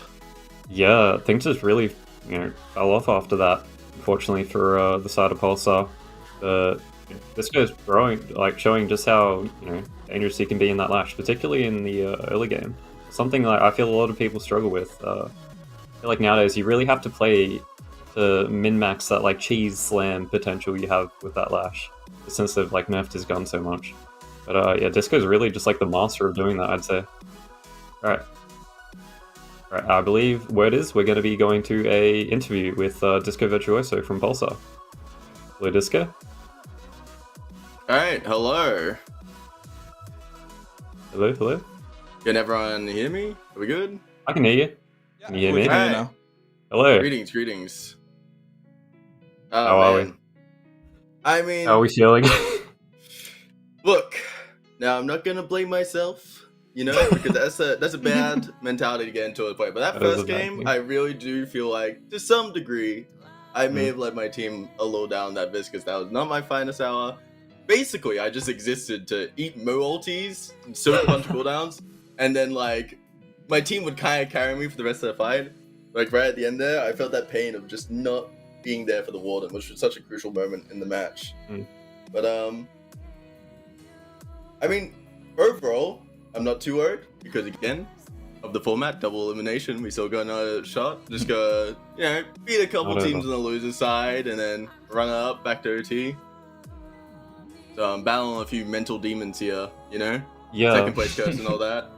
Yeah, things just really, you know, fell off after that, unfortunately, for the side of Pulsar. This guy's growing, like, showing just how, you know, dangerous he can be in that Lash, particularly in the early game. Something like I feel a lot of people struggle with. I feel like nowadays you really have to play to min-max that like cheese slam potential you have with that Lash, since they've like nerfed his gun so much. But yeah, Disco's really just like the master of doing that, I'd say. Alright. Alright, I believe word is we're going to be going to a interview with Disco Virtuoso from Pulsar. Hello, Disco. Alright, hello. Hello, hello. Can everyone hear me? Are we good? I can hear you. Yeah, Can you hear we me? can hear you now. Hello. Greetings. How are we? I mean, How are we feeling? look, now I'm not gonna blame myself, you know, because that's a bad mentality to get into a play. But that That is a first bad game, thing. I really do feel like, to some degree, I may have let my team a little down that bit, because that was not my finest hour. Basically, I just existed to eat Mo ultis, soak a bunch of cooldowns, and then like my team would kind of carry me for the rest of the fight. Like right at the end there, I felt that pain of just not being there for the Warden, which was such a crucial moment in the match. But I mean, overall, I'm not too worried, because again, of the format, double elimination, we still got another shot. Just go, you know, beat a couple teams on the loser side, and then run up back to OT. So I'm battling a few mental demons here, you know? Yeah. Second place curse and all that.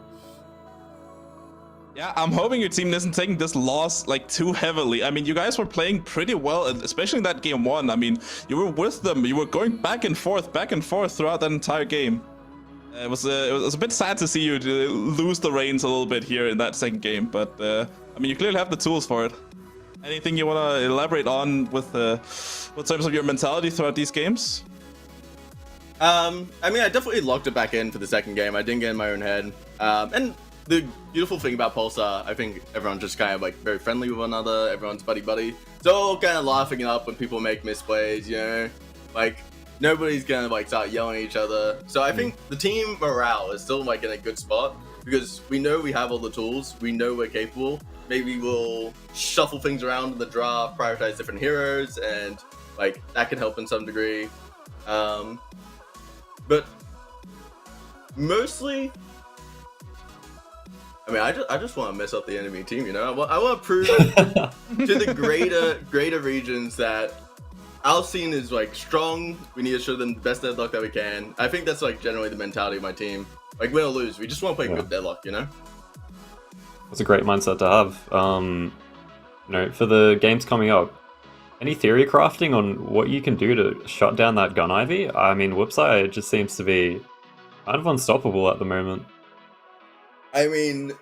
Yeah, I'm hoping your team isn't taking this loss like too heavily. I mean, you guys were playing pretty well, especially in that game one. I mean, you were with them. You were going back and forth throughout that entire game. It was a bit sad to see you lose the reins a little bit here in that second game, but I mean, you clearly have the tools for it. Anything you want to elaborate on with what terms of your mentality throughout these games? I mean, I definitely locked it back in for the second game. I didn't get in my own head. And the beautiful thing about Pulsar, I think everyone's just kind of like very friendly with one another. Everyone's buddy. So all kind of laughing it up when people make misplays, you know? Like, nobody's gonna like start yelling at each other. So I think the team morale is still like in a good spot because we know we have all the tools. We know we're capable. Maybe we'll shuffle things around in the draft, prioritize different heroes, and like that can help in some degree. But mostly, I mean, I just want to mess up the enemy team, you know? I want to prove to the greater regions that our scene is like strong. We need to show them the best deadlock that we can. I think that's like generally the mentality of my team. Like win or lose, we just want to play good deadlock, you know? That's a great mindset to have. You know, for the games coming up, any theory crafting on what you can do to shut down that gun ivy? I mean, Whoopside just seems to be kind of unstoppable at the moment. I mean,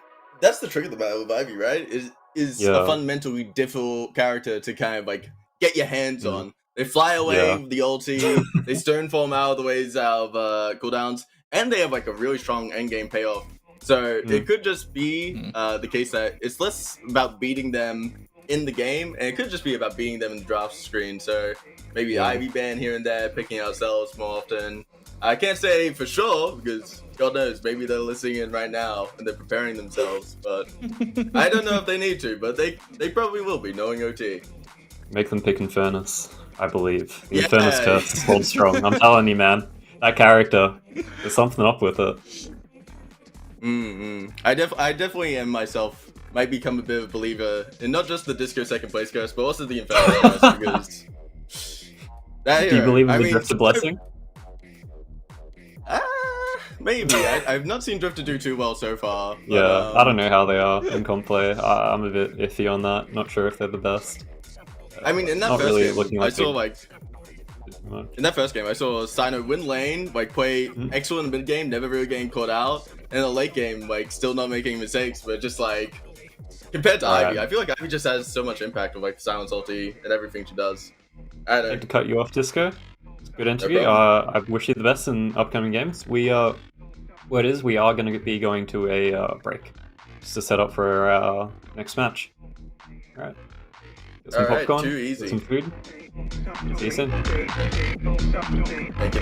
that's the trick of the battle with Ivy, right? Is a fundamentally difficult character to kind of like get your hands on. They fly away with the ulti, they stone form out of the ways out of cooldowns, and they have like a really strong endgame payoff. So it could just be the case that it's less about beating them in the game, and it could just be about beating them in the draft screen. So maybe Ivy ban here and there, picking ourselves more often. I can't say for sure because God knows, maybe they're listening in right now and they're preparing themselves. But I don't know if they need to, but they probably will be, knowing OT. Make them pick Infernus, I believe. The Infernus curse holds strong. I'm telling you, man. That character, there's something up with it. I definitely am myself. Might become a bit of a believer in not just the Disco second place curse, but also the Infernus curse because that hero, Do you believe in the Drifter Blessing? Maybe. I've not seen Drifter do too well so far. But, Yeah, I don't know how they are in comp play. I'm a bit iffy on that. Not sure if they're the best. I mean, in that Not first really game, looking I like saw like in that first game, I saw Sino win lane, like play excellent in the mid game, never really getting caught out, and in the late game, like still not making mistakes, but just like compared to Ivy, I feel like Ivy just has so much impact with like the silence ulti and everything she does. I don't know. To cut you off, Disco. Good interview. No I wish you the best in upcoming games. We are going to be going to a break just to set up for our next match. All right. Get some popcorn. Too easy. Get some food. See you soon. Thank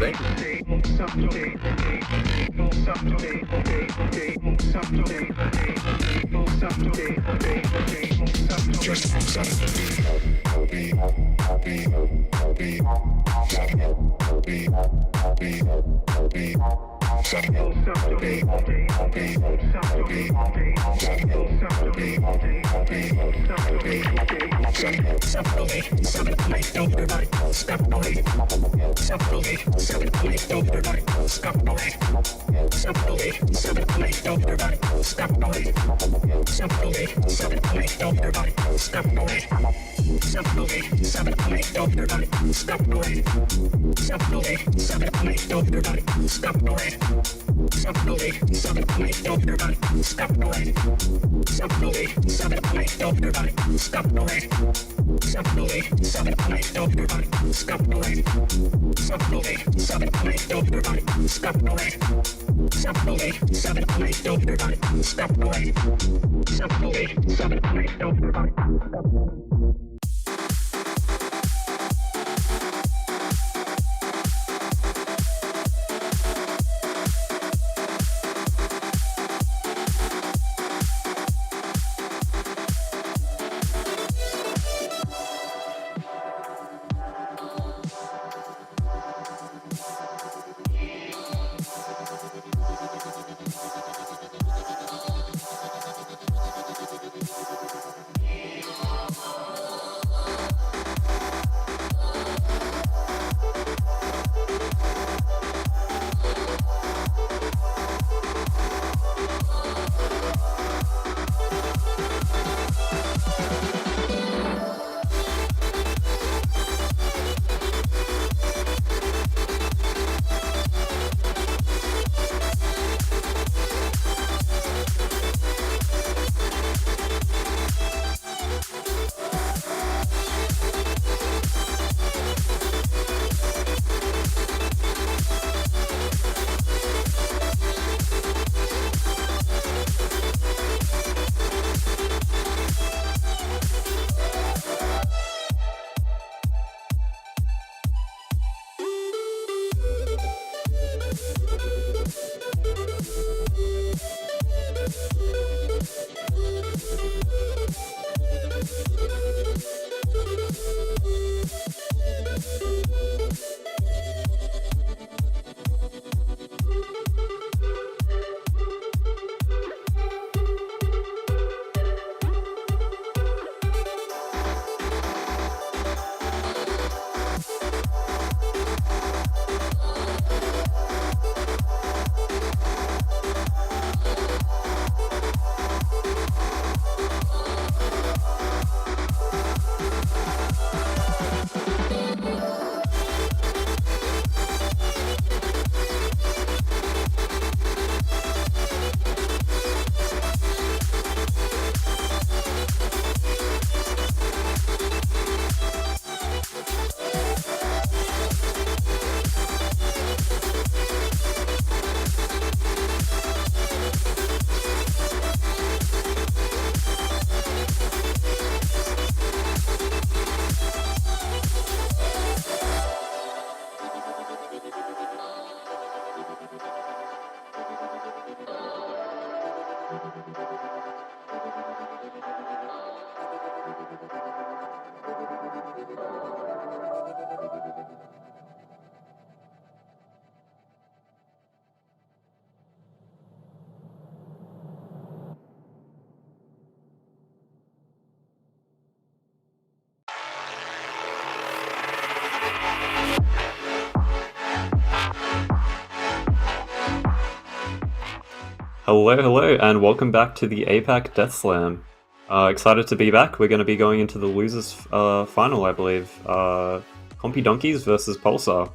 Hello, and welcome back to the APAC Death Slam. Excited to be back. We're going to be going into the losers final, I believe. Compy Donkeys versus Pulsar.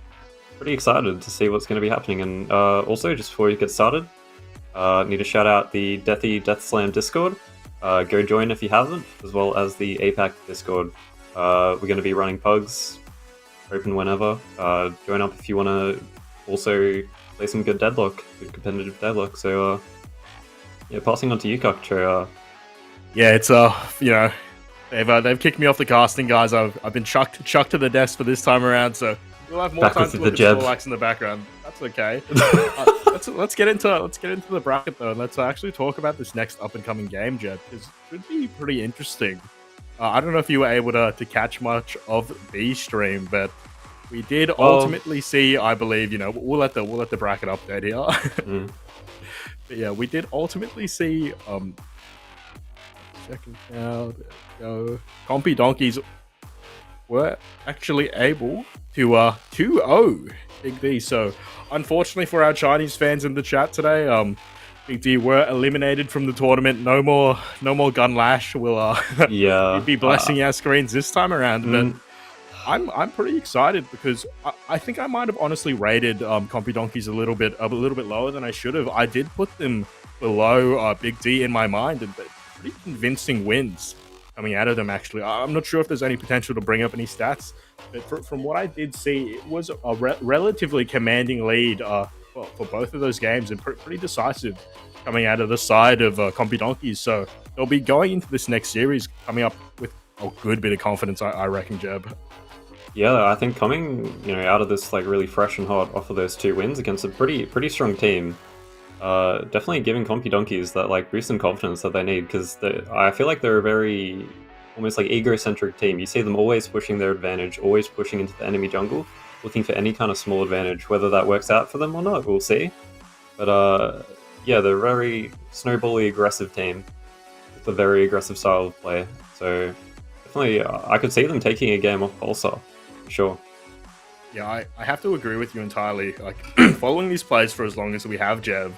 Pretty excited to see what's going to be happening. And also, just before we get started, need to shout out the Death Slam Discord. Go join if you haven't, as well as the APAC Discord. We're going to be running pugs, open whenever. Join up if you want to also play some good Deadlock, good competitive Deadlock. So, yeah, passing on to you, Cockcho. Yeah, it's they've kicked me off the casting, guys. I've been chucked to the desk for this time around, so we'll have more time to look at the Snorlax in the background. That's okay. Let's get into the bracket though, and let's actually talk about this next up and coming game, Jeb, because it should be pretty interesting. I don't know if you were able to catch much of the stream, but we did ultimately see, I believe, we'll let the bracket update here. But yeah, we did ultimately see second now, there we go. Compy Donkeys were actually able to 2-0 Big D. So unfortunately for our Chinese fans in the chat today, Big D were eliminated from the tournament. No more Gunlash will be blessing our screens this time around. But I'm pretty excited because I think I might have honestly rated Compy Donkeys a little bit lower than I should have. I did put them below Big D in my mind, and pretty convincing wins coming out of them. Actually, I'm not sure if there's any potential to bring up any stats, but from what I did see, it was a relatively commanding lead for both of those games, and pretty decisive coming out of the side of Compy Donkeys. So they'll be going into this next series coming up with a good bit of confidence, I reckon, Jeb. Yeah, I think coming out of this really fresh and hot off of those 2 wins against a pretty strong team, definitely giving Compy Donkeys that boost in confidence that they need, because I feel like they're a very almost egocentric team. You see them always pushing their advantage, always pushing into the enemy jungle, looking for any kind of small advantage. Whether that works out for them or not, we'll see. But yeah, they're a very snowbally aggressive team with a very aggressive style of play. So definitely, I could see them taking a game off Pulsar. Sure. Yeah, I have to agree with you entirely. Following these plays for as long as we have, Jeb.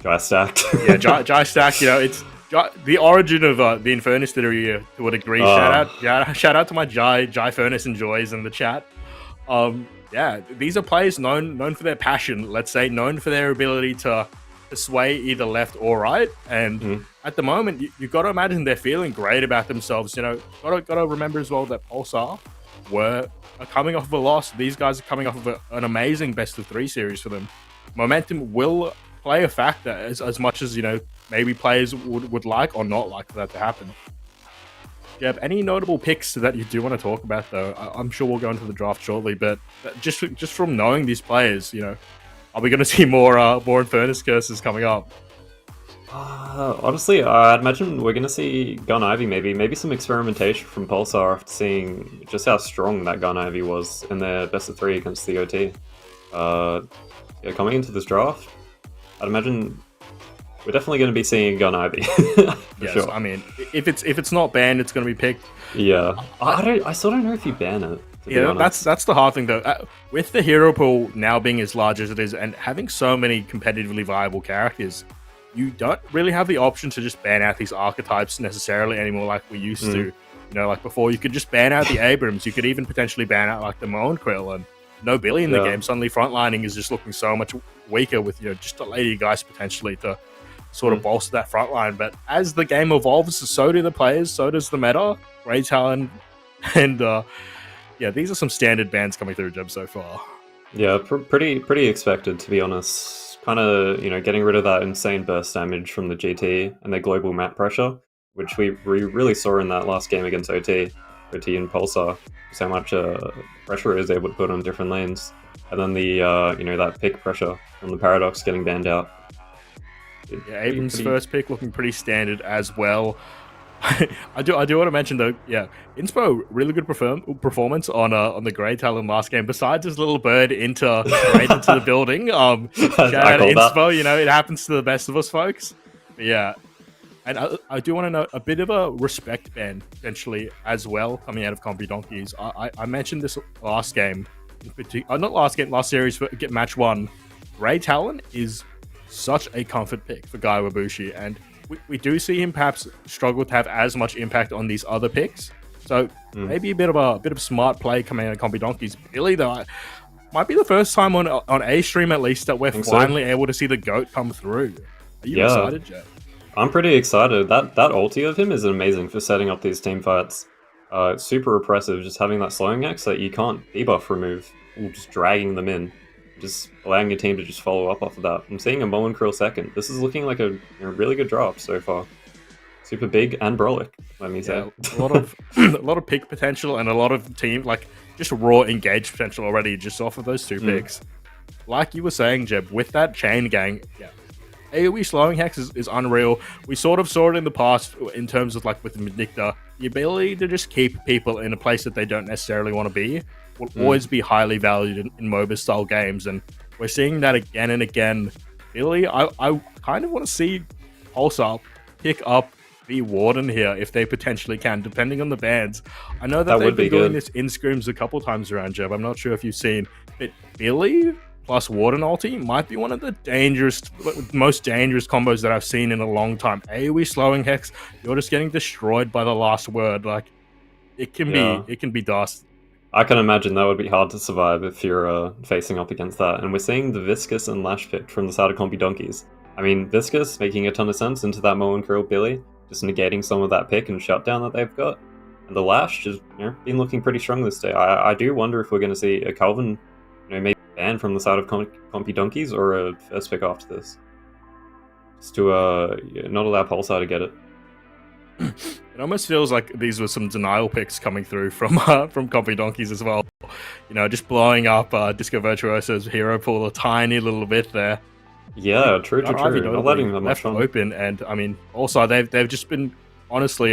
Jai stacked. Yeah, Jai stacked. It's the origin of the Infernus theory to a degree. Shout out to my Jai Furnace enjoys in the chat. Yeah, these are players known for their passion. Let's say known for their ability to sway either left or right. And at the moment, you've got to imagine they're feeling great about themselves. Got to remember as well that Pulsar are coming off of a loss. These guys are coming off of an amazing best of 3 series for them. Momentum will play a factor as much as maybe players would like or not like for that to happen. Jeb, any notable picks that you do want to talk about though? I'm sure we'll go into the draft shortly, but just from knowing these players, are we going to see more Infernus curses coming up? Honestly, I'd imagine we're gonna see Gun Ivy maybe some experimentation from Pulsar after seeing just how strong that Gun Ivy was in their best of 3 against the OT. Yeah, coming into this draft, I'd imagine we're definitely going to be seeing Gun Ivy. Yes, sure. I mean, if it's not banned, it's going to be picked. Yeah, I still don't know if you ban it. Yeah, that's the hard thing though. With the hero pool now being as large as it is, and having so many competitively viable characters, you don't really have the option to just ban out these archetypes necessarily anymore, like we used to. You know, like before, you could just ban out the Abrams. You could even potentially ban out like the Moan Krill, and no Billy in the game. Suddenly, frontlining is just looking so much weaker with just a Lady Geist potentially to sort of bolster that front line. But as the game evolves, so do the players, so does the meta. Grey Talon, and yeah, these are some standard bans coming through, Jeb, so far. Yeah, pretty expected, to be honest. Kind of, getting rid of that insane burst damage from the GT and their global map pressure, which we really saw in that last game against OT and Pulsar, just how much pressure it is able to put on different lanes. And then the, that pick pressure from the Paradox getting banned out. Yeah, Abrams' first pick looking pretty standard as well. I do want to mention though, yeah, Inspo really good performance on the Grey Talon last game. Besides his little bird right into the building, shout out to Inspo. It happens to the best of us, folks. But yeah, and I do want to know a bit of a respect ban potentially as well coming out of Compy Donkeys. I mentioned this last game, last series for match 1. Grey Talon is such a comfort pick for Guy Wabushi, and we do see him perhaps struggle to have as much impact on these other picks. So maybe a bit of smart play coming out of Compy Donkeys. Billy, though, might be the first time on a stream at least that we're finally able to see the GOAT come through. Are you excited, Jay? I'm pretty excited. That ulti of him is amazing for setting up these team fights. It's super oppressive, just having that slowing axe that you can't debuff remove, just dragging them in. Just allowing your team to just follow up off of that. I'm seeing a Moen Krill second. This is looking like a really good drop so far. Super big and brolic, let me say. A lot of pick potential and a lot of team, like just raw engage potential already just off of those 2 picks. Like you were saying, Jeb, with that chain gang, AoE slowing hex is unreal. We sort of saw it in the past in terms of like with Vindicta. The ability to just keep people in a place that they don't necessarily want to be will always be highly valued in MOBA style games, and we're seeing that again and again. Billy, I kind of want to see Pulsar pick up the Warden here if they potentially can, depending on the bans. I know that they've been doing this in scrims a couple times around, Jeb. I'm not sure if you've seen, but Billy plus Warden ulti might be one of the most dangerous combos that I've seen in a long time. AoE slowing hex, you're just getting destroyed by the last word. Like it can be dust. I can imagine that would be hard to survive if you're facing up against that. And we're seeing the Viscous and Lash pick from the side of Compy Donkeys. I mean, Viscous making a ton of sense into that Moen Krill Billy, just negating some of that pick and shutdown that they've got. And the Lash has been looking pretty strong this day. I do wonder if we're going to see a Calvin maybe banned from the side of Compy Donkeys or a first pick after this. Just to not allow Pulsar to get it. It almost feels like these were some denial picks coming through from Compy Donkeys as well. Just blowing up Disco Virtuoso's hero pool a tiny little bit there. Yeah, true. Not letting them left open, and I mean, also they've just been honestly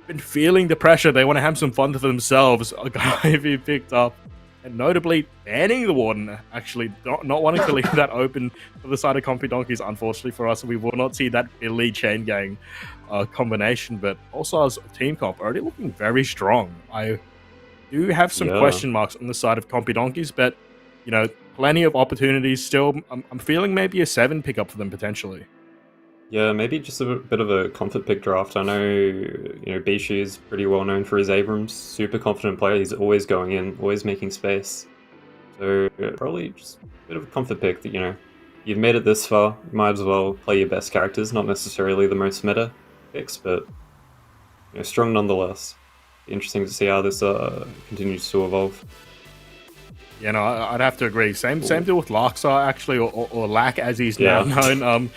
been feeling the pressure. They want to have some fun to themselves. A guy who picked up, and notably banning the Warden, actually not wanting to leave that open for the side of Compy Donkeys. Unfortunately for us, we will not see that Billy chain gang combination, but also as team comp already looking very strong. I do have some question marks on the side of Compy Donkeys, but plenty of opportunities still. I'm feeling maybe a 7 pickup for them potentially. Yeah, maybe just a bit of a comfort pick draft. I know, Bishu is pretty well known for his Abrams. Super confident player. He's always going in, always making space. So probably just a bit of a comfort pick that, you've made it this far. You might as well play your best characters. Not necessarily the most meta picks, but strong nonetheless. Interesting to see how this continues to evolve. Yeah, no, I'd have to agree. Same deal with Larksar, actually, or Lack as he's now known.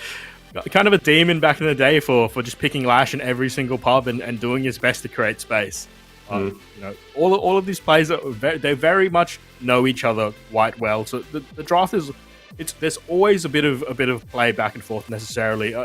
Kind of a demon back in the day for just picking Lash in every single pub and doing his best to create space. All of these players they very much know each other quite well. So the draft there's always a bit of play back and forth necessarily.